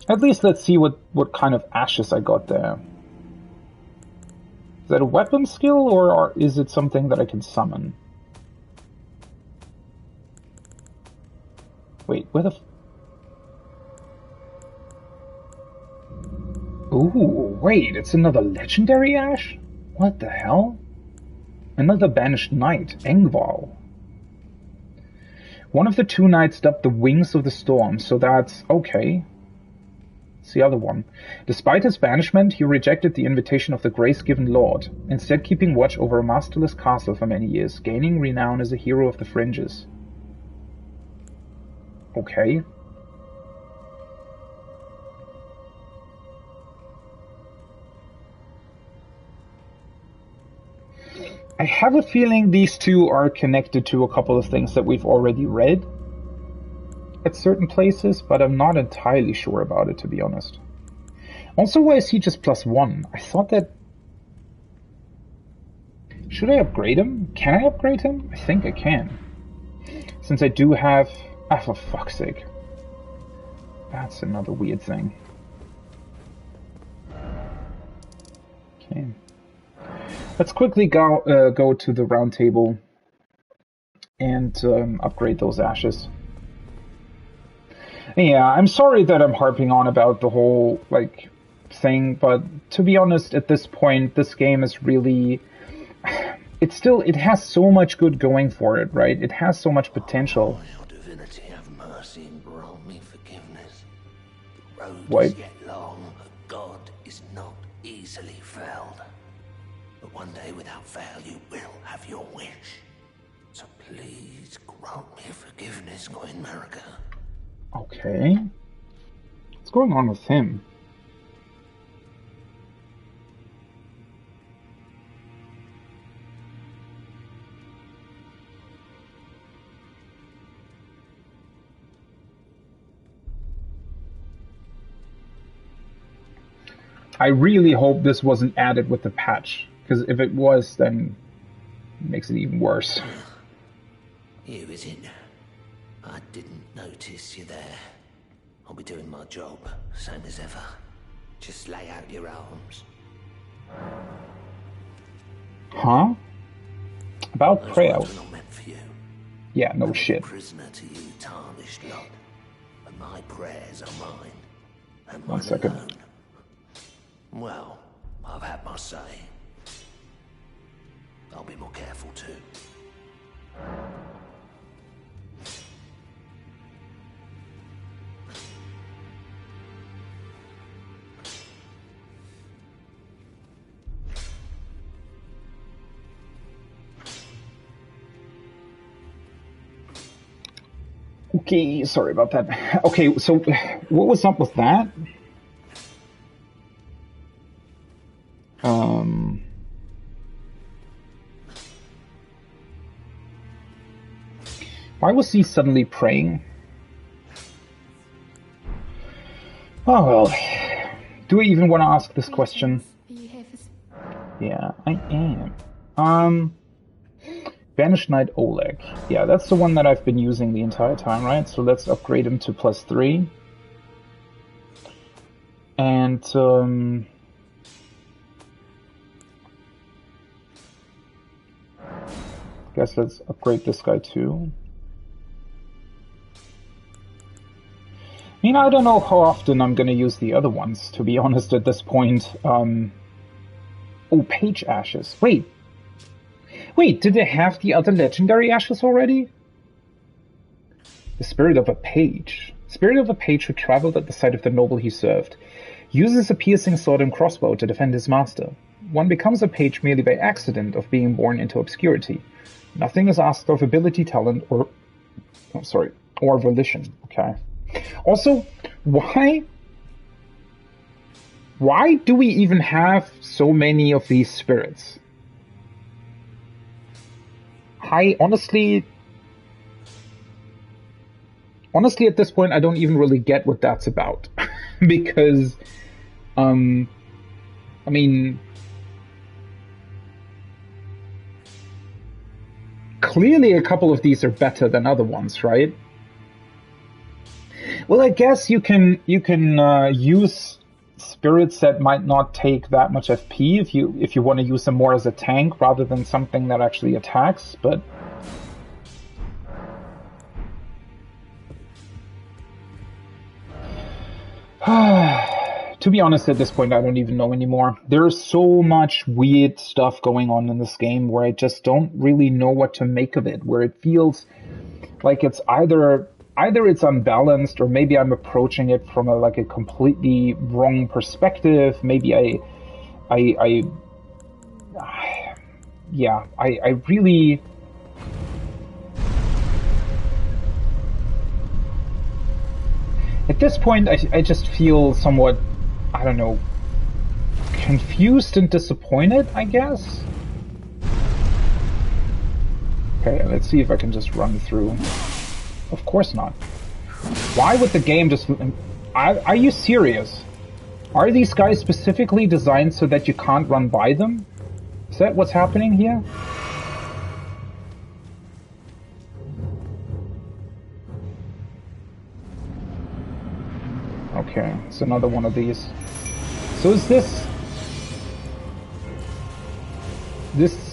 At least let's see what kind of ashes I got there. Is that a weapon skill, or is it something that I can summon? Wait, where the... Ooh, wait, it's another legendary ash? What the hell? Another banished knight, Engval. One of the 2 knights dubbed the Wings of the Storm, so that's okay. It's the other one. Despite his banishment, he rejected the invitation of the grace-given lord, instead keeping watch over a masterless castle for many years, gaining renown as a hero of the fringes. Okay. I have a feeling these two are connected to a couple of things that we've already read at certain places, but I'm not entirely sure about it, to be honest. Also, why is he just +1? I thought that... Should I upgrade him? Can I upgrade him? I think I can. Since I do have... Ah, for fuck's sake. That's another weird thing. Okay. Let's quickly go to the round table and upgrade those ashes. Yeah, I'm sorry that I'm harping on about the whole, like, thing, but to be honest, at this point, this game is really... It has so much good going for it, right? It has so much potential. Oh, your divinity have mercy and grant me forgiveness. The road What? is yet long, but God is not easily felled. But one day, without fail, you will have your wish. So please grant me forgiveness, Queen Marika. Okay. What's going on with him? I really hope this wasn't added with the patch, because if it was, then it makes it even worse. You, is it? I didn't notice you there. I'll be doing my job, same as ever. Just lay out your arms. Huh? About Those prayers. words were not meant for you. Yeah, no I'm shit. a prisoner to you, tarnished lot. But my prayers are mine. And One mine second. alone. Well, I've had my say. I'll be more careful too. Okay, sorry about that. Okay, so what was up with that? Why was he suddenly praying? Oh well. Do I even want to ask this question? Are you here for... Yeah, I am. Banished Knight Oleg. Yeah, that's the one that I've been using the entire time, right? So let's upgrade him to +3. And, guess let's upgrade this guy too. I mean, I don't know how often I'm gonna use the other ones, to be honest, at this point. Oh, Page Ashes. Wait, did they have the other legendary ashes already? The Spirit of a Page. Spirit of a Page who traveled at the side of the noble he served. Uses a piercing sword and crossbow to defend his master. One becomes a page merely by accident of being born into obscurity. Nothing is asked of ability, talent, or volition. Okay. Also, why do we even have so many of these spirits? I honestly at this point I don't even really get what that's about. Because I mean, clearly a couple of these are better than other ones, right? Well, I guess you can use spirits that might not take that much FP if you want to use them more as a tank rather than something that actually attacks, but to be honest, at this point, I don't even know anymore. There's so much weird stuff going on in this game where I just don't really know what to make of it, where it feels like it's either it's unbalanced, or maybe I'm approaching it from a completely wrong perspective. Maybe I really... At this point, I just feel somewhat, I don't know, confused and disappointed, I guess? Okay, let's see if I can just run through. Of course not. Why would the game just... Are you serious? Are these guys specifically designed so that you can't run by them? Is that what's happening here? Okay, it's another one of these. So is this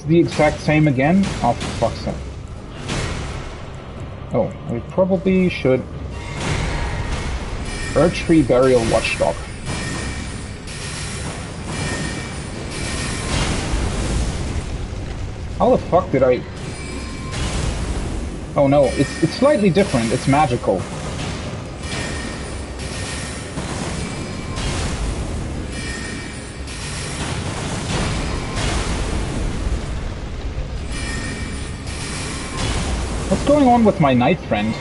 the exact same again? Oh, for fuck's sake. Oh, we probably should... Earthtree Burial Watchdog. How the fuck did I... Oh no, it's slightly different, it's magical. What's going on with my knight friend?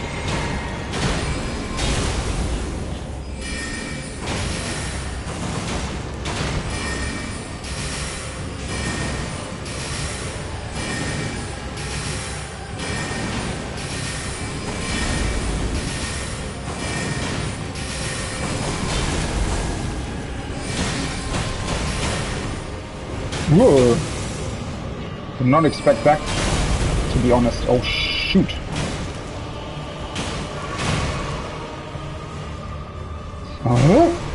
Whoa. Did not expect that, to be honest. Oh, shoot.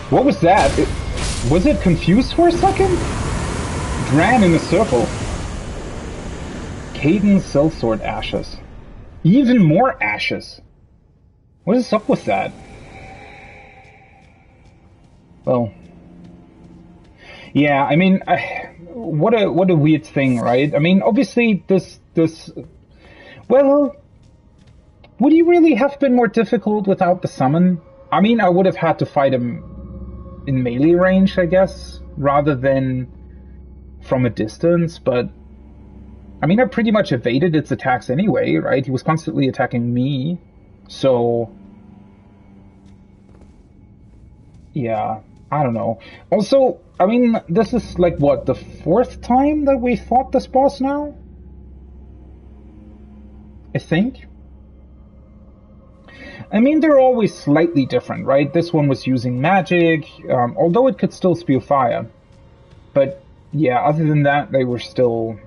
What was that? Was it confused for a second? It ran in a circle. Caden Sellsword ashes. Even more ashes. What is up with that? Well... Yeah, I mean, what a weird thing, right? I mean, obviously, this, well, would he really have been more difficult without the summon? I mean, I would have had to fight him in melee range, I guess, rather than from a distance, but, I mean, I pretty much evaded its attacks anyway, right? He was constantly attacking me, so, yeah, I don't know. Also, I mean, this is like, what, the 4th time that we fought this boss now? I think. I mean, they're always slightly different, right? This one was using magic, although it could still spew fire. But, yeah, other than that, they were still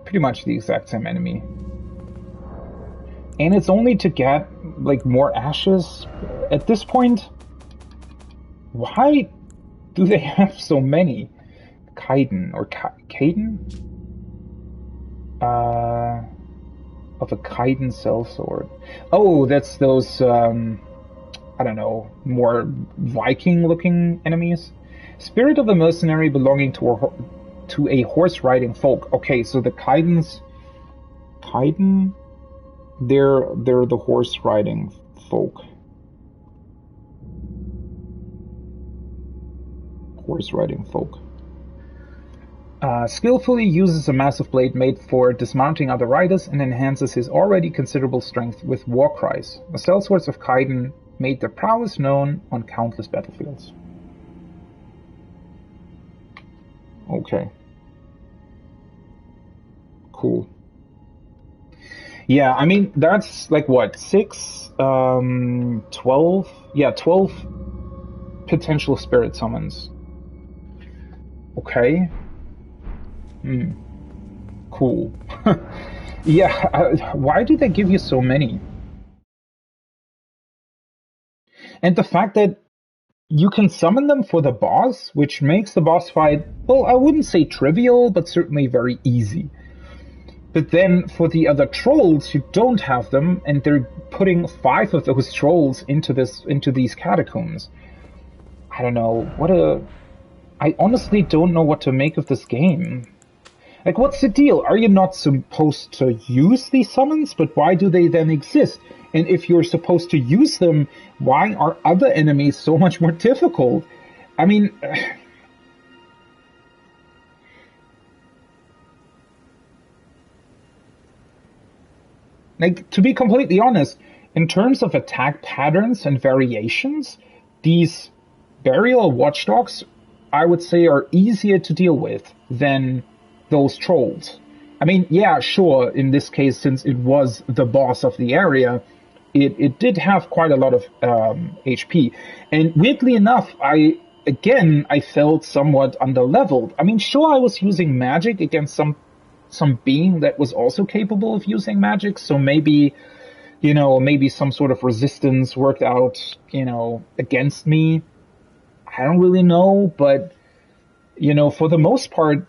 pretty much the exact same enemy. And it's only to get, like, more ashes at this point. Why do they have so many? Kaiden, or Kaiden? Of a Kaiden sellsword. Oh, that's those, I don't know, more Viking-looking enemies? Spirit of a mercenary belonging to a horse-riding folk. Okay, so the Kaiden, they're the horse-riding folk. Horse-riding folk. Skillfully uses a massive blade made for dismounting other riders and enhances his already considerable strength with war cries. The sellswords of Kaiden made their prowess known on countless battlefields. Okay. Cool. Yeah, I mean, that's like what, 6, 12? Yeah, 12 potential spirit summons. Okay. Cool. Yeah, why do they give you so many? And the fact that you can summon them for the boss, which makes the boss fight, well, I wouldn't say trivial, but certainly very easy. But then for the other trolls, you don't have them, and they're putting 5 of those trolls into these catacombs. I don't know, I honestly don't know what to make of this game. Like, what's the deal? Are you not supposed to use these summons? But why do they then exist? And if you're supposed to use them, why are other enemies so much more difficult? I mean... Like, to be completely honest, in terms of attack patterns and variations, these burial watchdogs, I would say, are easier to deal with than those trolls. I mean, yeah, sure, in this case, since it was the boss of the area, it did have quite a lot of HP. And weirdly enough, I felt somewhat underleveled. I mean, sure, I was using magic against some being that was also capable of using magic, so maybe some sort of resistance worked out, against me. I don't really know, but, for the most part,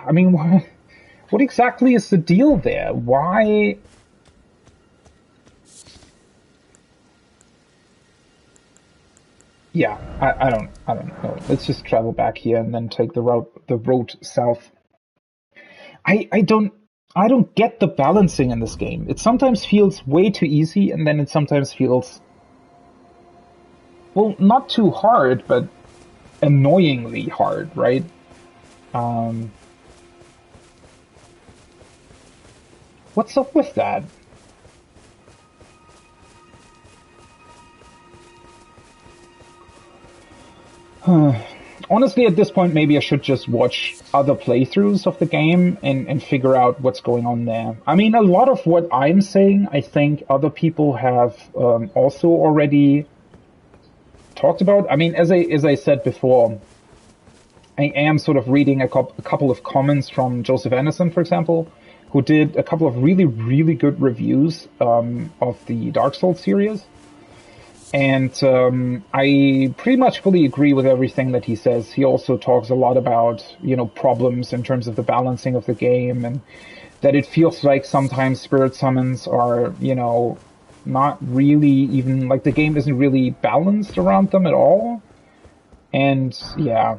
I mean, what exactly is the deal there? Why? Yeah, I don't know. Let's just travel back here and then take the road south. I don't get the balancing in this game. It sometimes feels way too easy, and then it sometimes feels, well, not too hard, but annoyingly hard, right? What's up with that? Honestly, at this point, maybe I should just watch other playthroughs of the game and figure out what's going on there. I mean, a lot of what I'm saying, I think other people have also already talked about. I mean, as I said before, I am sort of reading a couple of comments from Joseph Anderson, for example, who did a couple of really, really good reviews of the Dark Souls series. And I pretty much fully agree with everything that he says. He also talks a lot about, you know, problems in terms of the balancing of the game, and that it feels like sometimes spirit summons are, you know, not really even, like the game isn't really balanced around them at all. And yeah.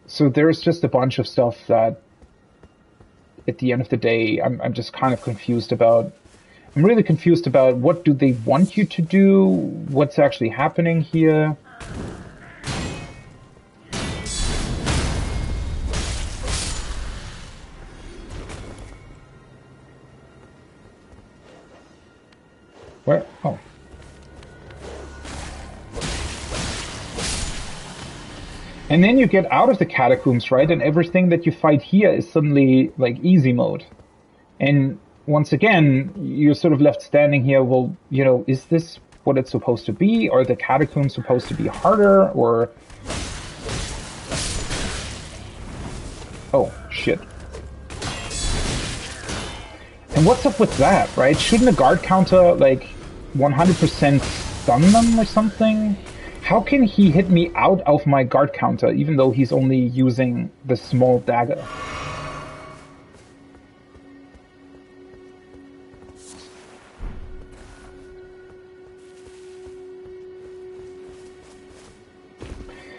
So there's just a bunch of stuff that at the end of the day, I'm just kind of confused about. I'm really confused about what do they want you to do, what's actually happening here. Where? Oh. And then you get out of the catacombs, right? And everything that you fight here is suddenly like easy mode. And once again, you're sort of left standing here, well, you know, is this what it's supposed to be? Are the catacombs supposed to be harder, or... Oh, shit. And what's up with that, right? Shouldn't a guard counter, like, 100% stun them or something? How can he hit me out of my guard counter, even though he's only using the small dagger?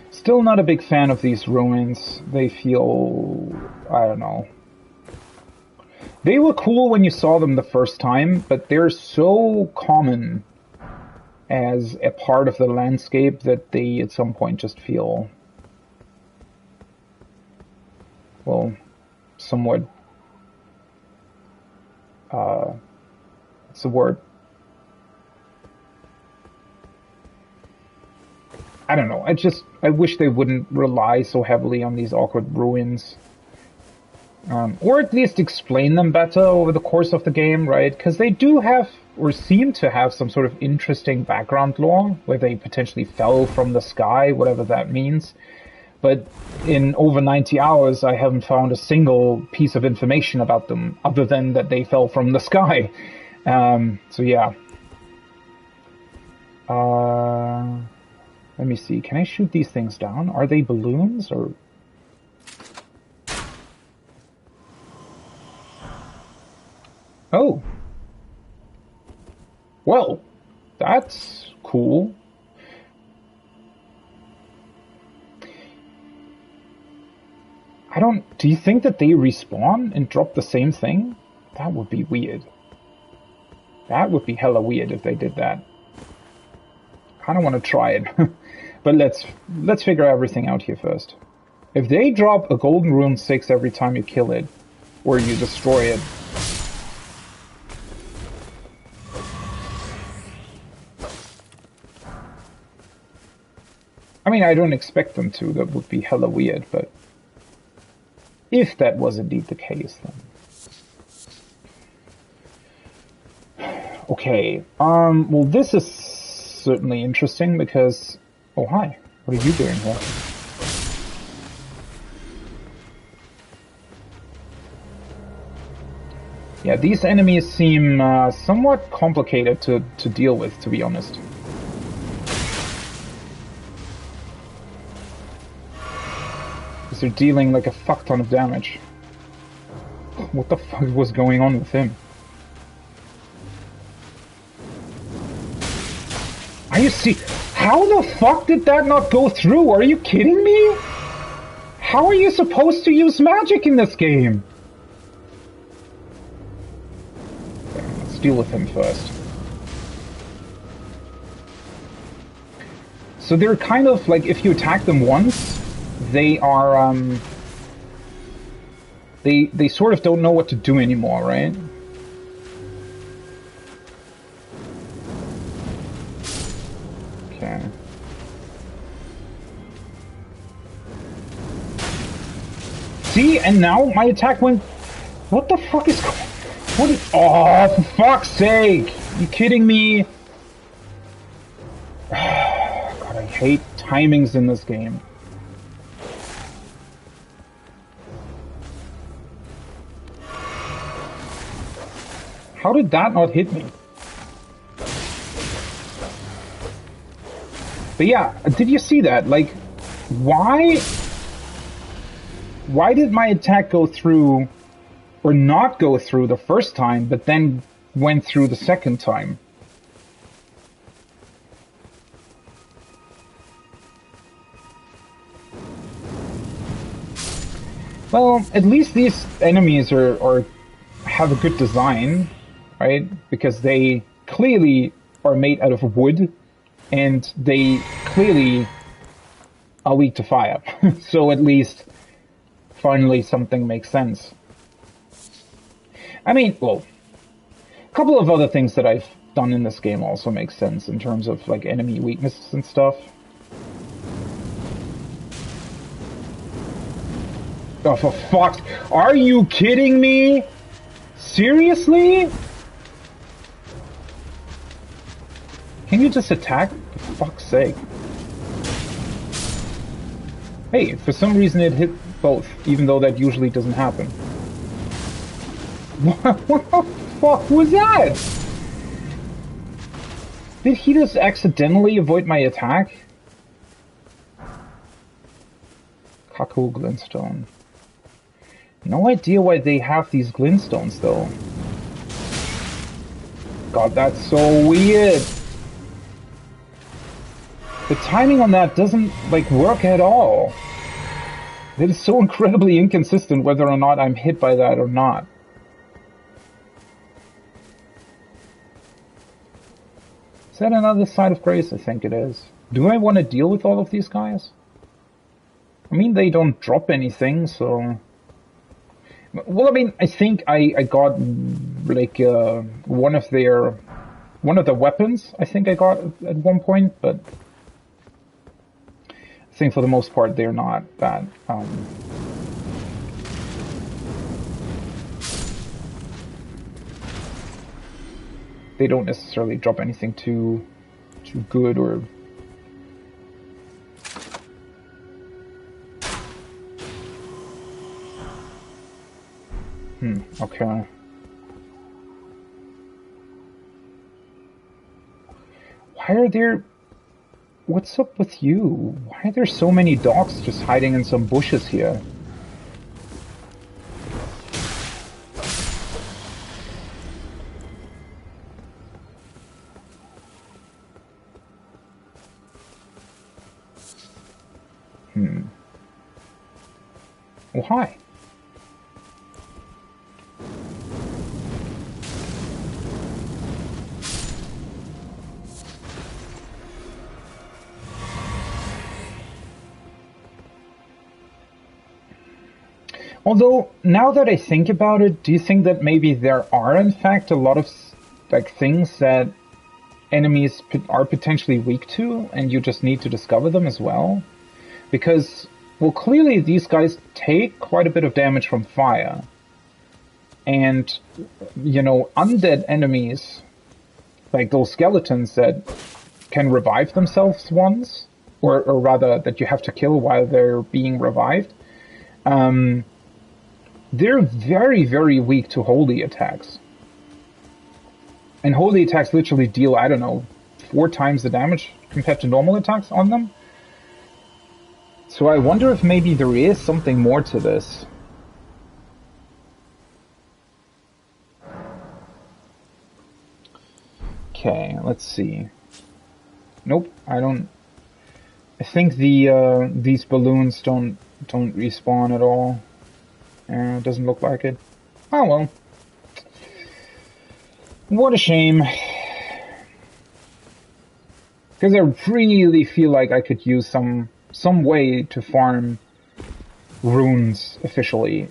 Still not a big fan of these ruins. They feel... I don't know. They were cool when you saw them the first time, but they're so common as a part of the landscape that they at some point just feel... well, somewhat... what's the word? I don't know. I wish they wouldn't rely so heavily on these awkward ruins. Or at least explain them better over the course of the game, right? Because they do have, or seem to have, some sort of interesting background lore, where they potentially fell from the sky, whatever that means. But in over 90 hours, I haven't found a single piece of information about them, other than that they fell from the sky. So yeah. Let me see. Can I shoot these things down? Are they balloons or... Oh. Well, that's cool. Do you think that they respawn and drop the same thing? That would be weird. That would be hella weird if they did that. Kind of want to try it. But let's figure everything out here first. If they drop a golden rune 6 every time you kill it, or you destroy it, I mean, I don't expect them to. That would be hella weird, but if that was indeed the case, then... Okay, well, this is certainly interesting because... Oh, hi. What are you doing here? Yeah, these enemies seem somewhat complicated to deal with, to be honest. Because they're dealing like a fuck ton of damage. What the fuck was going on with him? Are you see? How the fuck did that not go through? Are you kidding me? How are you supposed to use magic in this game? Okay, let's deal with him first. So they're kind of like, if you attack them once, they are They sort of don't know what to do anymore, right? Okay. See, and now my attack went... What the fuck is... What is... Oh, for fuck's sake! You kidding me? God, I hate timings in this game. How did that not hit me? But yeah, did you see that? Like, why did my attack go through, or not go through the first time, but then went through the second time? Well, at least these enemies have a good design, right? Because they clearly are made out of wood, and they clearly are weak to fire. So at least finally something makes sense. I mean, well, a couple of other things that I've done in this game also make sense in terms of like enemy weaknesses and stuff. Oh, for fuck's... Are you kidding me? Seriously? Can you just attack? For fuck's sake. Hey, for some reason it hit both, even though that usually doesn't happen. What the fuck was that? Did he just accidentally avoid my attack? Kaku Glintstone. No idea why they have these glintstones, though. God, that's so weird. The timing on that doesn't, like, work at all. It is so incredibly inconsistent whether or not I'm hit by that or not. Is that another side of grace? I think it is. Do I want to deal with all of these guys? I mean, they don't drop anything, so... Well, I mean, I think I got, like, one of the weapons, I think I got at one point, but I think for the most part they're not that, they don't necessarily drop anything too good or... Okay. Why are there... What's up with you? Why are there so many dogs just hiding in some bushes here? Why? Although, now that I think about it, do you think that maybe there are, in fact, a lot of, like, things that enemies are potentially weak to, and you just need to discover them as well? Because, well, clearly these guys take quite a bit of damage from fire. And, you know, undead enemies, like those skeletons that can revive themselves once, or rather, that you have to kill while they're being revived, they're very, very weak to holy attacks. And holy attacks literally deal, I don't know, 4 times the damage compared to normal attacks on them. So I wonder if maybe there is something more to this. Okay, let's see. Nope, I don't... I think these balloons don't respawn at all. It doesn't look like it. Oh well. What a shame. Because I really feel like I could use some way to farm runes officially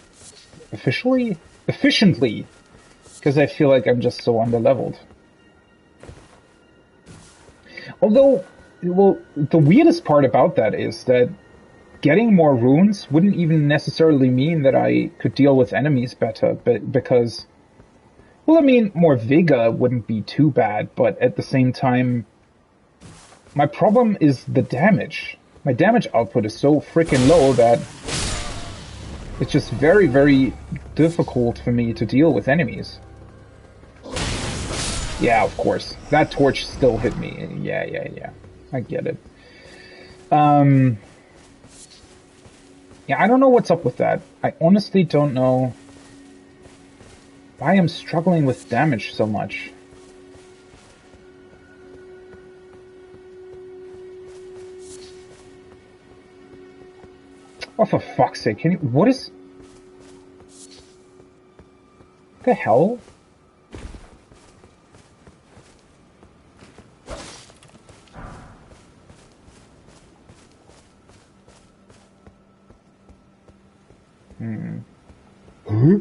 efficiently, because I feel like I'm just so underleveled. Although, well, the weirdest part about that is that getting more runes wouldn't even necessarily mean that I could deal with enemies better, because, well, I mean, more vigor wouldn't be too bad, but at the same time, my problem is the damage. My damage output is so freaking low that it's just very, very difficult for me to deal with enemies. Yeah, of course. That torch still hit me. Yeah. I get it. Yeah, I don't know what's up with that. I honestly don't know why I'm struggling with damage so much. Oh, for fuck's sake, can you... What is... What the hell? Huh?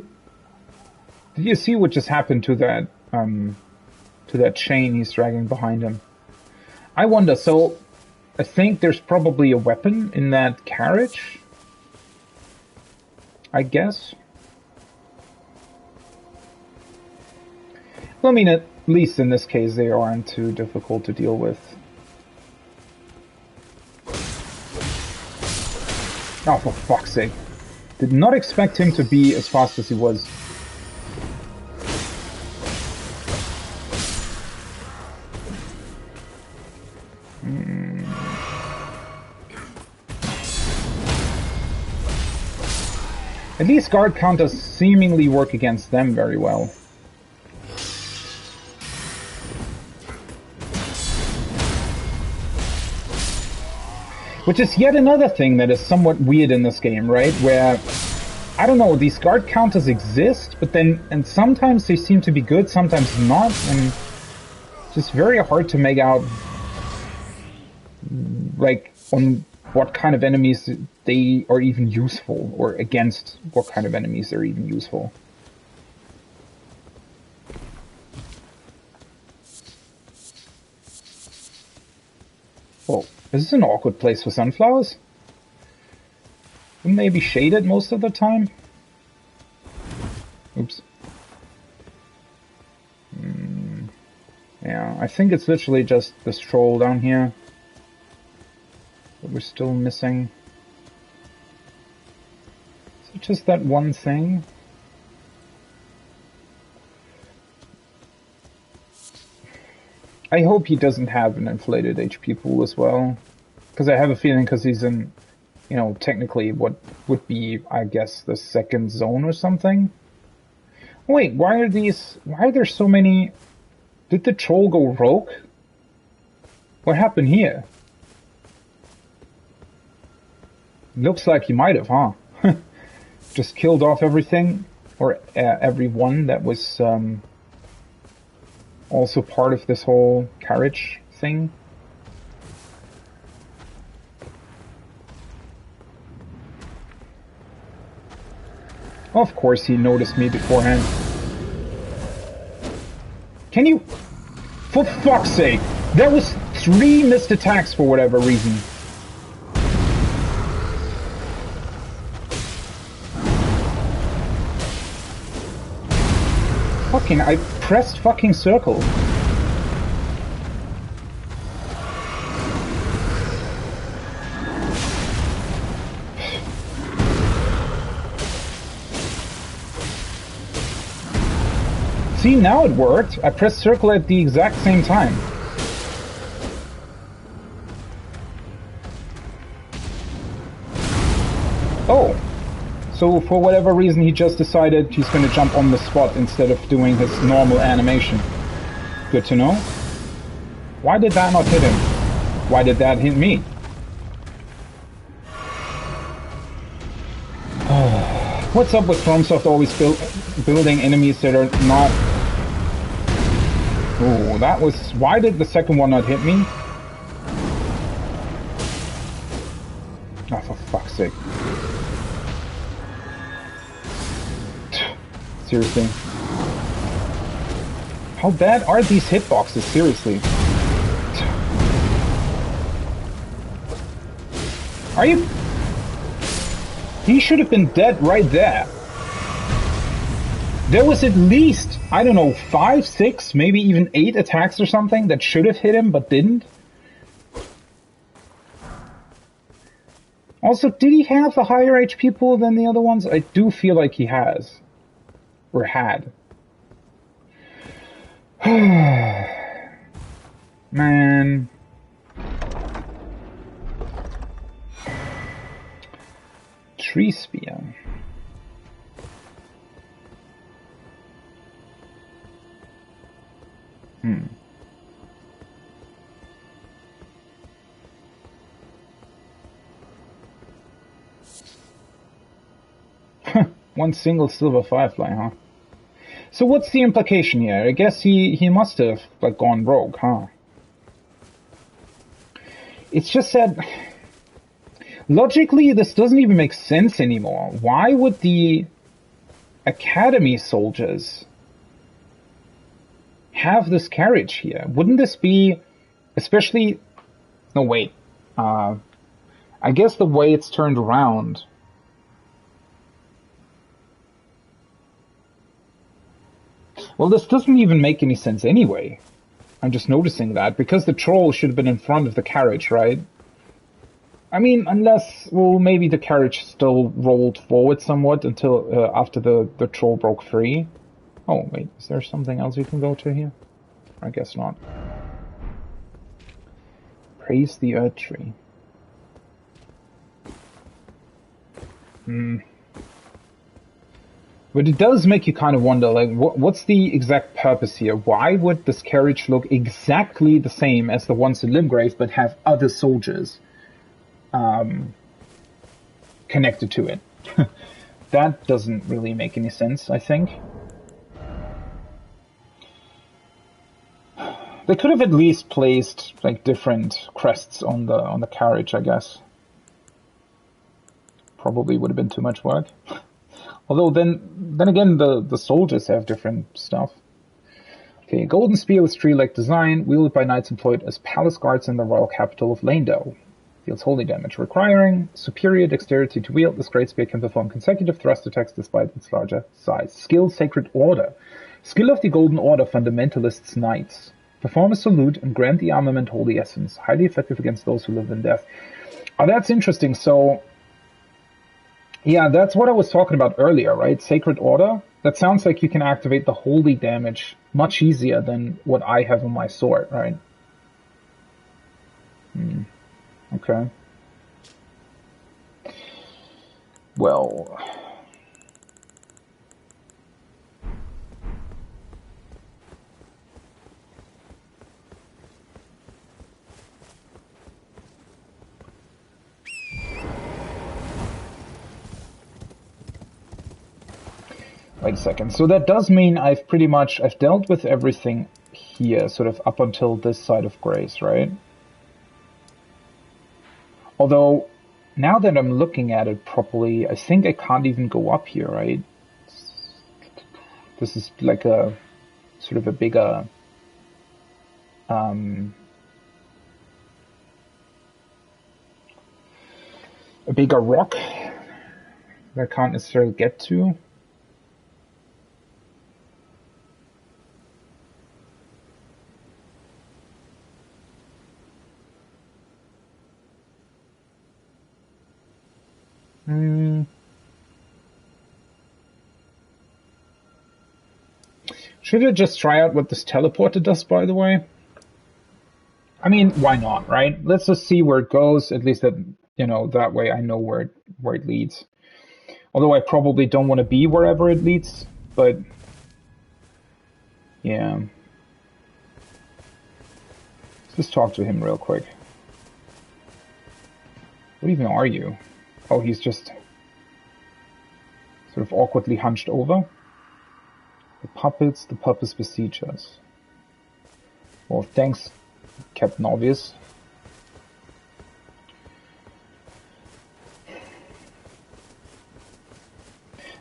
Did you see what just happened to that chain he's dragging behind him? I wonder, so I think there's probably a weapon in that carriage, I guess. Well, I mean, at least in this case, they aren't too difficult to deal with. Oh, for fuck's sake. Did not expect him to be as fast as he was. At least guard counters seemingly work against them very well. Which is yet another thing that is somewhat weird in this game, right? Where, I don't know, these guard counters exist, but then, and sometimes they seem to be good, sometimes not, and it's just very hard to make out, like, on what kind of enemies they are even useful, or against what kind of enemies they're even useful. Whoa. Is this an awkward place for sunflowers? Wouldn't they be shaded most of the time? Oops. Yeah, I think it's literally just this troll down here that we're still missing. Is it just that one thing? I hope he doesn't have an inflated HP pool as well. Because I have a feeling, because he's in, you know, technically what would be, I guess, the second zone or something. Wait, why are there so many... Did the troll go rogue? What happened here? Looks like he might have, huh? Just killed off everything, or everyone that was also part of this whole carriage thing. Of course he noticed me beforehand. Can you... For fuck's sake! There was 3 missed attacks for whatever reason. Fucking, I pressed fucking circle. See, now it worked. I pressed circle at the exact same time. Oh. So for whatever reason he just decided he's going to jump on the spot instead of doing his normal animation. Good to know. Why did that not hit him? Why did that hit me? What's up with FromSoft always building enemies that are not... Oh, that was... Why did the second one not hit me? Oh, for fuck's sake. seriously. How bad are these hitboxes, seriously? Are you... He should have been dead right there. There was at least, I don't know, 5, 6, maybe even 8 attacks or something that should have hit him but didn't. Also, did he have a higher HP pool than the other ones? I do feel like he has. Or had. Man. Tree spear. One single silver firefly, huh? So what's the implication here? I guess he must have, like, gone rogue, huh? It's just that... Logically, this doesn't even make sense anymore. Why would the Academy soldiers have this carriage here? Wouldn't this be... Especially... No, wait. I guess the way it's turned around... Well, this doesn't even make any sense anyway. I'm just noticing that, because the troll should have been in front of the carriage, right? I mean, unless, well, maybe the carriage still rolled forward somewhat until after the troll broke free. Oh, wait, is there something else you can go to here? I guess not. Praise the Earth Tree. But it does make you kind of wonder, like, what's the exact purpose here? Why would this carriage look exactly the same as the ones in Limgrave, but have other soldiers connected to it? That doesn't really make any sense, I think. They could have at least placed, like, different crests on the carriage, I guess. Probably would have been too much work. Although then again, the soldiers have different stuff. Okay, golden spear with tree-like design, wielded by knights employed as palace guards in the royal capital of Landau. Deals holy damage, requiring superior dexterity to wield. This great spear can perform consecutive thrust attacks despite its larger size. Skill, Sacred Order. Skill of the Golden Order Fundamentalists Knights. Perform a salute and grant the armament Holy Essence. Highly effective against those who live in death. Oh, that's interesting. So... yeah, that's what I was talking about earlier, right? Sacred Order? That sounds like you can activate the holy damage much easier than what I have on my sword, right? Okay. Well... wait a second. So that does mean I've dealt with everything here, sort of up until this side of Grace, right? Although, now that I'm looking at it properly, I think I can't even go up here, right? This is like a, sort of a bigger, a bigger rock that I can't necessarily get to. Should I just try out what this teleporter does, by the way? I mean, why not, right? Let's just see where it goes. At least that, you know, that way I know where it leads. Although I probably don't want to be wherever it leads, but yeah. Let's just talk to him real quick. What even are you? Oh, he's just sort of awkwardly hunched over. The puppets besiege us. Well, thanks, Captain Obvious.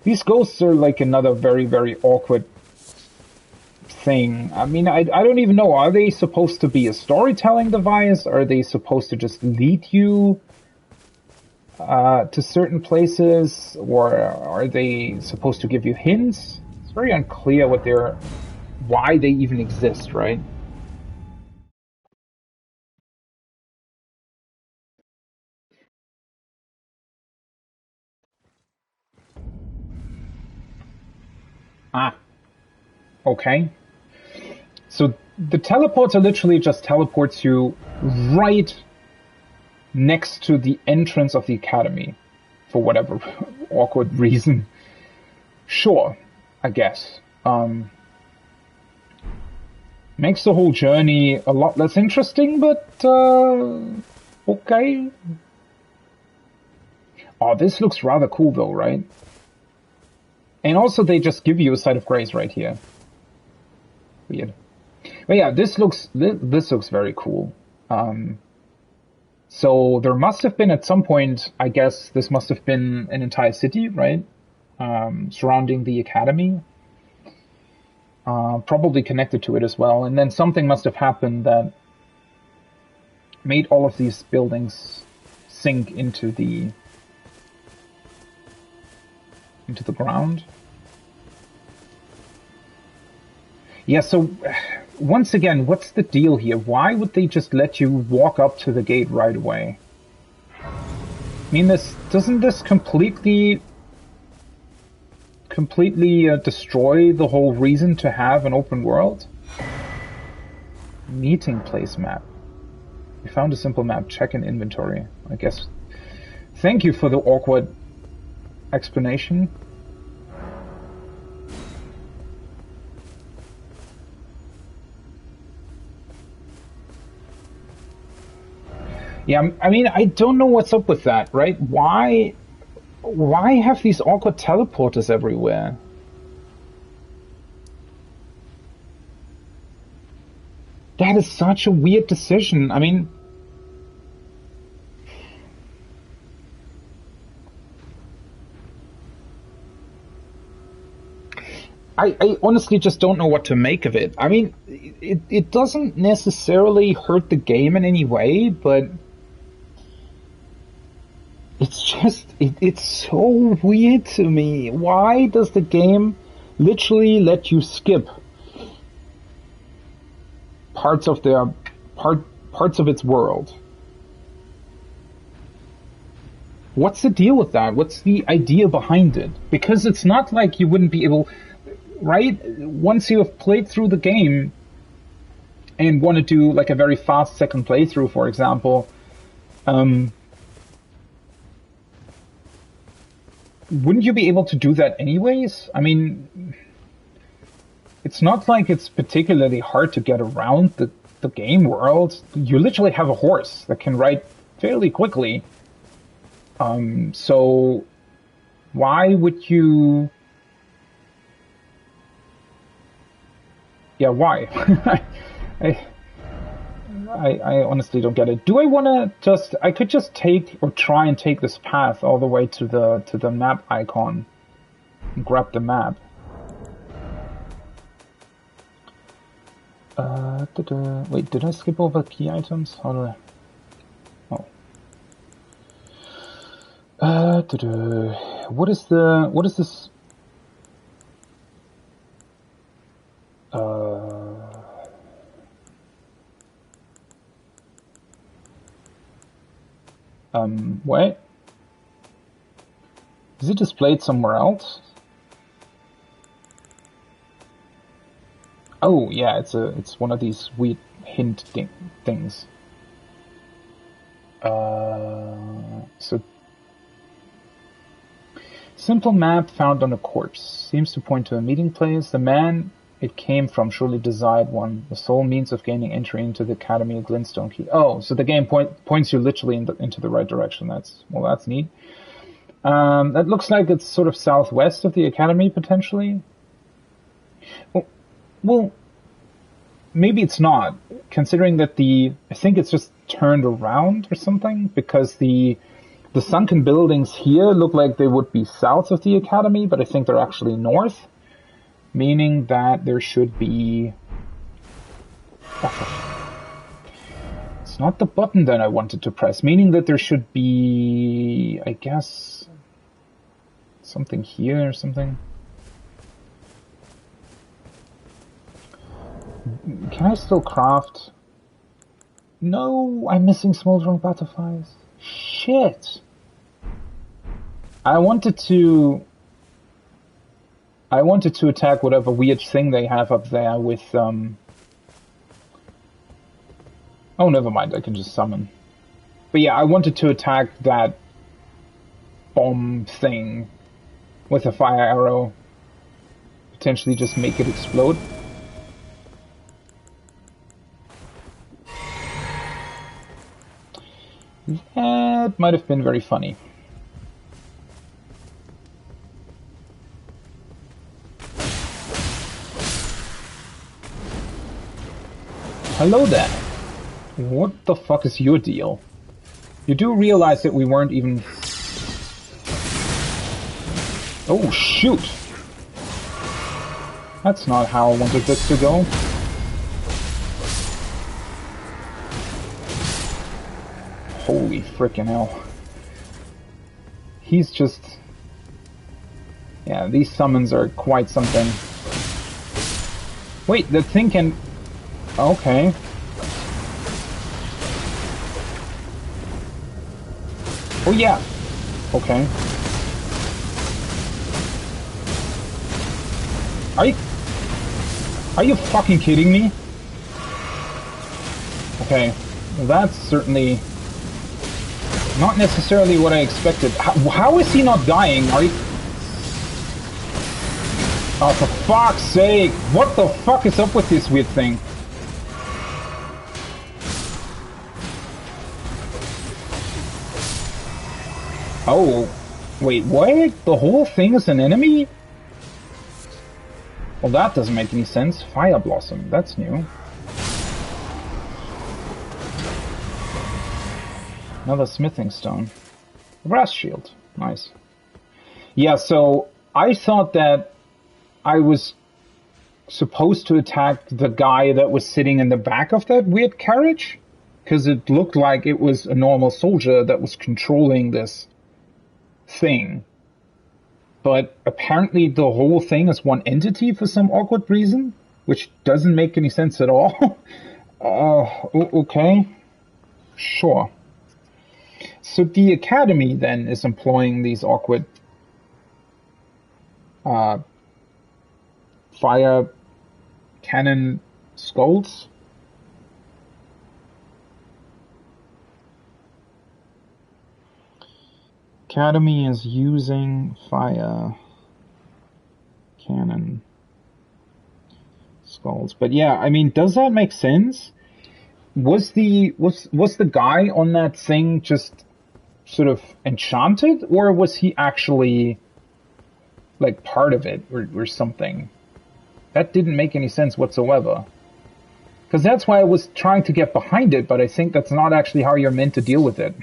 These ghosts are like another very, very awkward thing. I mean, I don't even know. Are they supposed to be a storytelling device? Are they supposed to just lead you to certain places? Or are they supposed to give you hints? It's very unclear why they even exist, right? Ah, okay. So the teleporter literally just teleports you right next to the entrance of the academy, for whatever awkward reason. Sure, I guess. Makes the whole journey a lot less interesting, but okay. Oh, this looks rather cool though, right? And also they just give you a site of grace right here. Weird. But yeah, this looks very cool. So there must have been at some point, I guess this must have been an entire city, right? Surrounding the academy. Probably connected to it as well. And then something must have happened that made all of these buildings sink into the ground. Yeah, so once again, what's the deal here? Why would they just let you walk up to the gate right away? I mean, doesn't this completely destroy the whole reason to have an open world? Meeting place map. We found a simple map. Check in inventory. I guess. Thank you for the awkward explanation. Yeah, I mean, I don't know what's up with that, right? Why have these awkward teleporters everywhere? That is such a weird decision. I mean, I honestly just don't know what to make of it. I mean, it doesn't necessarily hurt the game in any way, but it's just, it's so weird to me. Why does the game literally let you skip parts of its world? What's the deal with that? What's the idea behind it? Because it's not like you wouldn't be able, right? Once you have played through the game and want to do like a very fast second playthrough, for example, wouldn't you be able to do that anyways? I mean, it's not like it's particularly hard to get around the game world. You literally have a horse that can ride fairly quickly. So why would you... Yeah, why? I honestly don't get it. Do I want to just... I could just take or try and take this path all the way to the map icon and grab the map. Wait, did I skip over key items? How do I... Oh. What is this? Wait. Is it displayed somewhere else? Oh, yeah, it's one of these weird hint things. So simple map found on a corpse. Seems to point to a meeting place. The man it came from surely desired one. The sole means of gaining entry into the Academy of Glintstone Key. Oh, so the game points you literally into the right direction. That's neat. That looks like it's sort of southwest of the Academy, potentially. Well, maybe it's not, considering that I think it's just turned around or something, because the The sunken buildings here look like they would be south of the academy, but I think they're actually north, meaning that there should be... It's not the button that I wanted to press, meaning that there should be, I guess, something here or something. Can I still craft? No, I'm missing smoldering butterflies. Shit. I wanted to attack whatever weird thing they have up there with Oh, never mind, I can just summon. But yeah, I wanted to attack that bomb thing with a fire arrow. Potentially just make it explode. That might have been very funny. Hello there. What the fuck is your deal? You do realize that we weren't even... Oh, shoot! That's not how I wanted this to go. Holy frickin' hell. He's just... Yeah, these summons are quite something. Wait, the thing can... Okay. Oh yeah. Okay. Are you fucking kidding me? Okay. Well, that's certainly not necessarily what I expected. How is he not dying? Are you... Oh, for fuck's sake! What the fuck is up with this weird thing? Oh, wait, what? The whole thing is an enemy? Well, that doesn't make any sense. Fire Blossom, that's new. Another smithing stone. Brass shield, nice. Yeah, so I thought that I was supposed to attack the guy that was sitting in the back of that weird carriage, because it looked like it was a normal soldier that was controlling this thing. But apparently the whole thing is one entity for some awkward reason, which doesn't make any sense at all. Okay. Sure. So the Academy then is employing these awkward fire cannon skulls. Academy is using fire cannon skulls. But yeah, I mean, does that make sense? Was the guy on that thing just sort of enchanted, or was he actually like part of it or something? That didn't make any sense whatsoever. Because that's why I was trying to get behind it, but I think that's not actually how you're meant to deal with it.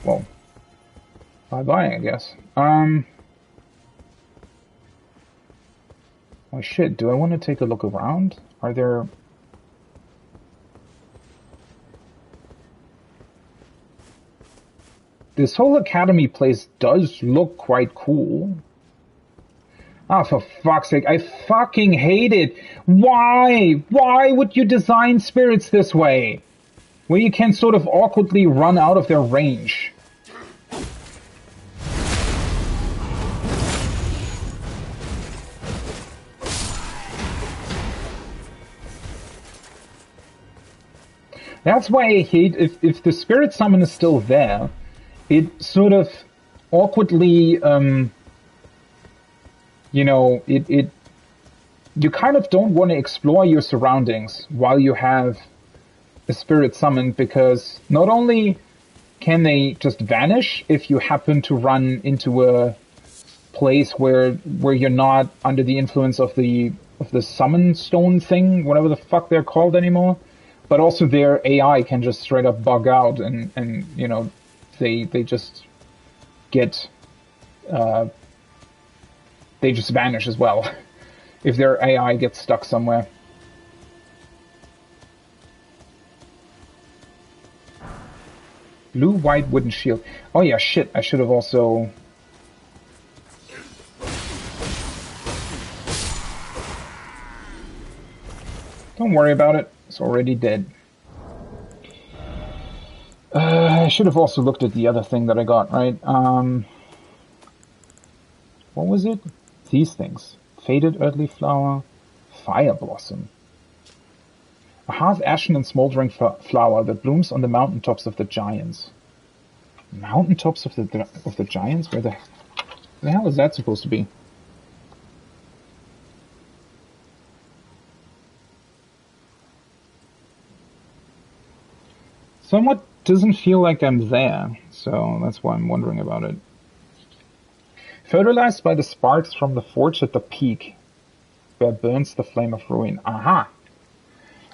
Well, bye-bye, I guess. Oh shit, do I want to take a look around? Are there... This whole Academy place does look quite cool. Ah, for fuck's sake, I fucking hate it! Why? Why would you design spirits this way? Where you can sort of awkwardly run out of their range. That's why I hate, if the spirit summon is still there, it sort of awkwardly, you know, you kind of don't want to explore your surroundings while you have a spirit summoned, because not only can they just vanish if you happen to run into a place where you're not under the influence of the summon stone thing, whatever the fuck they're called anymore. But also their AI can just straight up bug out, and you know, they just get they just vanish as well if their AI gets stuck somewhere. Blue, white, wooden shield. Oh yeah, shit, I should have also... Don't worry about it, it's already dead. I should have also looked at the other thing that I got, right? What was it? These things. Faded earthly flower, fire blossom. A half-ashen and smoldering flower that blooms on the mountaintops of the giants. Mountaintops of the giants? Where the hell is that supposed to be? Somewhat doesn't feel like I'm there, so that's why I'm wondering about it. Fertilized by the sparks from the forge at the peak, where burns the flame of ruin. Aha!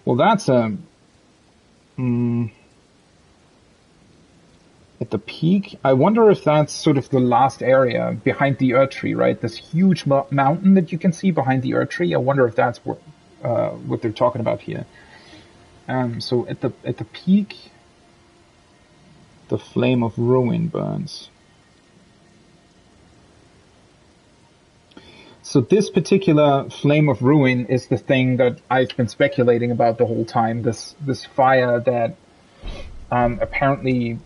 Well, that's at the peak. I wonder if that's sort of the last area behind the Earth Tree, right? This huge mountain that you can see behind the Earth Tree. I wonder if that's what they're talking about here. So at the peak, the flame of ruin burns. So this particular flame of ruin is the thing that I've been speculating about the whole time. This fire that apparently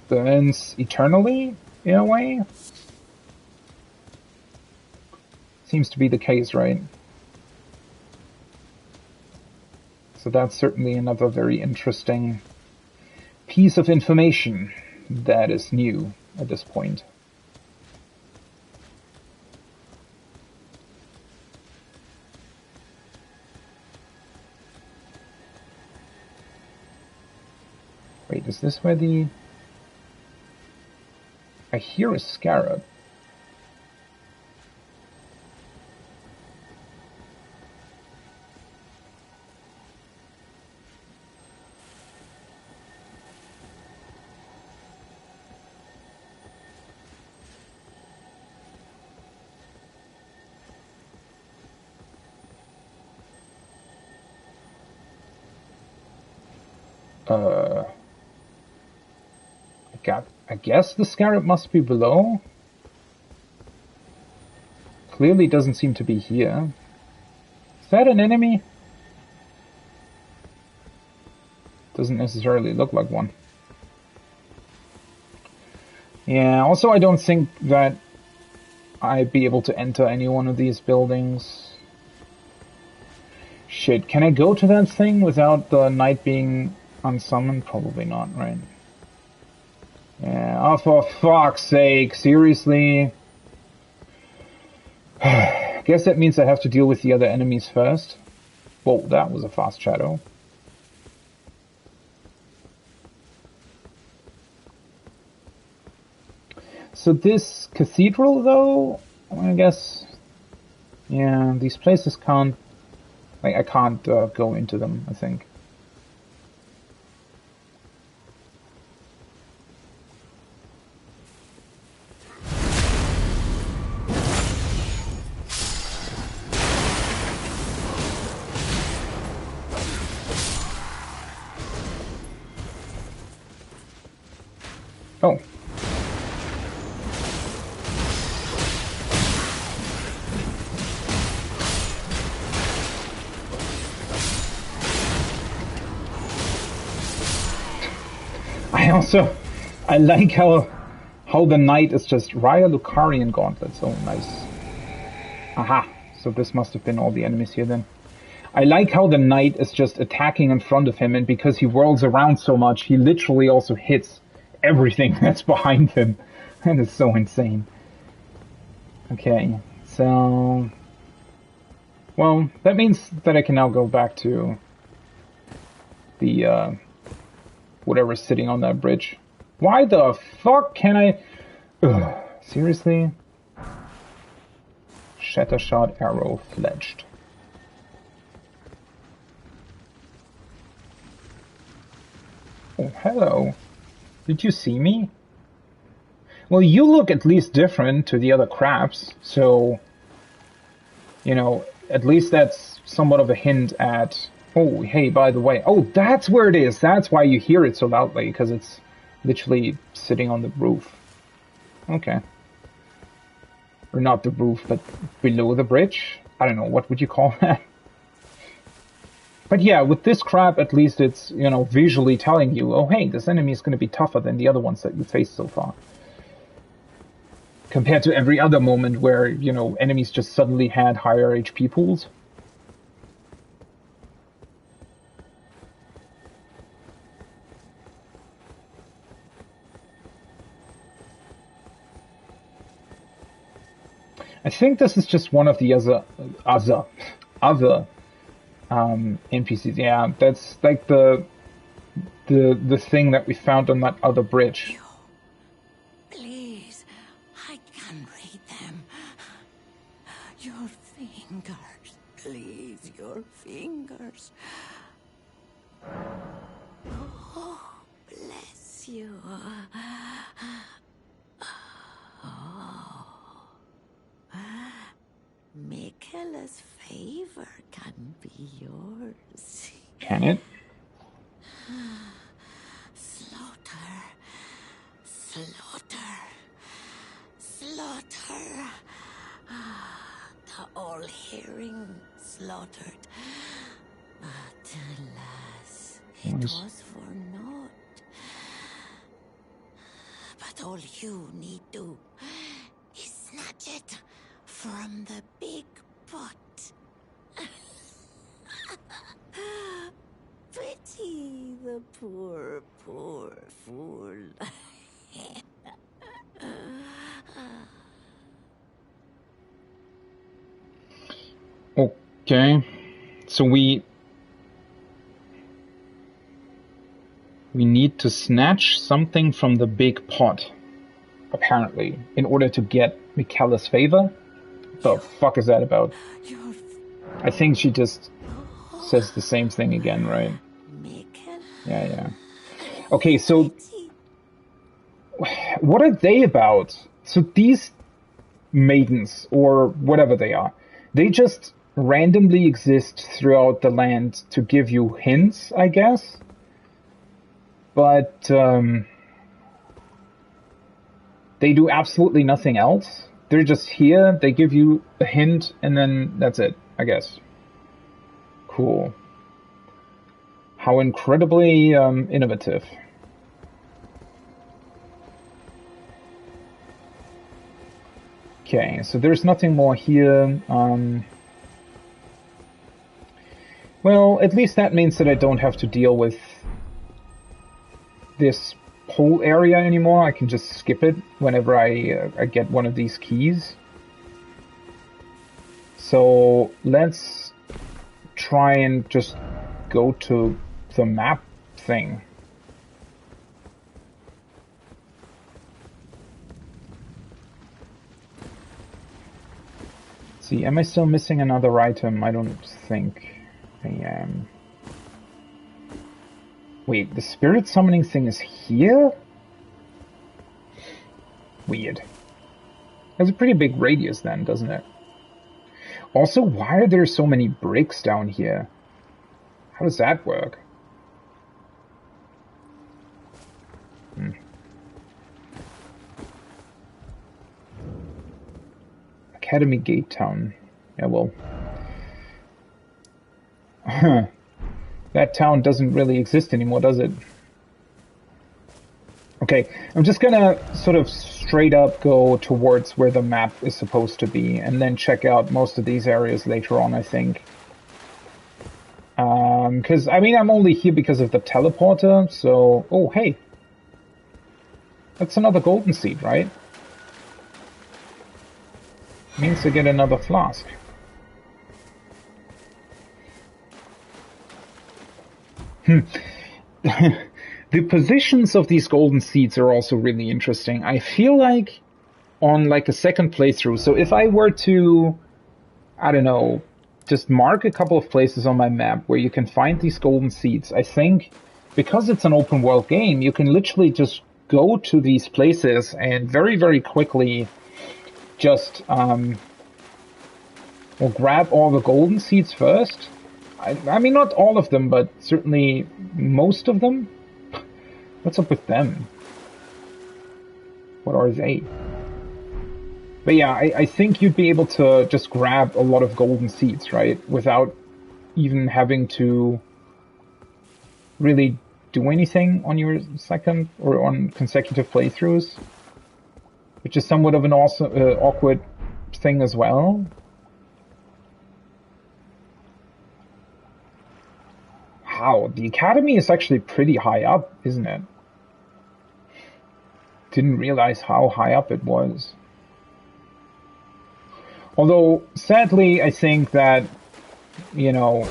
burns eternally, in a way. Seems to be the case, right? So that's certainly another very interesting piece of information that is new at this point. Wait, is this where the... I hear a scarab. I guess the scarab must be below. Clearly doesn't seem to be here. Is that an enemy? Doesn't necessarily look like one. Yeah, also I don't think that I'd be able to enter any one of these buildings. Shit, can I go to that thing without the knight being unsummoned? Probably not, right? Yeah, oh, for fuck's sake, seriously? Guess that means I have to deal with the other enemies first. Whoa, that was a fast shadow. So this cathedral, though, I guess... Yeah, these places can't... Like, I can't go into them, I think. Oh. I like how the knight is just Raya Lucarian gauntlets. Oh, nice. Aha. So this must have been all the enemies here then. I like how the knight is just attacking in front of him, and because he whirls around so much, he literally also hits everything that's behind him. That is so insane. Okay, so... Well, that means that I can now go back to the, whatever's sitting on that bridge. Why the fuck can I... Ugh, seriously? Shattershot arrow fledged. Oh, hello. Did you see me? Well, you look at least different to the other crabs, so, you know, at least that's somewhat of a hint at, oh, hey, by the way, oh, that's where it is. That's why you hear it so loudly, because it's literally sitting on the roof. Okay. Or not the roof, but below the bridge? I don't know, what would you call that? But yeah, with this crab, at least it's, you know, visually telling you, oh, hey, this enemy is going to be tougher than the other ones that you faced so far. Compared to every other moment where, you know, enemies just suddenly had higher HP pools. I think this is just one of the other NPCs. Yeah, that's like the thing that we found on that other bridge. Please, I can read them. Your fingers, please, your fingers. Oh, bless you. Michaela's favor can be yours. Can it? Slaughter. Slaughter. Slaughter. The all-hearing slaughtered. But alas, it was for naught. But all you need do is snatch it from the big pot. Pity the poor, poor fool. Okay, so we need to snatch something from the big pot, apparently, in order to get Michaela's favor. The fuck is that about? I think she just says the same thing again, right? Yeah. Okay, so what are they about? So these maidens, or whatever they are, they just randomly exist throughout the land to give you hints, I guess? But they do absolutely nothing else. They're just here, they give you a hint, and then that's it, I guess. Cool. How incredibly innovative. Okay, so there's nothing more here. Well, at least that means that I don't have to deal with this whole area anymore. I can just skip it whenever I get one of these keys. So let's try and just go to the map thing. See, am I still missing another item? I don't think I am. Wait, the spirit summoning thing is here? Weird. Has a pretty big radius then, doesn't it? Also, why are there so many bricks down here? How does that work? Academy Gate Town. Yeah, well. That town doesn't really exist anymore, does it? Okay, I'm just gonna sort of straight up go towards where the map is supposed to be, and then check out most of these areas later on, I think. Because, I mean, I'm only here because of the teleporter, so... Oh, hey! That's another golden seed, right? Means to get another flask. The positions of these golden seeds are also really interesting. I feel like on like a second playthrough, so if I were to I don't know, just mark a couple of places on my map where you can find these golden seeds. I think because it's an open world game, you can literally just go to these places and very, very quickly just well, grab all the golden seeds first. I mean, not all of them, but certainly most of them. What's up with them? What are they? But yeah, I think you'd be able to just grab a lot of golden seeds, right? Without even having to really do anything on your second or on consecutive playthroughs. Which is somewhat of an awesome, awkward thing as well. Wow, the academy is actually pretty high up, isn't it? Didn't realize how high up it was. Although, sadly, I think that, you know,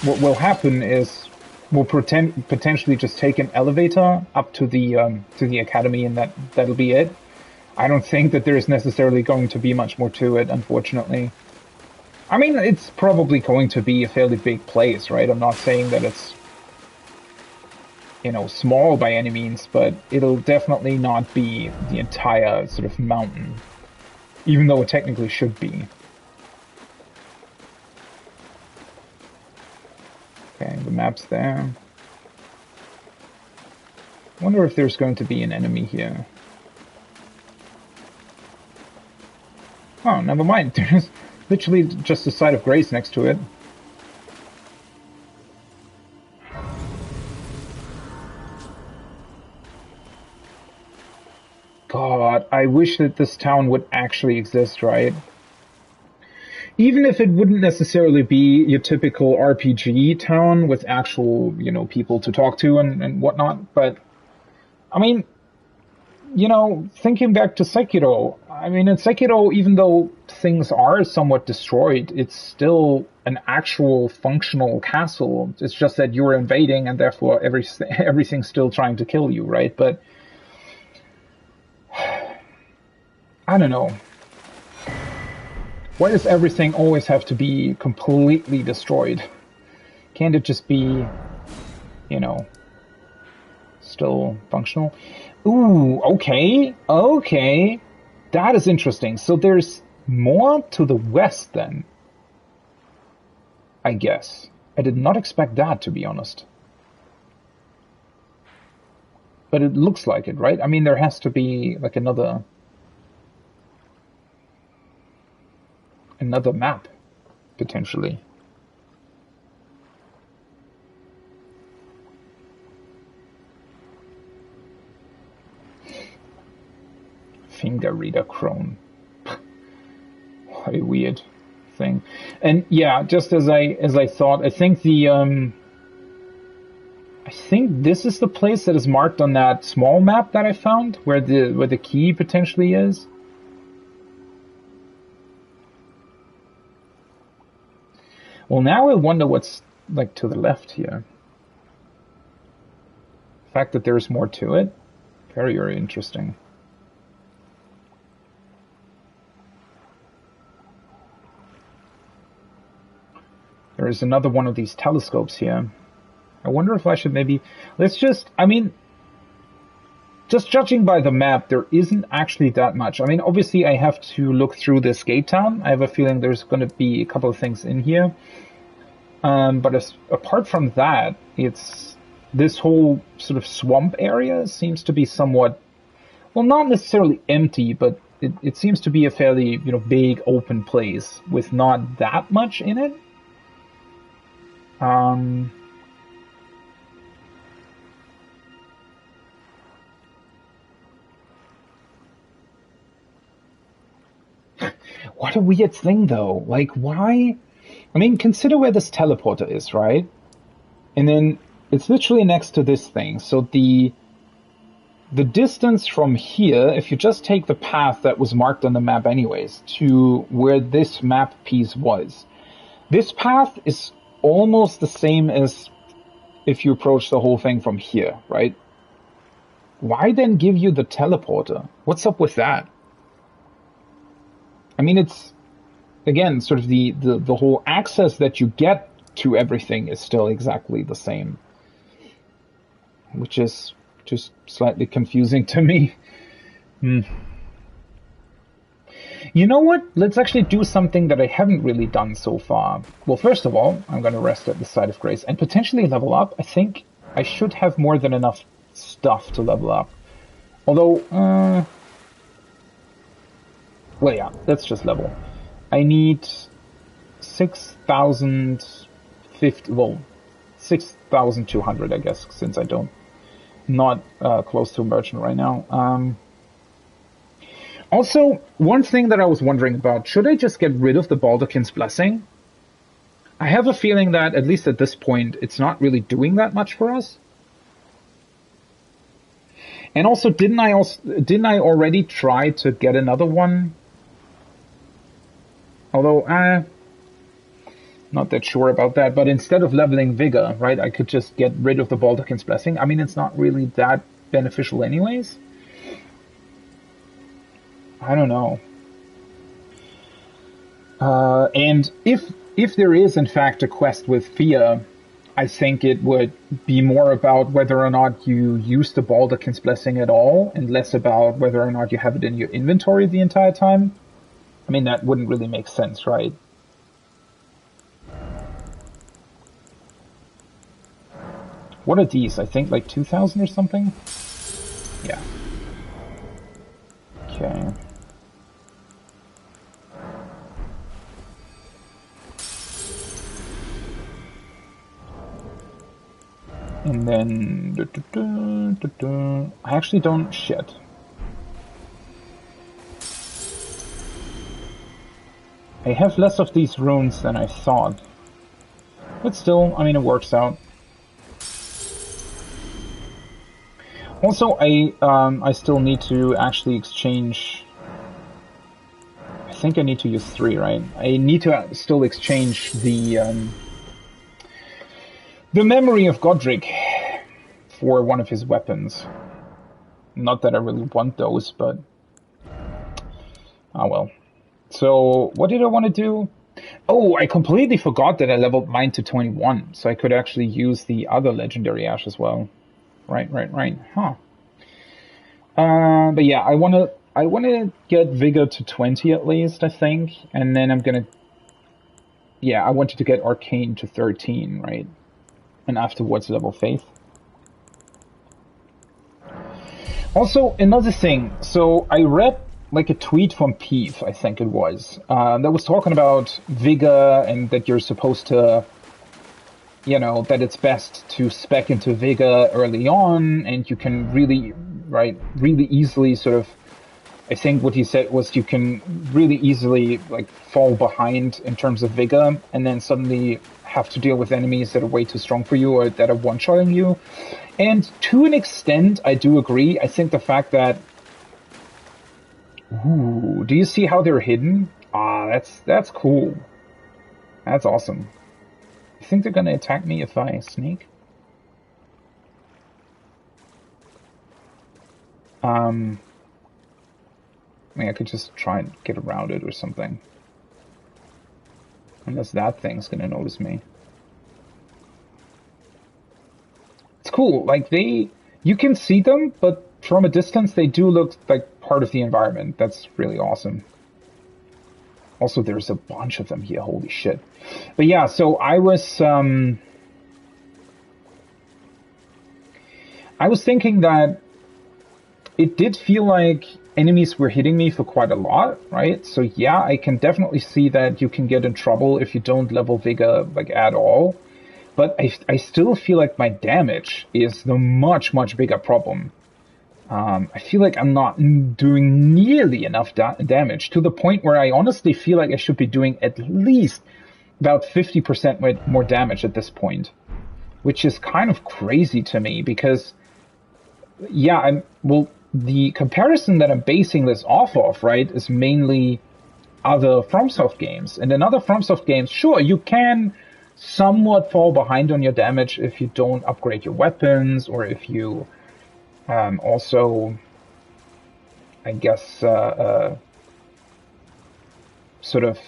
what will happen is we'll potentially just take an elevator up to the academy, and that'll be it. I don't think that there's necessarily going to be much more to it, unfortunately. I mean, it's probably going to be a fairly big place, right? I'm not saying that it's, you know, small by any means, but it'll definitely not be the entire sort of mountain, even though it technically should be. Okay, the map's there. I wonder if there's going to be an enemy here. Oh, never mind. There's literally just a site of grace next to it. God, I wish that this town would actually exist, right? Even if it wouldn't necessarily be your typical RPG town with actual, you know, people to talk to and whatnot, but, I mean, you know, thinking back to Sekiro, I mean, in Sekiro, even though things are somewhat destroyed, it's still an actual functional castle. It's just that you're invading and therefore everything's still trying to kill you, right? But I don't know. Why does everything always have to be completely destroyed? Can't it just be, you know, still functional? Ooh, okay, okay. That is interesting. So there's more to the west then, I guess. I did not expect that, to be honest. But it looks like it, right? I mean, there has to be like another map, potentially. Finger reader crone. What a weird thing. And yeah, just as I thought, I think I think this is the place that is marked on that small map that I found, where the key potentially is. Well, now I wonder what's like to the left here. The fact that there's more to it, very, very interesting. There is another one of these telescopes here. I wonder if I should maybe... Let's just... I mean, just judging by the map, there isn't actually that much. I mean, obviously I have to look through this gate town. I have a feeling there's going to be a couple of things in here. But apart from that, it's... This whole sort of swamp area seems to be somewhat... Well, not necessarily empty, but it seems to be a fairly, you know, big open place with not that much in it. What a weird thing, though. Like, why? I mean, consider where this teleporter is, right? And then it's literally next to this thing. So the distance from here, if you just take the path that was marked on the map anyways, to where this map piece was, this path is almost the same as if you approach the whole thing from here, right? Why then give you the teleporter? What's up with that? I mean, it's again, sort of the whole access that you get to everything is still exactly the same, which is just slightly confusing to me. You know what? Let's actually do something that I haven't really done so far. Well, first of all, I'm going to rest at the site of grace and potentially level up. I think I should have more than enough stuff to level up. Although, well, yeah, let's just level. I need 6,050, well, 6,200, I guess, since I don't, not close to a merchant right now. Also, one thing that I was wondering about, should I just get rid of the Baldachin's Blessing? I have a feeling that, at least at this point, it's not really doing that much for us. And also, didn't I already try to get another one? Although, not that sure about that, but instead of leveling Vigor, right, I could just get rid of the Baldachin's Blessing. I mean, it's not really that beneficial anyways. I don't know. And if there is in fact a quest with Fia, I think it would be more about whether or not you use the Baldachin's Blessing at all, and less about whether or not you have it in your inventory the entire time. I mean, that wouldn't really make sense, right? What are these? I think like 2,000 or something? Yeah. Okay. And then... I actually don't... Shit. I have less of these runes than I thought. But still, I mean, it works out. Also, I still need to actually exchange... I think I need to use 3, right? I need to still exchange the memory of Godric for one of his weapons. Not that I really want those, but... oh well. So, what did I want to do? Oh, I completely forgot that I leveled mine to 21, so I could actually use the other legendary ash as well. Right. Huh. But yeah, I wanna get Vigor to 20 at least, I think, and then I'm gonna... yeah, I wanted to get Arcane to 13, right? And afterwards level Faith. Also, another thing, so I read like a tweet from Peeve, I think it was, that was talking about Vigor and that you're supposed to, you know, that it's best to spec into Vigor early on, and you can really, right, really easily sort of, I think what he said was you can really easily like fall behind in terms of Vigor, and then suddenly have to deal with enemies that are way too strong for you or that are one-shotting you. And to an extent, I do agree. I think the fact that... ooh, do you see how they're hidden? Ah, that's cool. That's awesome. You think they're gonna attack me if I sneak? I mean, I could just try and get around it or something. Unless that thing's gonna notice me. It's cool, like you can see them, but from a distance they do look like part of the environment. That's really awesome. Also, there's a bunch of them here, holy shit. But yeah, so I was thinking that it did feel like enemies were hitting me for quite a lot, right? So yeah, I can definitely see that you can get in trouble if you don't level Vigor like at all. But I still feel like my damage is the much bigger problem. I feel like I'm not doing nearly enough damage, to the point where I honestly feel like I should be doing at least about 50% more damage at this point. Which is kind of crazy to me, because yeah, the comparison that I'm basing this off of, right, is mainly other FromSoft games. And in other FromSoft games, sure, you can somewhat fall behind on your damage if you don't upgrade your weapons, or if you also, I guess, sort of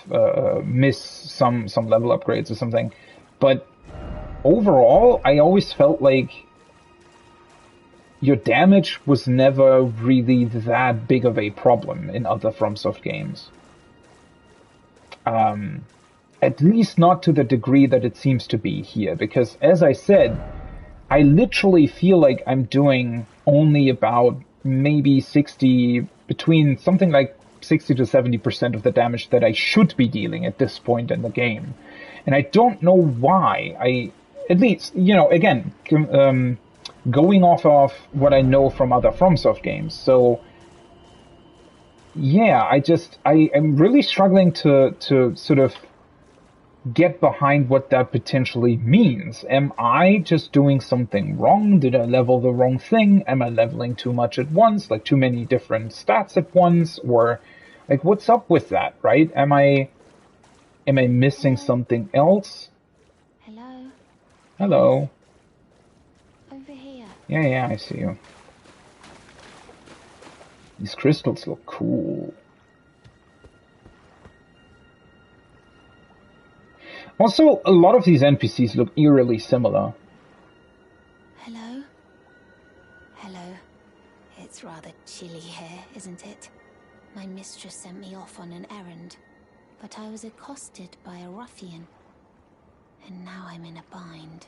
miss some level upgrades or something. But overall, I always felt like your damage was never really that big of a problem in other FromSoft games. At least not to the degree that it seems to be here, because as I said, I literally feel like I'm doing only about maybe between something like 60 to 70% of the damage that I should be dealing at this point in the game. And I don't know why. At least, again, going off of what I know from other FromSoft games. So, yeah, I'm really struggling to sort of get behind what that potentially means. Am I just doing something wrong? Did I level the wrong thing? Am I leveling too much at once? Like too many different stats at once? Or like what's up with that, right? Am I missing something else? Hello? Hello. Over here. Yeah, I see you. These crystals look cool. Also, a lot of these NPCs look eerily similar. Hello? Hello. It's rather chilly here, isn't it? My mistress sent me off on an errand, but I was accosted by a ruffian. And now I'm in a bind.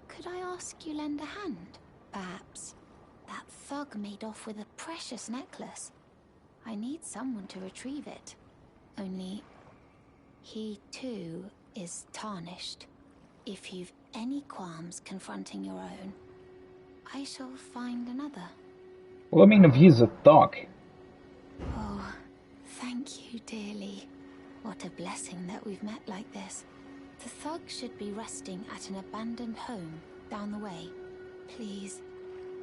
Could I ask you lend a hand? Perhaps. That thug made off with a precious necklace. I need someone to retrieve it. Only, he too is tarnished. If you've any qualms confronting your own, I shall find another. Well, I mean, if he's a thug. Oh, thank you dearly. What a blessing that we've met like this. The thug should be resting at an abandoned home down the way. Please,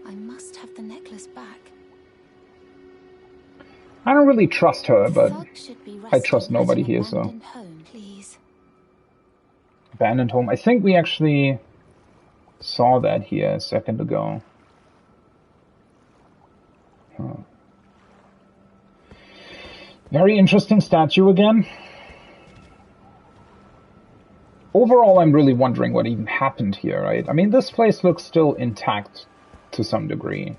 I must have the necklace back. I don't really trust her, but I trust nobody here, so. Home, please. Abandoned home. I think we actually saw that here a second ago. Huh. Very interesting statue again. Overall, I'm really wondering what even happened here, right? I mean, this place looks still intact to some degree.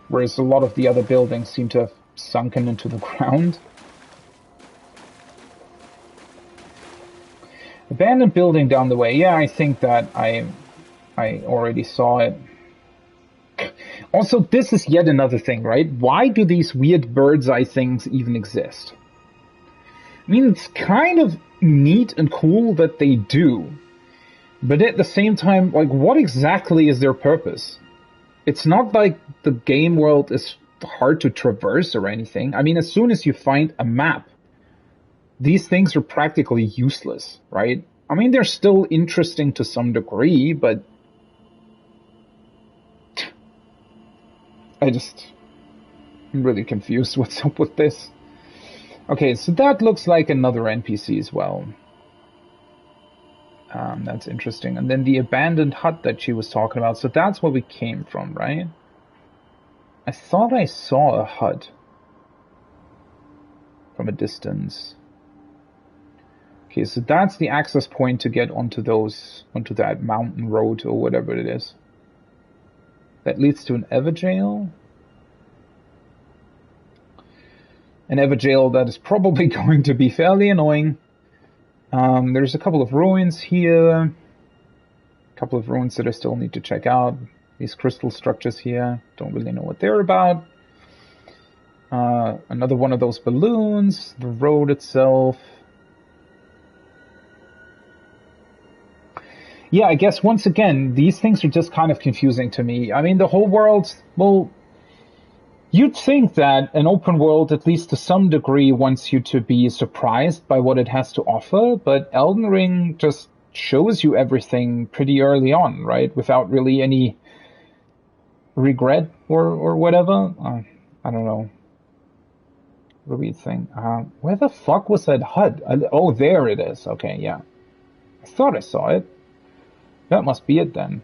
Whereas a lot of the other buildings seem to have sunken into the ground. Abandoned building down the way. Yeah, I think that I already saw it. Also, this is yet another thing, right? Why do these weird bird's eye things even exist? I mean, it's kind of neat and cool that they do. But at the same time, like, what exactly is their purpose? It's not like the game world is hard to traverse or anything. I mean, as soon as you find a map, these things are practically useless, right? I mean, they're still interesting to some degree, but I'm really confused what's up with this. Okay, so that looks like another NPC as well. That's interesting. And then the abandoned hut that she was talking about. So that's where we came from, right? I thought I saw a hut from a distance. Okay, so that's the access point to get onto that mountain road or whatever it is. That leads to an Everjail. An Everjail that is probably going to be fairly annoying. There's a couple of ruins here. A couple of ruins that I still need to check out. These crystal structures here. Don't really know what they're about. Another one of those balloons. The road itself. Yeah, I guess once again, these things are just kind of confusing to me. I mean, the whole world, well, you'd think that an open world, at least to some degree, wants you to be surprised by what it has to offer, but Elden Ring just shows you everything pretty early on, right? Without really any regret or whatever. I don't know. What do you think? Where the fuck was that hut? Oh, there it is. Okay, yeah. I thought I saw it. That must be it then.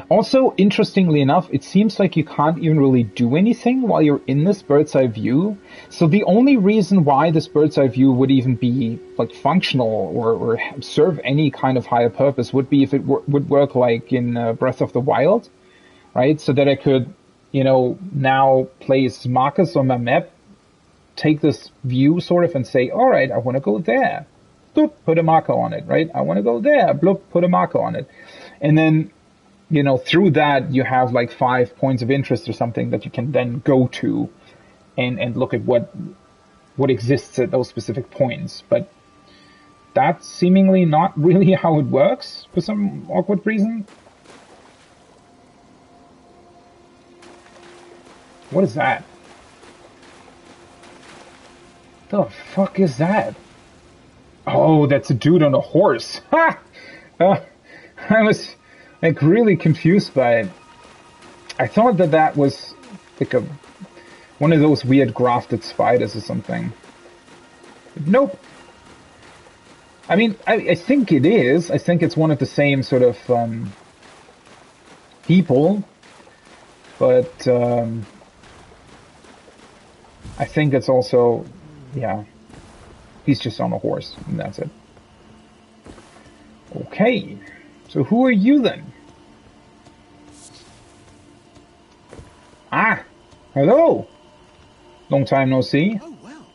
Also, interestingly enough, it seems like you can't even really do anything while you're in this bird's eye view. So the only reason why this bird's eye view would even be like functional or serve any kind of higher purpose would be if it would work like in Breath of the Wild, right? So that I could, now place markers on my map, take this view sort of and say, all right, I want to go there. Bloop, put a marker on it, right? I want to go there. Bloop, put a marker on it. And then through that, you have like 5 points of interest or something that you can then go to and look at what exists at those specific points. But that's seemingly not really how it works for some awkward reason. What is that? The fuck is that? Oh, that's a dude on a horse. Ha! I was like really confused by it. I thought that was like one of those weird grafted spiders or something. But nope. I mean, I think it is. I think it's one of the same sort of people, but I think it's also, yeah, he's just on a horse, and that's it. Okay, so who are you then? Ah, hello. Long time no see. Oh, well,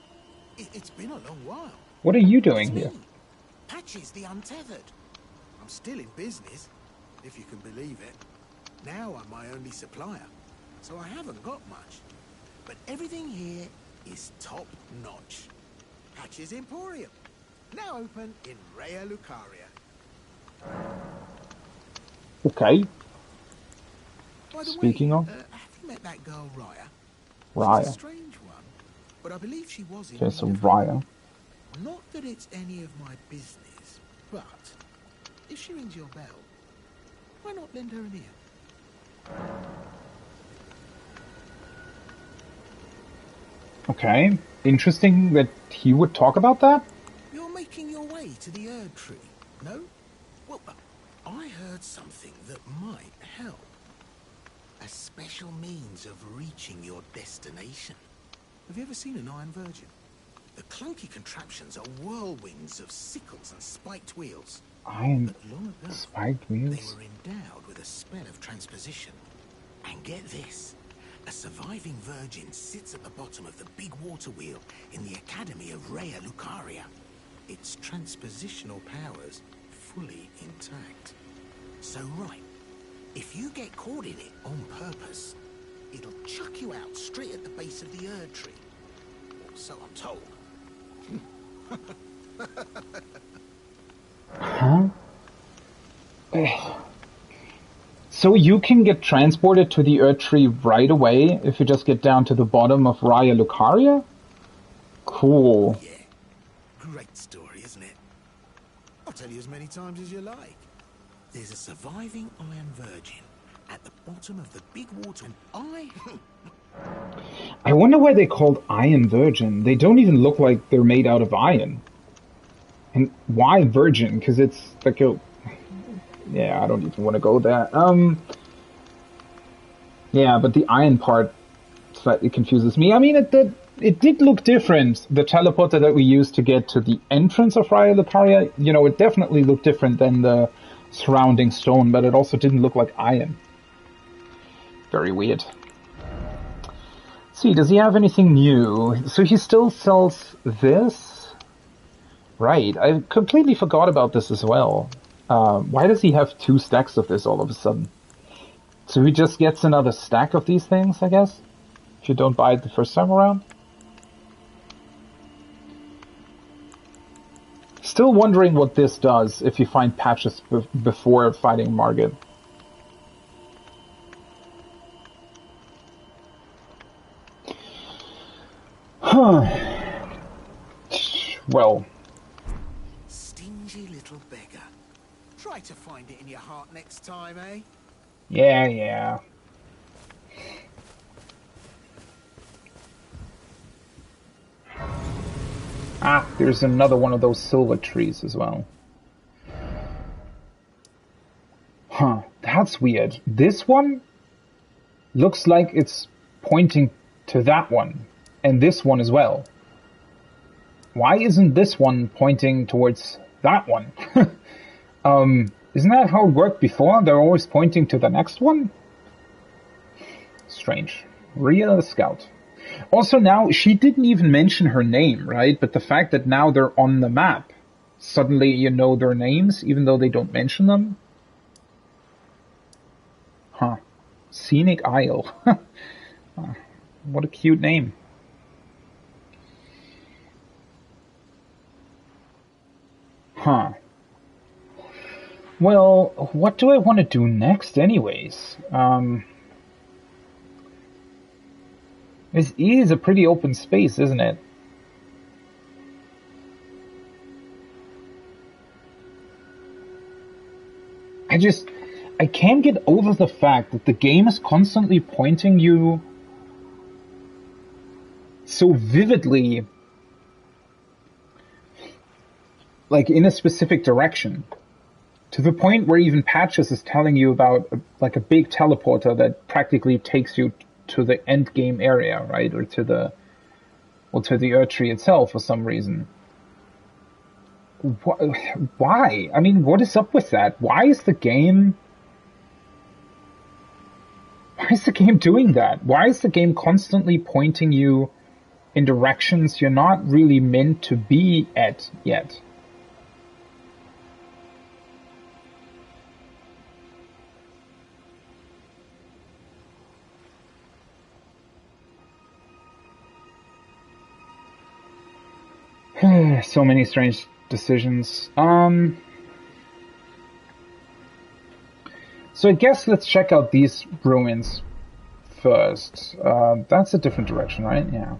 it's been a long while. What are you doing It's me, here? Patches the Untethered. I'm still in business, if you can believe it. Now I'm my only supplier, so I haven't got much. But everything here is top-notch. Patches Emporium, now open in Raya Lucaria. Okay, By the Speaking way, of- have you met that girl Raya? She's a Raya. strange one, but I believe she was in Okay, so need of Raya. Not that it's any of my business, but if she rings your bell, why not lend her an ear? Okay, interesting that he would talk about that. You're making your way to the Erd Tree, no? Well, I heard something that might help. A special means of reaching your destination. Have you ever seen an Iron Virgin? The clunky contraptions are whirlwinds of sickles and spiked wheels. Iron But long ago, spiked they wheels. were endowed with a spell of transposition. And get this, a surviving virgin sits at the bottom of the big water wheel in the Academy of Raya Lucaria. Its transpositional powers fully intact. So right, if you get caught in it on purpose, it'll chuck you out straight at the base of the Erd Tree. Or so I'm told. Huh? So you can get transported to the Erd Tree right away if you just get down to the bottom of Raya Lucaria? Cool. Yeah, great story, isn't it? I'll tell you as many times as you like. There's a surviving Iron Virgin at the bottom of the big water, and I wonder why they called Iron Virgin. They don't even look like they're made out of iron. And why Virgin? Because it's like a... Yeah, I don't even want to go there. Yeah, but the iron part slightly confuses me. I mean, it did look different. The teleporter that we used to get to the entrance of Raya Lucaria, it definitely looked different than the surrounding stone, but it also didn't look like iron. Very weird. Let's see, does he have anything new? So he still sells this? Right, I completely forgot about this as well. Why does he have 2 stacks of this all of a sudden? So he just gets another stack of these things, I guess? If you don't buy it the first time around? Still wondering what this does if you find patches before fighting Margit. Huh. Well... stingy little beggar. Try to find it in your heart next time, eh? Yeah. Ah, there's another one of those silver trees as well. Huh. That's weird. This one looks like it's pointing to that one, and this one as well. Why isn't this one pointing towards that one? Isn't that how it worked before? They're always pointing to the next one? Strange. Ria the Scout. Also now, she didn't even mention her name, right? But the fact that now they're on the map, suddenly you know their names, even though they don't mention them? Huh. Scenic Isle. What a cute name. Huh. Well, what do I want to do next anyways? This is a pretty open space, isn't it? I can't get over the fact that the game is constantly pointing you so vividly, like in a specific direction, to the point where even Patches is telling you about like a big teleporter that practically takes you to the end game area, right? Or to the Erdtree itself for some reason. Why? I mean, what is up with that? Why is the game doing that? Why is the game constantly pointing you in directions you're not really meant to be at yet? So many strange decisions. So I guess let's check out these ruins first. That's a different direction, right? Yeah.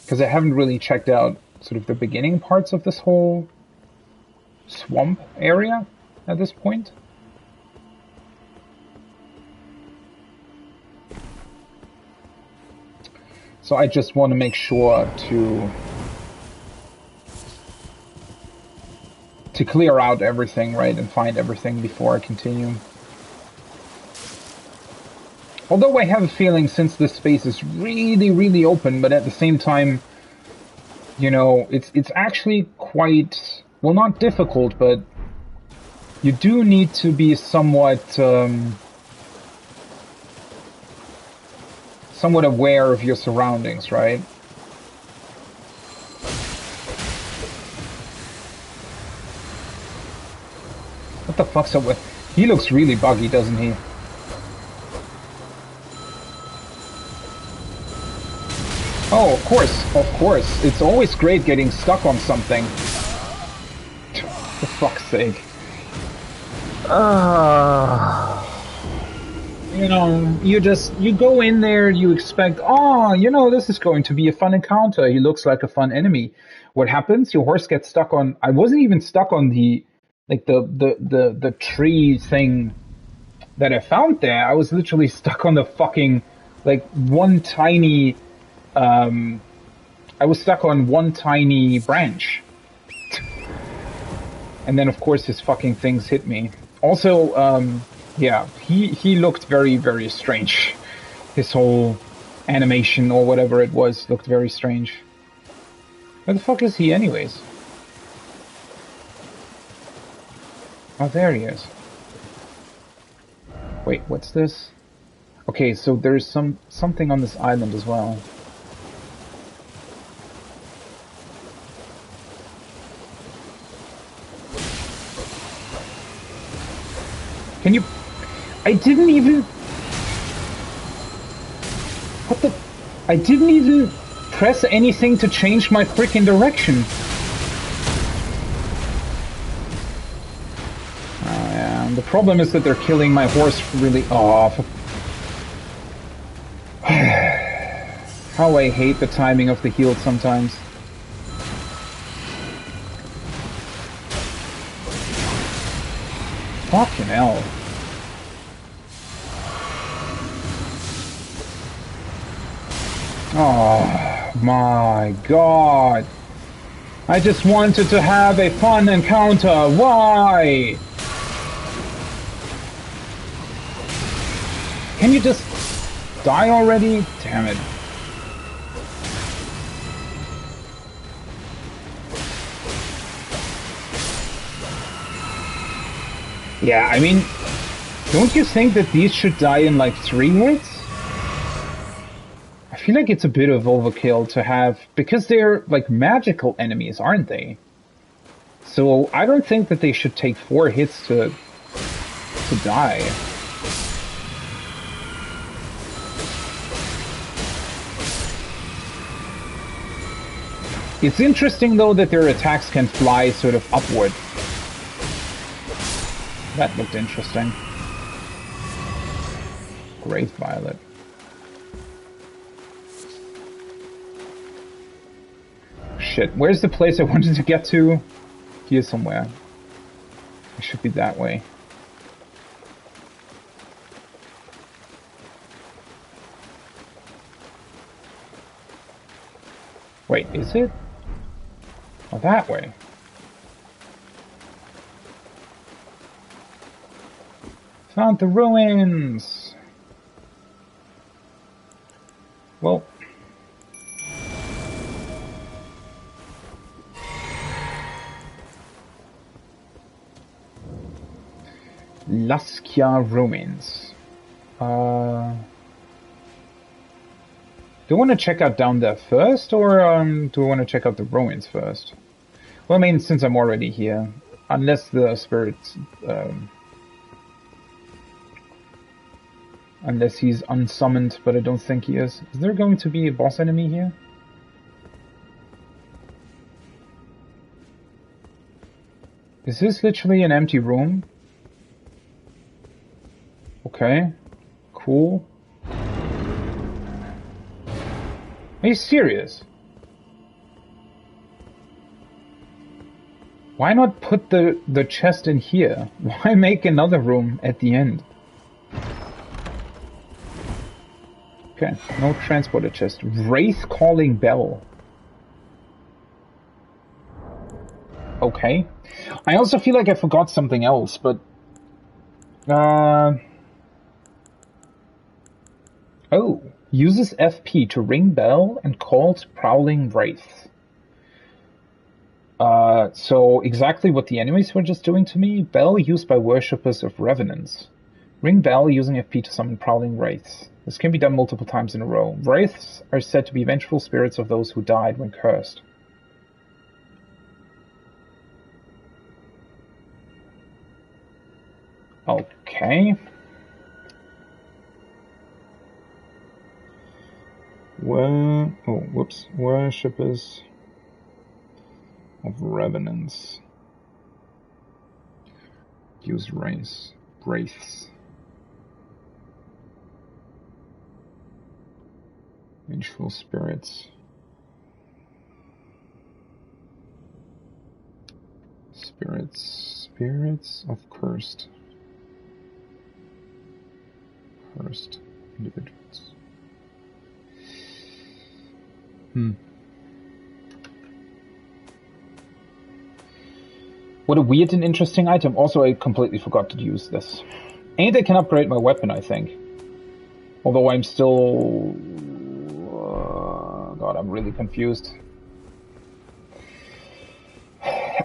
Because I haven't really checked out sort of the beginning parts of this whole swamp area at this point. So I just want to make sure to clear out everything, right, and find everything before I continue. Although I have a feeling, since this space is really, really open, but at the same time, you know, it's actually quite, well, not difficult, but you do need to be somewhat aware of your surroundings, right? What the fuck's up with... He looks really buggy, doesn't he? Oh, of course. It's always great getting stuck on something. For fuck's sake. You know, you go in there, you expect, oh, you know, this is going to be a fun encounter. He looks like a fun enemy. What happens? Your horse gets stuck on... I wasn't even stuck on the tree thing that I found there. I was literally stuck on the fucking, like, one tiny... I was stuck on one tiny branch. And then, of course, his fucking things hit me. Also, yeah, he looked very, very strange. His whole animation or whatever it was looked very strange. Where the fuck is he anyways? Oh, there he is. Wait, what's this? Okay, so there's something on this island as well. Can you... I didn't even... What the... I didn't even press anything to change my freaking direction. Oh yeah, the problem is that they're killing my horse really... Oh, how I hate the timing of the heal sometimes. Fucking hell. Oh my god. I just wanted to have a fun encounter. Why? Can you just die already? Damn it. Yeah, I mean, don't you think that these should die in like 3 hits? I feel like it's a bit of overkill to have, because they're like magical enemies, aren't they? So I don't think that they should take 4 hits to die. It's interesting though that their attacks can fly sort of upward. That looked interesting. Great Violet. Shit, where's the place I wanted to get to? Here somewhere. It should be that way. Wait, is it? Oh, that way. Found the ruins! Well... Laskia ruins. Do I want to check out down there first, or do I want to check out the ruins first? Well, I mean, since I'm already here, unless the spirit, unless he's unsummoned, but I don't think he is. Is there going to be a boss enemy here? Is this literally an empty room? Okay, cool. Are you serious? Why not put the chest in here? Why make another room at the end? Okay, no transporter chest. Wraith calling bell. Okay. I also feel like I forgot something else, but... Oh, uses FP to ring bell and calls prowling wraith. So exactly what the enemies were just doing to me. Bell used by worshippers of revenants. Ring bell using FP to summon prowling wraiths. This can be done multiple times in a row. Wraiths are said to be vengeful spirits of those who died when cursed. Okay. Worshippers of revenants. Use wraiths. Vengeful spirits. Spirits of cursed individuals. What a weird and interesting item. Also, I completely forgot to use this. And I can upgrade my weapon, I think. Although I'm still... God, I'm really confused.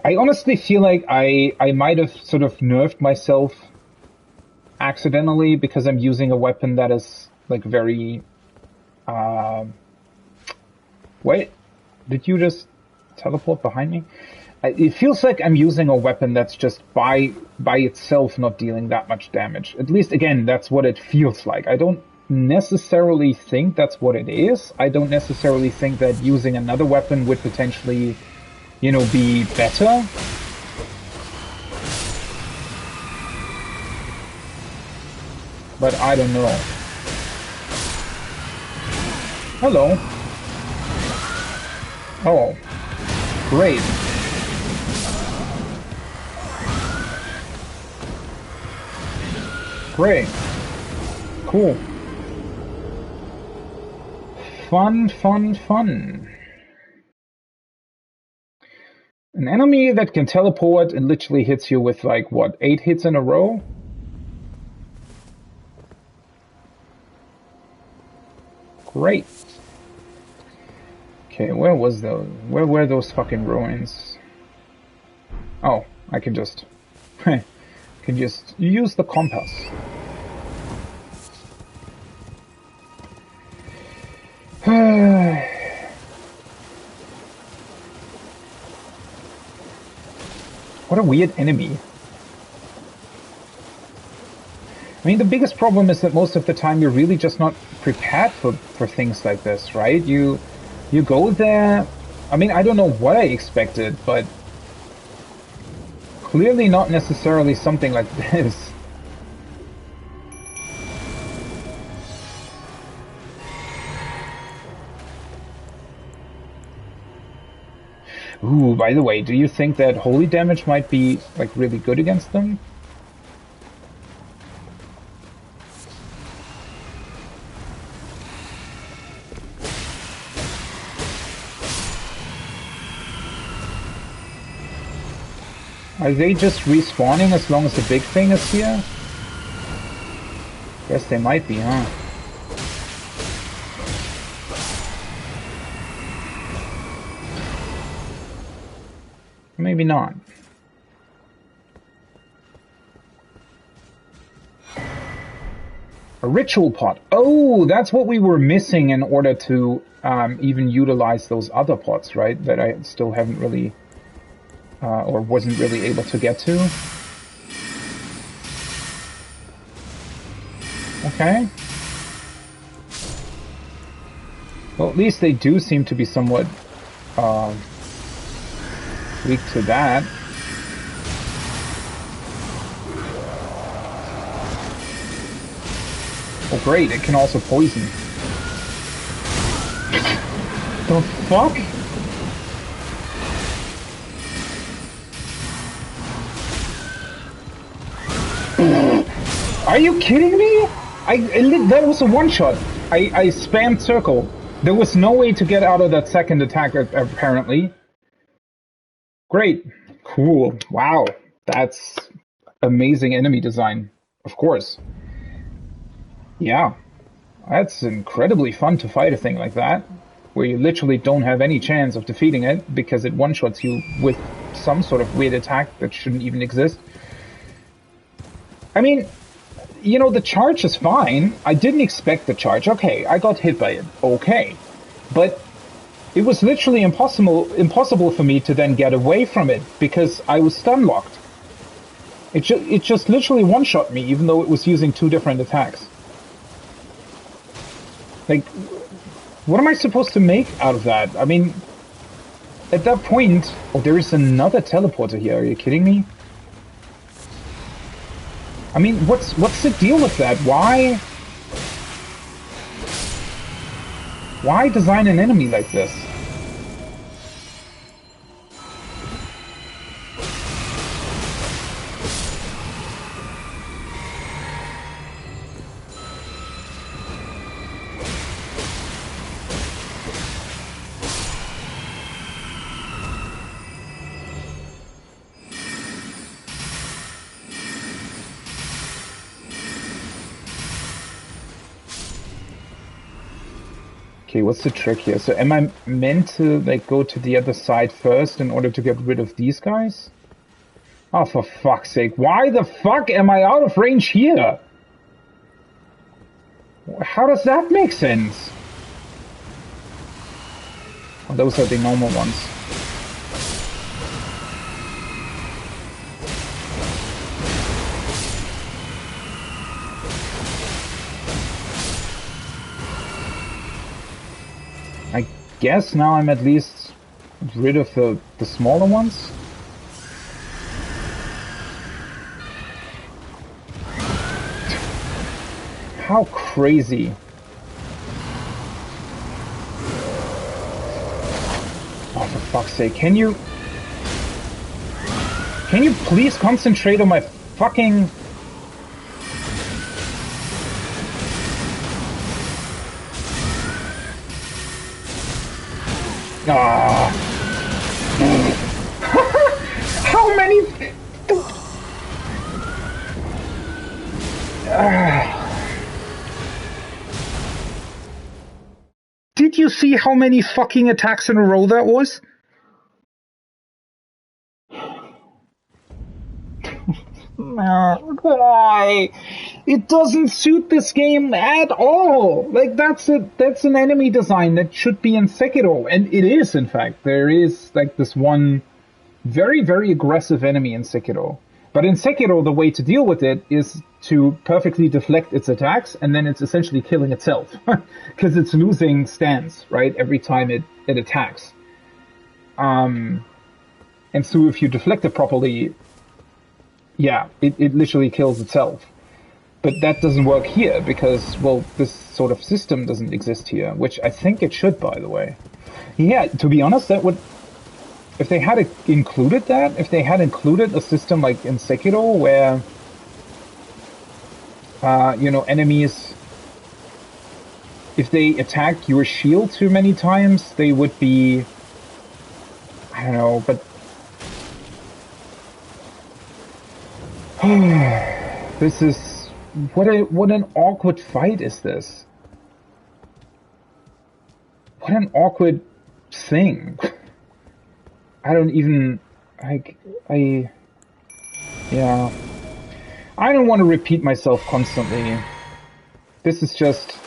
I honestly feel like I might have sort of nerfed myself accidentally because I'm using a weapon that is, like, very... Wait, did you just teleport behind me? It feels like I'm using a weapon that's just by itself not dealing that much damage. At least, again, that's what it feels like. I don't necessarily think that's what it is. I don't necessarily think that using another weapon would potentially, you know, be better. But I don't know. Hello. Oh. Great. Great. Cool. Fun. An enemy that can teleport and literally hits you with, like, what, 8 hits in a row? Great. Okay, where were those fucking ruins? Oh, I can just use the compass. What a weird enemy. I mean, the biggest problem is that most of the time you're really just not prepared for things like this, right? You go there. I mean, I don't know what I expected, but clearly not necessarily something like this. Ooh, by the way, do you think that holy damage might be, like, really good against them? Are they just respawning as long as the big thing is here? Guess they might be, huh? Maybe not. A ritual pot. Oh, that's what we were missing in order to even utilize those other pots, right? That I still haven't really, or wasn't really able to get to. Okay. Well, at least they do seem to be somewhat weak to that. Oh great, it can also poison. The fuck? Are you kidding me? That was a one-shot. I spammed circle. There was no way to get out of that second attack, apparently. Great. Cool. Wow. That's amazing enemy design. Of course. Yeah. That's incredibly fun to fight a thing like that, where you literally don't have any chance of defeating it because it one-shots you with some sort of weird attack that shouldn't even exist. I mean, you know, the charge is fine. I didn't expect the charge. Okay, I got hit by it. Okay. But it was literally impossible for me to then get away from it because I was stun locked. It just literally one-shot me, even though it was using two different attacks. Like, what am I supposed to make out of that? I mean, at that point... Oh, there is another teleporter here. Are you kidding me? I mean, what's the deal with that? Why design an enemy like this? Okay, what's the trick here? So am I meant to, like, go to the other side first in order to get rid of these guys? Oh, for fuck's sake. Why the fuck am I out of range here? How does that make sense? Oh, those are the normal ones. I guess now I'm at least rid of the smaller ones. How crazy. Oh, for fuck's sake, can you please concentrate on my fucking... Ah. How many... did you see how many fucking attacks in a row that was? Why? It doesn't suit this game at all. Like that's an enemy design that should be in Sekiro, and it is. In fact, there is like this one very, very aggressive enemy in Sekiro. But in Sekiro, the way to deal with it is to perfectly deflect its attacks, and then it's essentially killing itself because it's losing stance right every time it attacks. And so if you deflect it properly, yeah, it literally kills itself. But that doesn't work here because, well, this sort of system doesn't exist here, which I think it should, by the way. Yeah, to be honest, that would... If they had included that, if they had included a system like in Sekiro where, enemies, if they attack your shield too many times, they would be, I don't know, but this is, what an awkward fight is this? What an awkward thing. I don't even, yeah. I don't want to repeat myself constantly. This is just...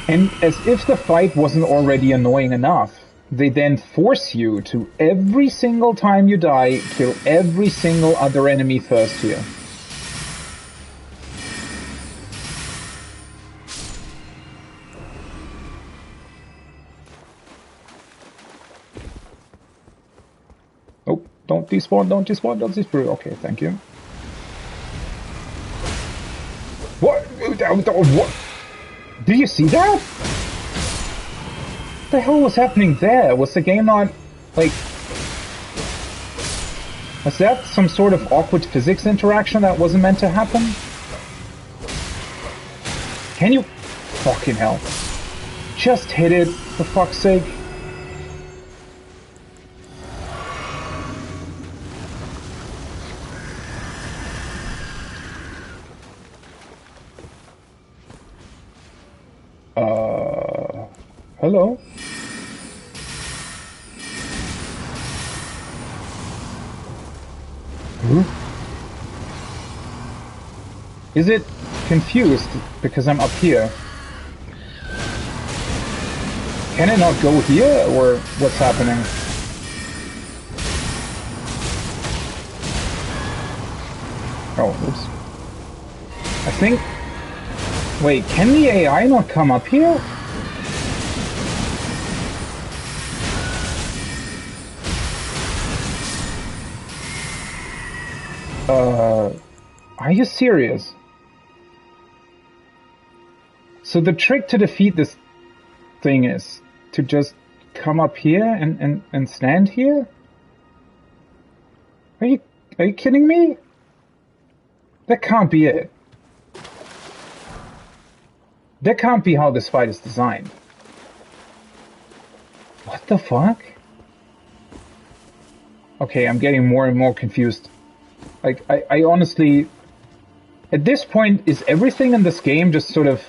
And as if the fight wasn't already annoying enough, they then force you to, every single time you die, kill every single other enemy first here. Oh, don't despawn, don't despawn, don't despawn. Okay, thank you. What? What? Did you see that? What the hell was happening there? Was the game not, like... Was that some sort of awkward physics interaction that wasn't meant to happen? Can you... Fucking hell. Just hit it, for fuck's sake. Hello? Is it confused because I'm up here? Can it not go here, or what's happening? Oh, oops. I think... Wait, can the AI not come up here? Are you serious? So the trick to defeat this thing is to just come up here and stand here? Are you kidding me? That can't be it. That can't be how this fight is designed. What the fuck? Okay, I'm getting more and more confused. Like, I honestly... At this point, is everything in this game just sort of...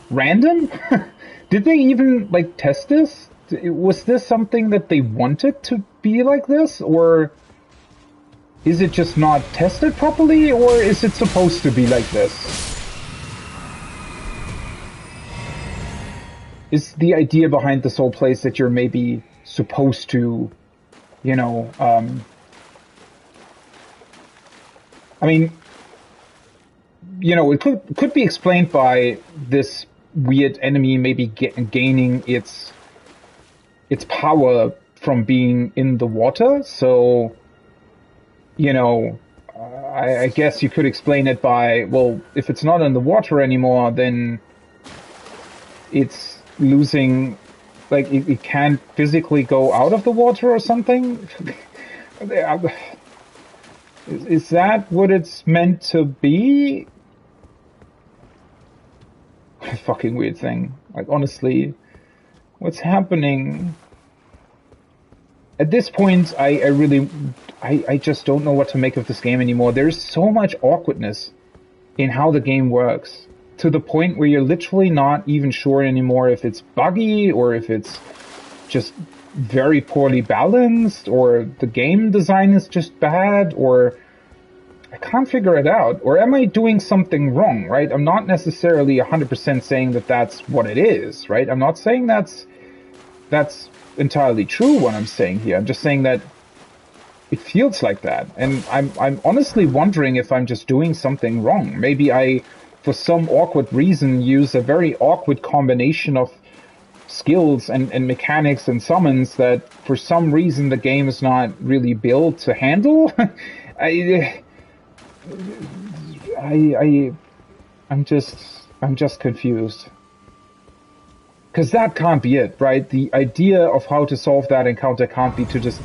random? Did they even, like, test this? Was this something that they wanted to be like this? Or is it just not tested properly? Or is it supposed to be like this? Is the idea behind this whole place that you're maybe supposed to, you know, I mean, you know, it could be explained by this weird enemy maybe gaining its power from being in the water. So, you know, I guess you could explain it by, well, if it's not in the water anymore, then it's losing, like, it can't physically go out of the water or something. Is that what it's meant to be? What a fucking weird thing. Like, honestly, What's happening? At this point, I just don't know what to make of this game anymore. There's so much awkwardness in how the game works, to the point where you're literally not even sure anymore if it's buggy or if it's just very poorly balanced or the game design is just bad, or I can't figure it out. Or am I doing something wrong, right? I'm not necessarily 100% saying that that's what it is, right? I'm not saying that's entirely true what I'm saying here. I'm just saying that it feels like that. And I'm honestly wondering if I'm just doing something wrong. Maybe I, for some awkward reason, use a very awkward combination of skills and mechanics and summons that for some reason the game is not really built to handle. I'm just confused. Because that can't be it, right? The idea of how to solve that encounter can't be to just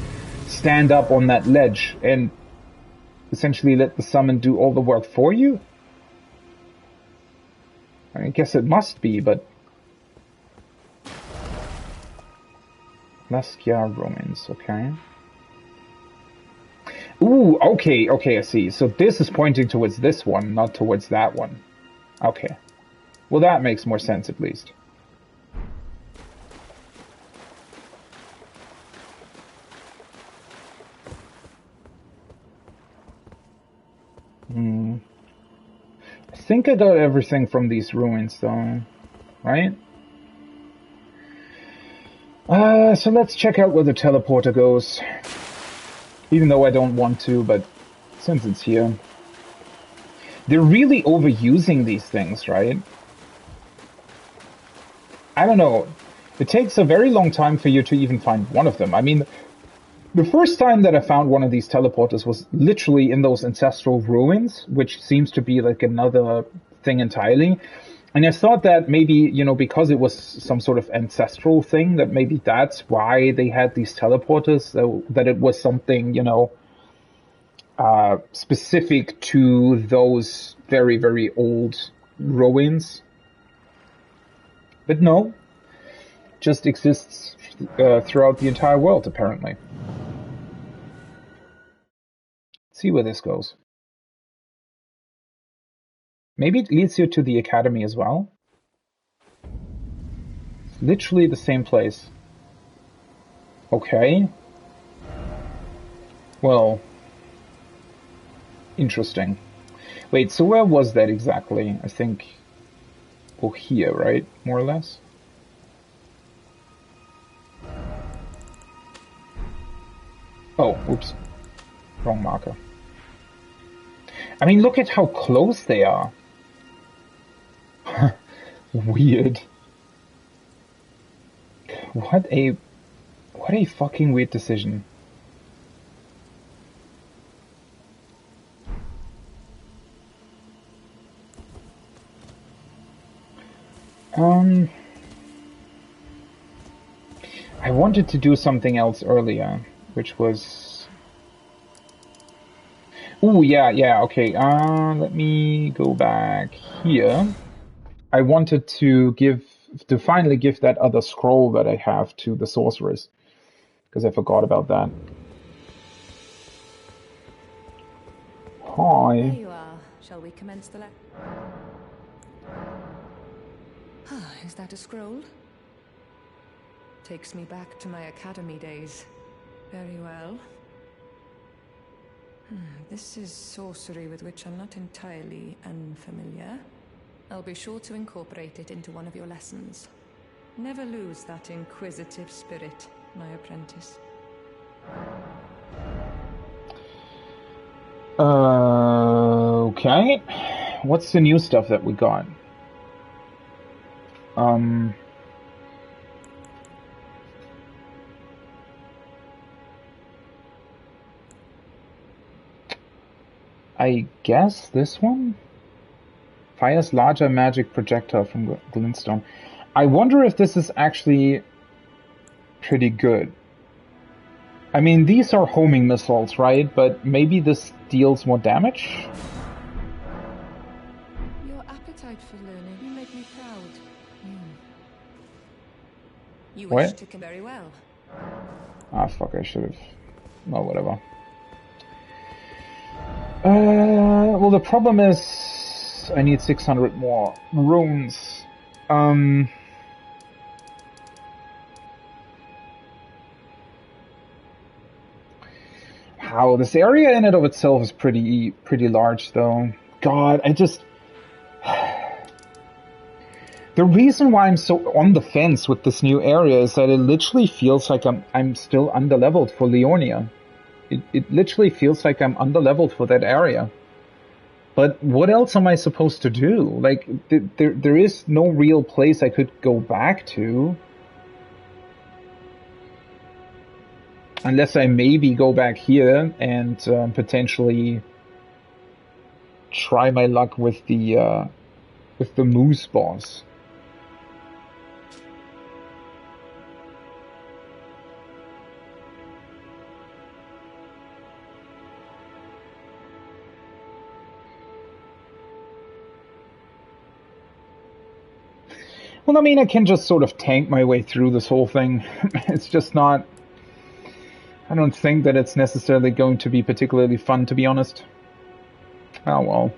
stand up on that ledge and essentially let the summon do all the work for you? I guess it must be, but... Laskia Romans, okay. Ooh, okay, I see. So this is pointing towards this one, not towards that one. Okay. Well, that makes more sense, at least. I think I got everything from these ruins, though. Right? So let's check out where the teleporter goes. Even though I don't want to, but since it's here. They're really overusing these things, right? I don't know. It takes a very long time for you to even find one of them. I mean, the first time that I found one of these teleporters was literally in those ancestral ruins, which seems to be like another thing entirely. And I thought that maybe, you know, because it was some sort of ancestral thing, that maybe that's why they had these teleporters, that it was something, you know, specific to those very, very old ruins. But no, just exists throughout the entire world, apparently. Let's see where this goes. Maybe it leads you to the academy as well. It's literally the same place. Okay. Well, interesting. Wait, so where was that exactly? I think... Oh, here, right? More or less? Oh, oops. Wrong marker. I mean, look at how close they are. Weird. What a fucking weird decision. I wanted to do something else earlier, which was... Ooh, yeah, okay. Let me go back here. I wanted to finally give that other scroll that I have to the sorceress, because I forgot about that. Hi. There you are. Shall we commence the Is that a scroll? Takes me back to my academy days. Very well. This is sorcery with which I'm not entirely unfamiliar. I'll be sure to incorporate it into one of your lessons. Never lose that inquisitive spirit, my apprentice. Okay. What's the new stuff that we got? I guess this one? Fires larger magic projectile from glintstone. I wonder if this is actually pretty good. I mean, these are homing missiles, right? But maybe this deals more damage? Your appetite for learning, you make me proud. You What? wish to very well. Ah, fuck, I should have... No, whatever. Well, the problem is... I need 600 more runes. How? This area in and of itself is pretty large, though. God, I just... The reason why I'm so on the fence with this new area is that it literally feels like I'm still underleveled for Leonia. It literally feels like I'm underleveled for that area. But what else am I supposed to do? Like, there is no real place I could go back to. Unless I maybe go back here and potentially try my luck with the moose boss. Well, I mean, I can just sort of tank my way through this whole thing. It's just not... I don't think that it's necessarily going to be particularly fun, to be honest. Oh,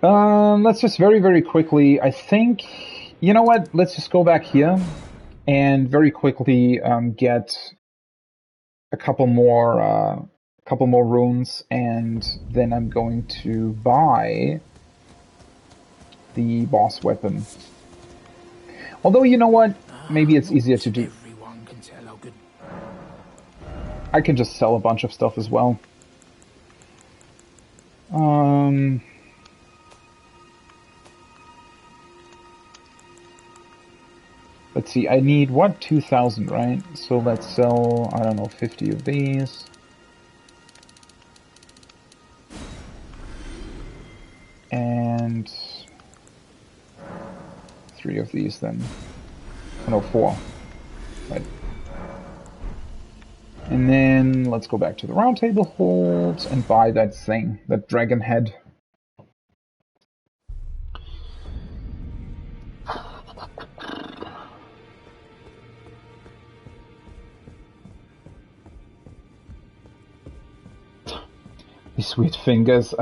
well. Let's just very quickly... I think... You know what? Let's just go back here and very quickly get a couple more runes, and then I'm going to buy the boss weapon. Although, you know what? Maybe it's easier to do. I can just sell a bunch of stuff as well. Let's see, I need, what, 2,000, right? So let's sell, I don't know, 50 of these. And 3 of these then. Oh, no, 4. Right. And then let's go back to the round table holds and buy that thing, that dragon head. These sweet fingers,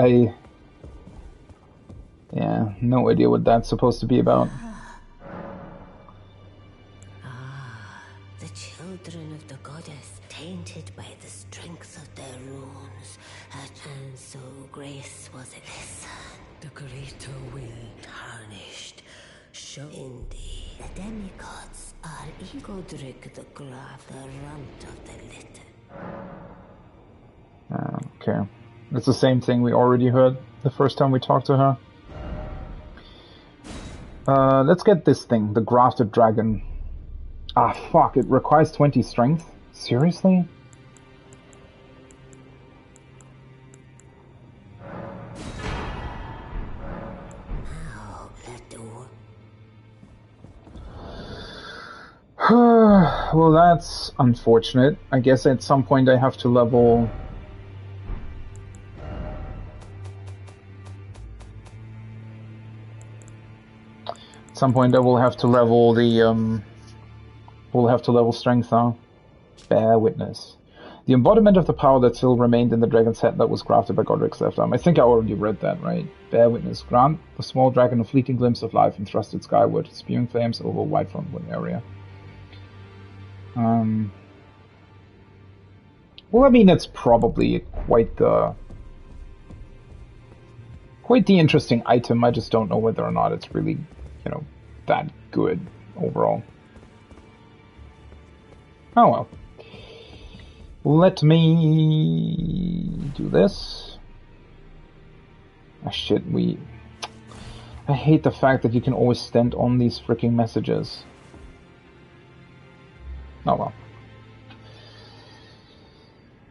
yeah, no idea what that's supposed to be about. The children of the goddess, tainted by the strength of their runes, and so grace was this. The greater will tarnished, shown thee. The demigods are Egodrick the Graf, the runt of the litter. Okay. It's the same thing we already heard the first time we talked to her. Let's get this thing, the grafted dragon. Ah, fuck, it requires 20 strength? Seriously? Well, that's unfortunate. I guess at some point I have to level... At some point I will have to level the, we'll have to level strength, huh? Bear witness. The embodiment of the power that still remained in the dragon's head that was crafted by Godric's left arm. I think I already read that, right? Bear witness. Grant the small dragon a fleeting glimpse of life and thrust it skyward, spewing flames over a wide frontwood area. Well, I mean, it's probably quite the interesting item. I just don't know whether or not it's really, you know, that good overall. Oh well. Let me do this. Ah, shit, I hate the fact that you can always stand on these freaking messages. Oh well.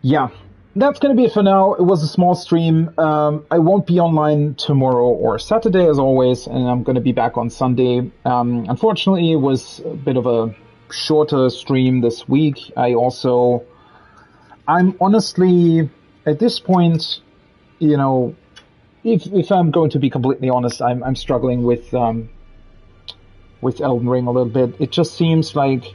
Yeah, that's gonna be it for now. It was a small stream. I won't be online tomorrow or Saturday as always, and I'm gonna be back on Sunday. Unfortunately, it was a bit of a shorter stream this week. I'm honestly, at this point, you know, if I'm going to be completely honest, I'm struggling with with Elden Ring a little bit. It just seems like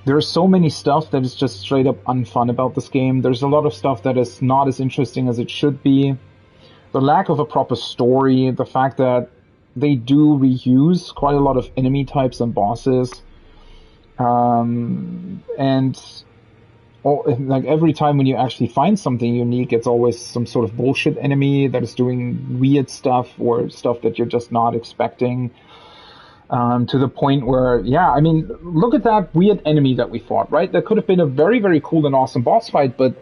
there's so many stuff that is just straight up unfun about this game. There's a lot of stuff that is not as interesting as it should be. The lack of a proper story, the fact that they do reuse quite a lot of enemy types and bosses, and like every time when you actually find something unique, it's always some sort of bullshit enemy that is doing weird stuff or stuff that you're just not expecting. To the point where, yeah, I mean, look at that weird enemy that we fought, right? That could have been a very, very cool and awesome boss fight, but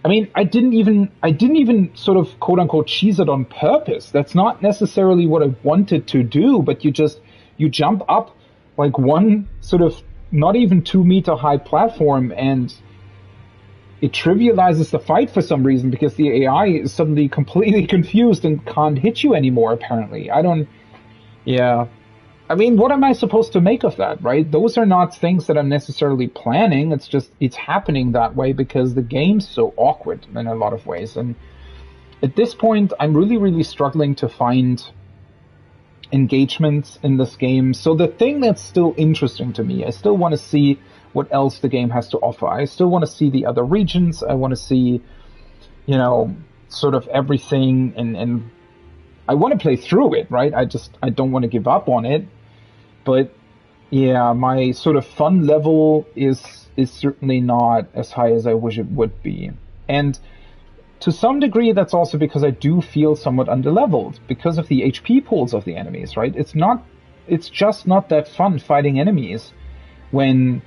I mean, I didn't even sort of quote unquote cheese it on purpose. That's not necessarily what I wanted to do, but you jump up like one sort of not even 2-meter high platform and it trivializes the fight for some reason because the AI is suddenly completely confused and can't hit you anymore, apparently. Yeah. I mean, what am I supposed to make of that, right? Those are not things that I'm necessarily planning. It's happening that way because the game's so awkward in a lot of ways. And at this point, I'm really, really struggling to find engagements in this game. So the thing that's still interesting to me, I still want to see what else the game has to offer. I still want to see the other regions. I want to see, sort of everything and I want to play through it, right? I don't want to give up on it. But yeah, my sort of fun level is certainly not as high as I wish it would be. And to some degree, that's also because I do feel somewhat underleveled because of the HP pools of the enemies, right? It's just not that fun fighting enemies when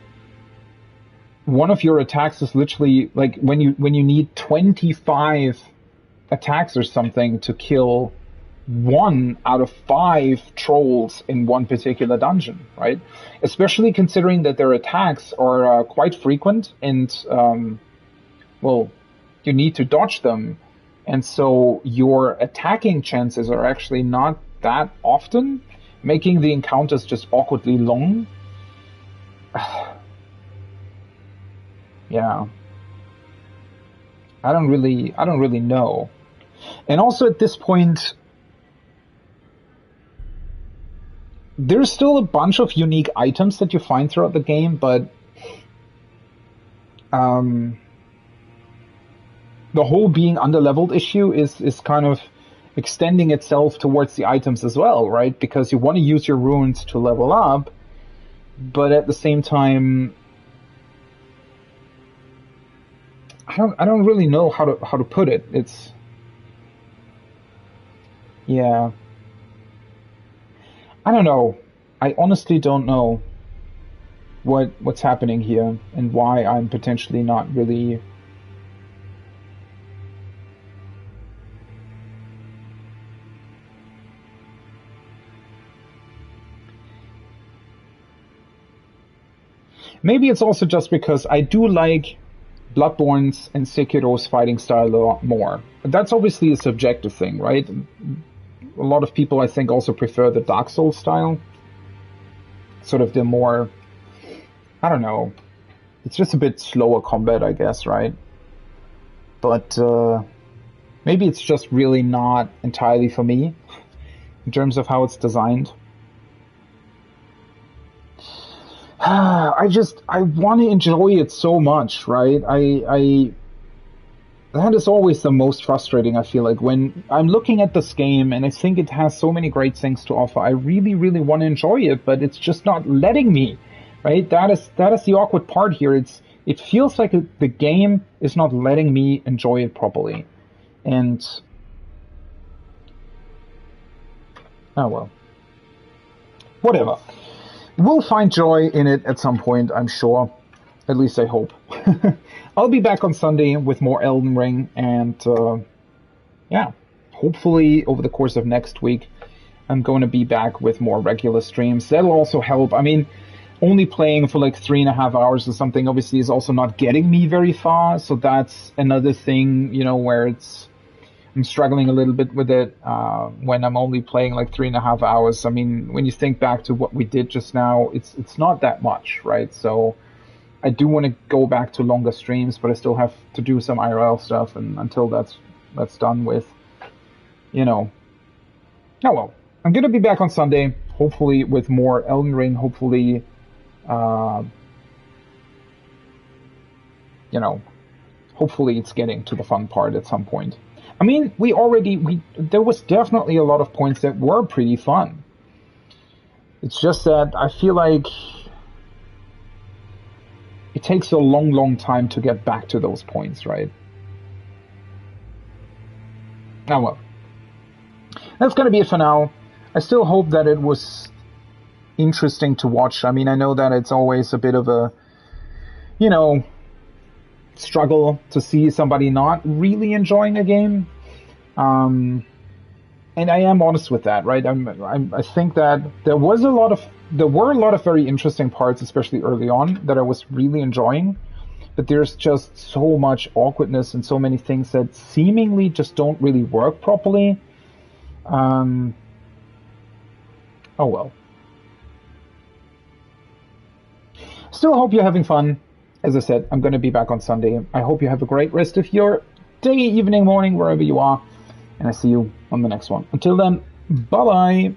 one of your attacks is literally like when you need 25 attacks or something to kill 1 out of 5 trolls in one particular dungeon, right? Especially considering that their attacks are quite frequent and, you need to dodge them. And so your attacking chances are actually not that often, making the encounters just awkwardly long. Yeah. I don't really know. And also at this point, there's still a bunch of unique items that you find throughout the game, but the whole being underleveled issue is kind of extending itself towards the items as well, right? Because you want to use your runes to level up, but at the same time, I don't really know how to put it. Yeah. I don't know. I honestly don't know what's happening here and why I'm potentially not really Maybe it's also just because I do like Bloodborne's and Sekiro's fighting style a lot more. That's obviously a subjective thing, right? A lot of people, I think, also prefer the Dark Souls style. Sort of the more, I don't know, it's just a bit slower combat, I guess, right? But maybe it's just really not entirely for me in terms of how it's designed. I want to enjoy it so much, right? That is always the most frustrating, I feel like, when I'm looking at this game and I think it has so many great things to offer. I really, really want to enjoy it, but it's just not letting me, right? That is the awkward part here. It feels like the game is not letting me enjoy it properly. And oh well. Whatever. We'll find joy in it at some point, I'm sure. At least I hope. I'll be back on Sunday with more Elden Ring, and yeah, hopefully over the course of next week, I'm going to be back with more regular streams. That'll also help. I mean, only playing for like 3.5 hours or something obviously is also not getting me very far, so that's another thing, where I'm struggling a little bit with it when I'm only playing like 3.5 hours. I mean, when you think back to what we did just now, it's not that much, right? So I do want to go back to longer streams, but I still have to do some IRL stuff, and until that's done with, oh well. I'm going to be back on Sunday. hopefully with more Elden Ring, hopefully, you know, hopefully it's getting to the fun part at some point. I mean, there was definitely a lot of points that were pretty fun. It's just that I feel like it takes a long, long time to get back to those points, right? Oh well. That's going to be it for now. I still hope that it was interesting to watch. I mean, I know that it's always a bit of a, you know, struggle to see somebody not really enjoying a game. And I am honest with that, right? I think that there were a lot of very interesting parts, especially early on, that I was really enjoying. But there's just so much awkwardness and so many things that seemingly just don't really work properly. Oh well. Still hope you're having fun. As I said, I'm going to be back on Sunday. I hope you have a great rest of your day, evening, morning, wherever you are. And I see you on the next one. Until then, bye-bye.